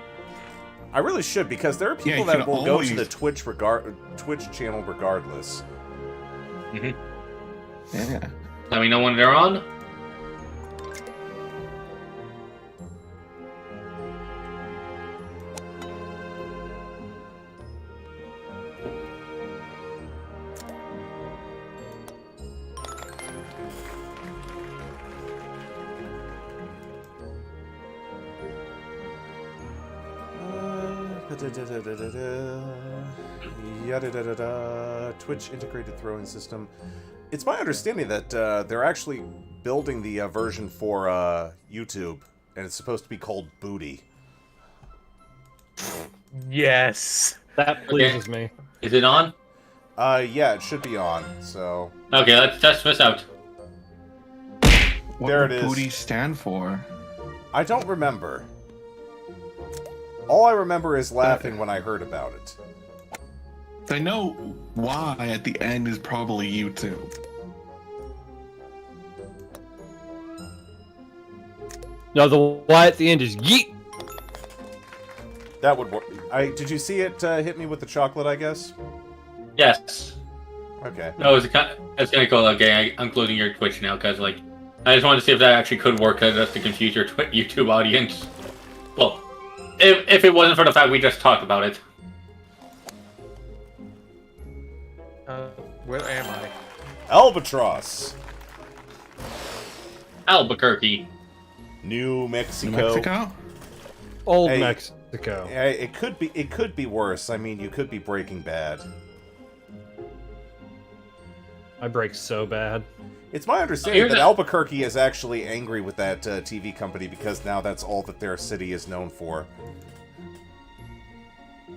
I really should because there are Yeah, people you that can will go to always- the Twitch channel regardless. Yeah. Let me know when they're on. Twitch integrated throwing system. It's my understanding that they're actually building the version for YouTube, and it's supposed to be called Booty. Yes. That pleases me. Is it on? Yeah, it should be on. So Okay, let's test this out. What There would it is. booty stand for? I don't remember. All I remember is laughing when I heard about it. I know why at the end is probably YouTube. No, the Y at the end is yeet. That would work. Did you see it hit me with the chocolate? I guess. Yes. Okay. No, it's kind of cool. Okay, I'm closing your Twitch now because like I just wanted to see if that actually could work just to confuse your YouTube audience. Well, if it wasn't for the fact we just talked about it. Where am I? Albatross, Albuquerque. New New Mexico. Mexico? Old Hey. Mexico. Yeah, it could be worse. I mean, you could be Breaking Bad. I break so bad. It's my understanding Here's that a- Albuquerque is actually angry with that TV company because now that's all that their city is known for.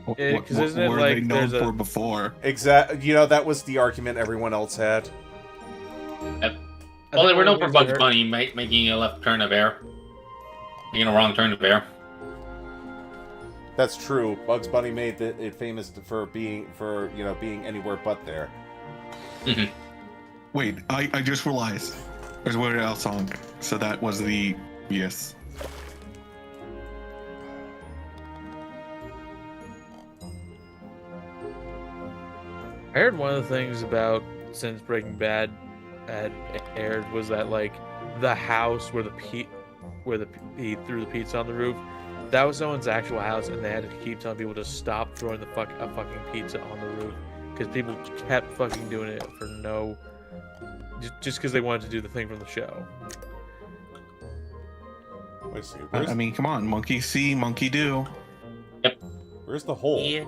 What, Yeah, 'cause isn't it were like they known there's a- for before? You know, that was the argument everyone else had. Well, they were known for Bugs Bunny. Bunny making a left turn of air, making a wrong turn of air. That's true. Bugs Bunny made it famous for being anywhere but there. Wait, I just realized there's a Weird Al song, so that was the yes. I heard one of the things about since Breaking Bad had aired was that like the house where he threw the pizza on the roof, that was someone's actual house, and they had to keep telling people to stop throwing a fucking pizza on the roof because people kept fucking doing it for no, just because they wanted to do the thing from the show. Wait a second. I mean, come on, monkey see, monkey do. Where's the hole? Yeah.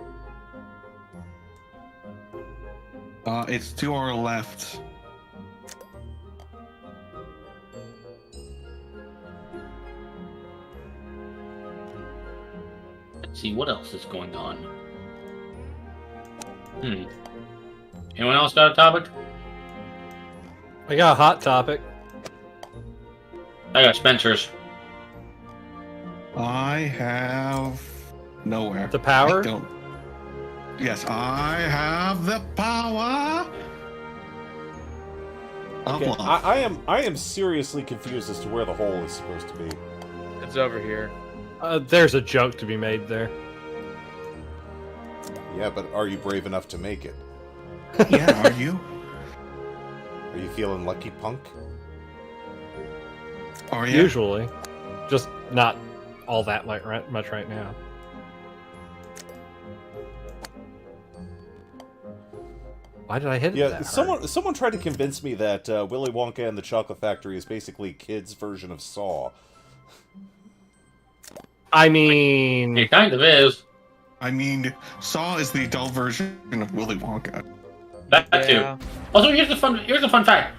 It's to our left. Let's see what else is going on. Anyone else got a topic? I got a hot topic. I got Spencer's. I have nowhere. The power? I don't. Yes, I have the power of Okay, love. I am seriously confused as to where the hole is supposed to be. It's over here. There's a joke to be made there. Yeah, but are you brave enough to make it? Yeah, are you? Are you feeling lucky, punk? Are you? Usually. Just not all that much right now. Why did I hit it Yeah, that hard? someone tried to convince me that Willy Wonka and the Chocolate Factory is basically kids' version of Saw. I mean, It kind of is. I mean, Saw is the adult version of Willy Wonka. That too. Also, here's a fun fact.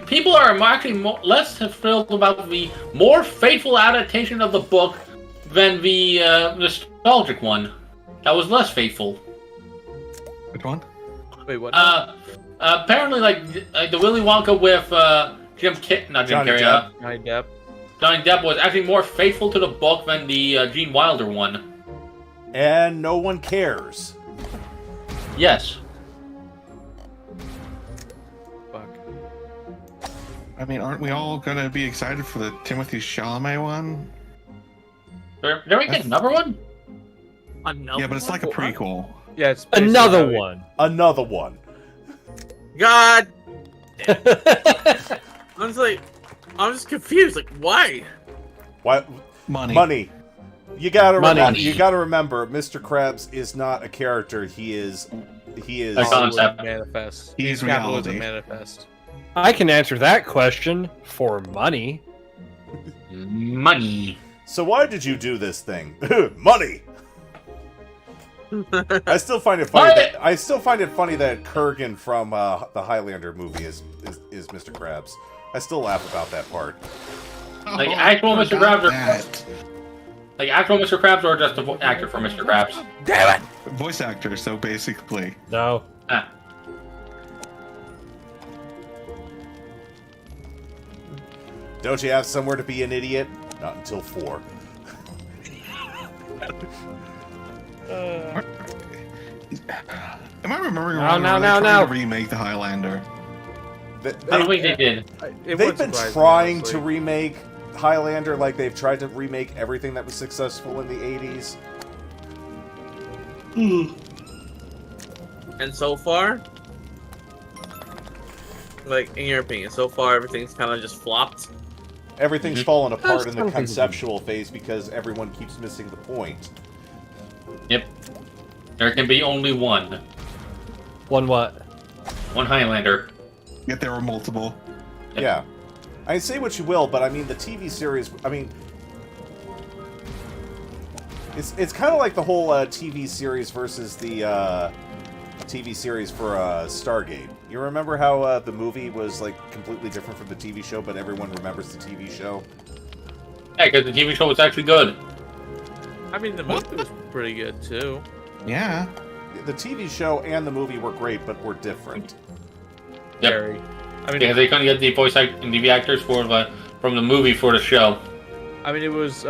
People are actually less thrilled about the more faithful adaptation of the book than the nostalgic one. That was less faithful. Which one? Wait, what? Apparently, like the Willy Wonka with Johnny Depp. Johnny Depp was actually more faithful to the book than the Gene Wilder one. And no one cares. Yes. Fuck. I mean, aren't we all gonna be excited for the Timothy Chalamet one? Did we get another one? Yeah, but it's like a prequel. Yeah, it's another basically- one. Another one. God. I'm just confused. Like, why? What? Money. Money. You gotta Money. remember. You gotta remember. Mr. Krabs is not a character. He is. A concept. Capitalism manifest. He's Capitalism reality. manifest. I can answer that question for money. Money. So why did you do this thing? Money. I still find it funny. That Kurgan from the Highlander movie is Mr. Krabs. I still laugh about that part. Like Oh, actual I Mr. forgot Krabs, or that. like actual Mr. Krabs, or just the actor for Mr. Krabs. Damn it! Voice actor, so basically. No. Ah. Don't you have somewhere to be an idiot? Not until 4. Am I remembering No, wrong? no, Or are they no, trying no. to remake the Highlander? I don't think they did. It They've wouldn't been surprise me, trying honestly. to remake Highlander like they've tried to remake everything that was successful in the 80s. And so far, like in your opinion, so far everything's kind of just flopped. Everything's fallen apart in the some things conceptual phase because everyone keeps missing the point. Yep. There can be only one. One what? One Highlander. Yet there were multiple. Yeah. I say what you will, but I mean, the TV series, I mean... It's kind of like the whole TV series versus the TV series for Stargate. You remember how the movie was like completely different from the TV show, but everyone remembers the TV show? Yeah, because the TV show was actually good. I mean, the movie was pretty good too. Yeah. The TV show and the movie were great, but were different. Yep. Very. I mean, Because they couldn't get the the actors for from the movie for the show. I mean, it was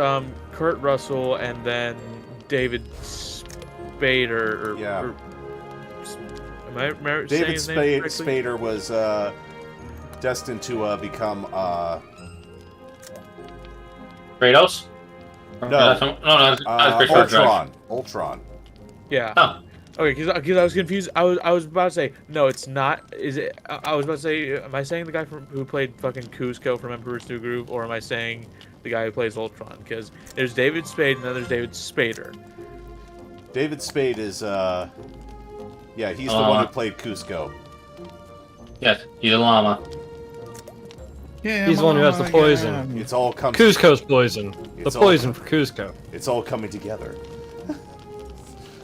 Kurt Russell and then David Spader. Or, Yeah. or- am I saying David his name correctly? Spader was destined to become Kratos? No. That's Chris Hemsworth. Ultron. Ultron. Yeah. Oh. Okay, because I was confused. I was about to say no, it's not. Is it? I was about to say, am I saying the guy who played fucking Kuzco from Emperor's New Groove, or am I saying the guy who plays Ultron? Because there's David Spade and then there's David Spader. David Spade is yeah, he's the one who played Cusco. Yes, he's a llama. Yeah. He's the one who has the poison. It's all coming. Cusco's poison. The It's all- poison for Cusco. It's all coming together.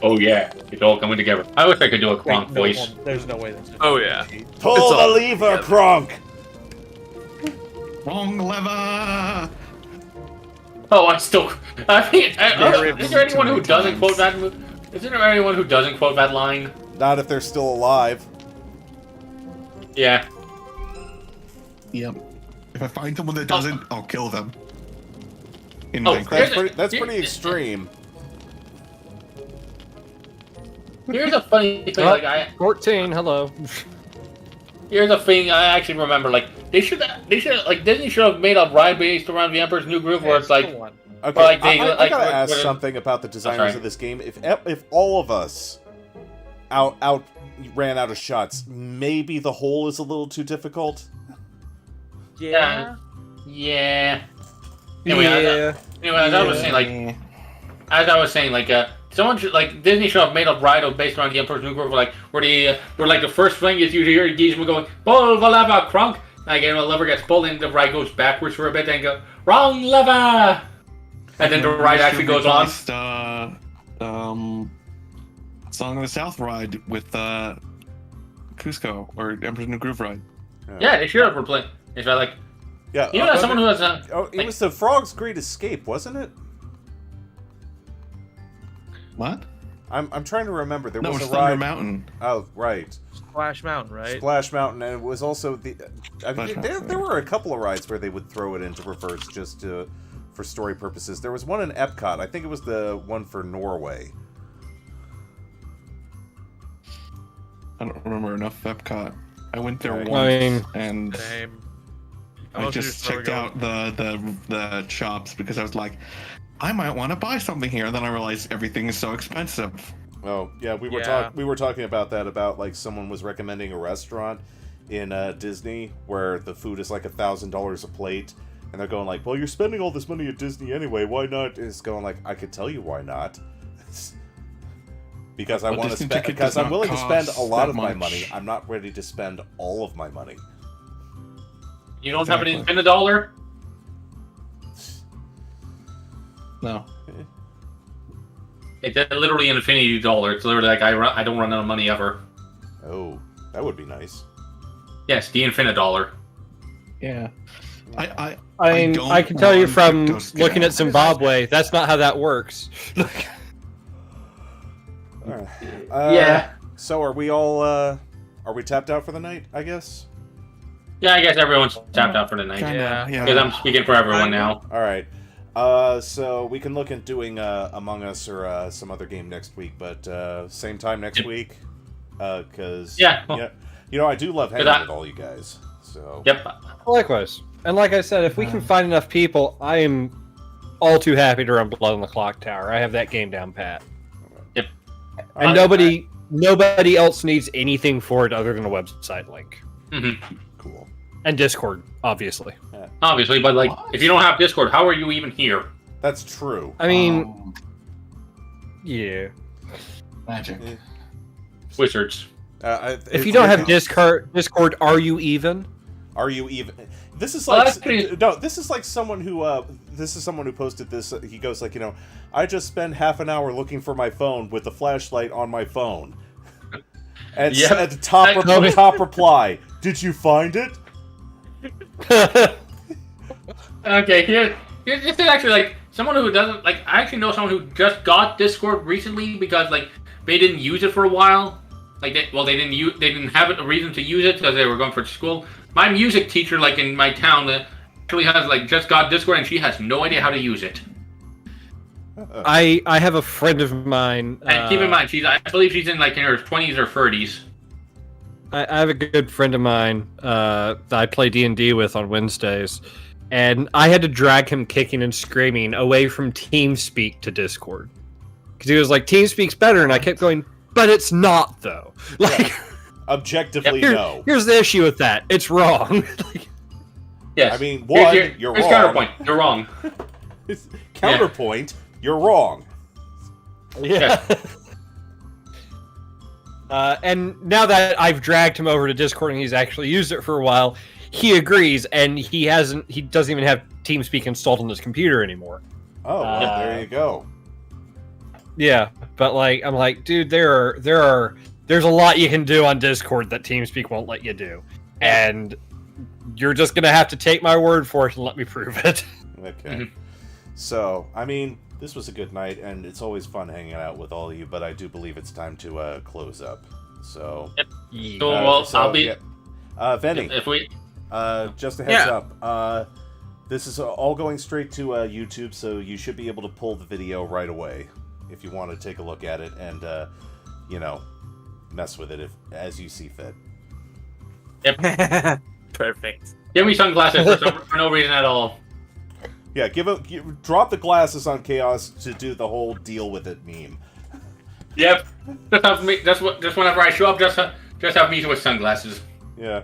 Oh yeah, it's all coming together. I wish I could do a Kronk No, voice. there's no way that's. Oh, yeah. Pull It's the all lever, together. Kronk. Wrong lever. Oh, I still. I think. Very Is there anyone who many doesn't times. quote that? Isn't there anyone who doesn't quote that line? Not if they're still alive. Yeah. Yep. If I find someone that doesn't, I'll kill them. In Oh, Minecraft. That's pretty extreme. Here's a funny thing. Oh. Like 14, hello. here's a thing I actually remember. Like they should like Disney should have made a ride based around the Emperor's New Groove, where it's like Okay, Like, they- I like, gotta what- ask what- something about the designers sorry. of this game. If all of us ran out of shots, maybe the hole is a little too difficult. Yeah. Anyway, as I was saying, someone should, like, Disney should have made a ride based around the Emperor's New Groove, where like the first thing is you hear Gizmo going, "Pull the lever, Kronk," and again the lever gets pulled and the ride goes backwards for a bit, and go, "Wrong lever." and then the ride actually goes on. Song of the South ride with Cusco or Emperor's New Groove ride. Yeah, they should have replayed. It's like, Yeah. you know, someone who has it was the Frog's Great Escape, wasn't it? What? I'm trying to remember. There No, was it's a Thunder ride. Mountain. Oh, right. Splash Mountain, right? Splash Mountain, and it was also the. I mean, Splash there Mountain. were a couple of rides where they would throw it into reverse just for story purposes. There was one in Epcot. I think it was the one for Norway. I don't remember enough Epcot. I went there Right. once, I mean, and Same. I Also just never checked go- out the shops because I was like, I might want to buy something here. And then I realized everything is so expensive. Oh yeah, we were Yeah. we were talking about that, about like someone was recommending a restaurant in Disney where the food is like $1,000 a plate, and they're going like, well, you're spending all this money at Disney anyway, why not? And it's going like, I could tell you why not. Because I But want to Disney spend, ticket because does I'm not willing to spend a cost lot that of my much. money. I'm not ready to spend all of my money. you don't have an Exactly. infinite dollar. No. It's literally an infinity dollar. It's literally like I don't run out of money ever. Oh, that would be nice. Yes, the infinite dollar. Yeah. I I don't can tell you want from crypto scams. looking at Zimbabwe, that's not how that works. All right. Yeah. So are we all? Are we tapped out for the night? I guess. Yeah, I guess everyone's tapped out for the night. Kinda, Yeah. Because I'm speaking for everyone now. All right. So we can look at doing Among Us or some other game next week, but same time next Yep. week. Because Yeah. you know, I do love hanging Because with all you guys. So Yep. Likewise. And like I said, if we can find enough people, I am all too happy to run Blood on the Clock Tower. I have that game down pat. Yep. And nobody else needs anything for it other than a website link. Mm-hmm. cool. And Discord, obviously. Obviously, but like, What? if you don't have Discord, how are you even here? That's true. I mean, yeah. Magic. Wizards. If you don't have Discord, are you even? Are you even? This is Well, like that's pretty- no. This is like someone who posted this. He goes like, I just spend half an hour looking for my phone with the flashlight on my phone. And Yep. at the top reply, did you find it? Okay, here's this is actually like someone who doesn't like. I actually know someone who just got Discord recently because like they didn't use it for a while. Like they didn't have a reason to use it because they were going for school. My music teacher, like in my town, actually has like just got Discord and she has no idea how to use it. I have a friend of mine. And keep in mind, I believe she's in like in her 20s or 30s. I have a good friend of mine that I play D&D with on Wednesdays, and I had to drag him kicking and screaming away from TeamSpeak to Discord. Because he was like, TeamSpeak's better, and I kept going, but it's not, though. Like, Objectively, here- no. here's the issue with that. It's wrong. Like, Yes. I mean, one, you're here's wrong. counterpoint. You're wrong. Counterpoint, you're wrong. yeah. And now that I've dragged him over to Discord and he's actually used it for a while, he agrees, and he doesn't even have TeamSpeak installed on his computer anymore. Oh, well, there you go. Yeah, but like I'm like, dude, there's a lot you can do on Discord that TeamSpeak won't let you do, and you're just gonna have to take my word for it and let me prove it. Okay. Mhm. So, I mean, this was a good night, and it's always fun hanging out with all of you, but I do believe it's time to close up. So, So, well, I'll be. yeah. Venny, If we. just a heads Yeah. up. This is all going straight to YouTube, so you should be able to pull the video right away if you want to take a look at it and, mess with it as you see fit. Perfect. Give me sunglasses for no reason at all. Yeah, drop the glasses on Chaos to do the whole deal with it meme. Yep. Just have me. Just whenever I show up, just have me with sunglasses. Yeah.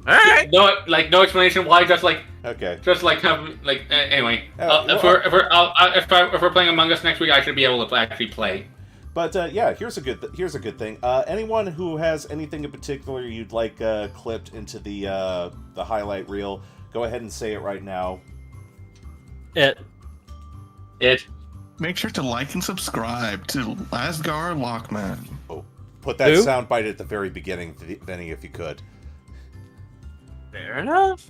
All right. No explanation why. Just like Okay. have anyway. well, If we're playing Among Us next week, I should be able to actually play. But yeah, here's a good thing. Anyone who has anything in particular you'd like clipped into the highlight reel, go ahead and say it right now. It. Make sure to like and subscribe to Lazgar Lockman. Oh, put that Who? soundbite at the very beginning, Vinny, if you could. Fair enough.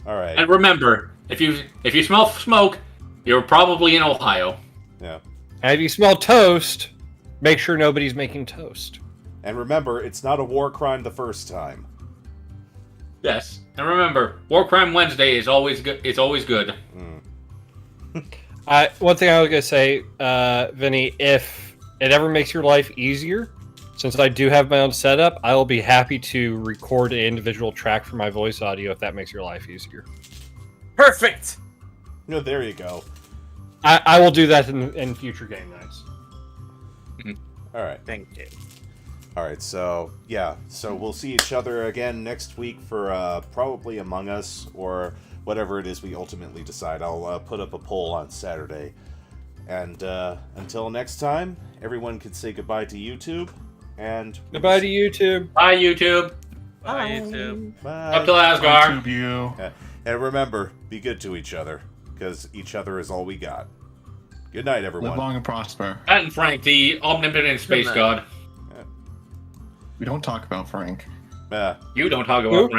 All right. And remember, if you smell smoke, you're probably in Ohio. Yeah. And if you smell toast, make sure nobody's making toast. And remember, it's not a war crime the first time. Yes. And remember, War Crime Wednesday is always good. It's always good. One thing I was gonna say, Vinny, if it ever makes your life easier, since I do have my own setup, I will be happy to record an individual track for my voice audio if that makes your life easier. Perfect. No, there you go. I will do that in future game nights. All right. Thank you. All right. So yeah. So we'll see each other again next week for probably Among Us or whatever it is we ultimately decide. I'll put up a poll on Saturday. And until next time, everyone can say goodbye to YouTube. And Goodbye to YouTube. Bye, YouTube. Bye, YouTube. Bye. Up to Lazgar. YouTube you. And remember, be good to each other, because each other is all we got. Good night, everyone. Live long and prosper. Pat and Frank, the omnipotent space night. god. We don't talk about Frank. You don't talk about Who? Frank.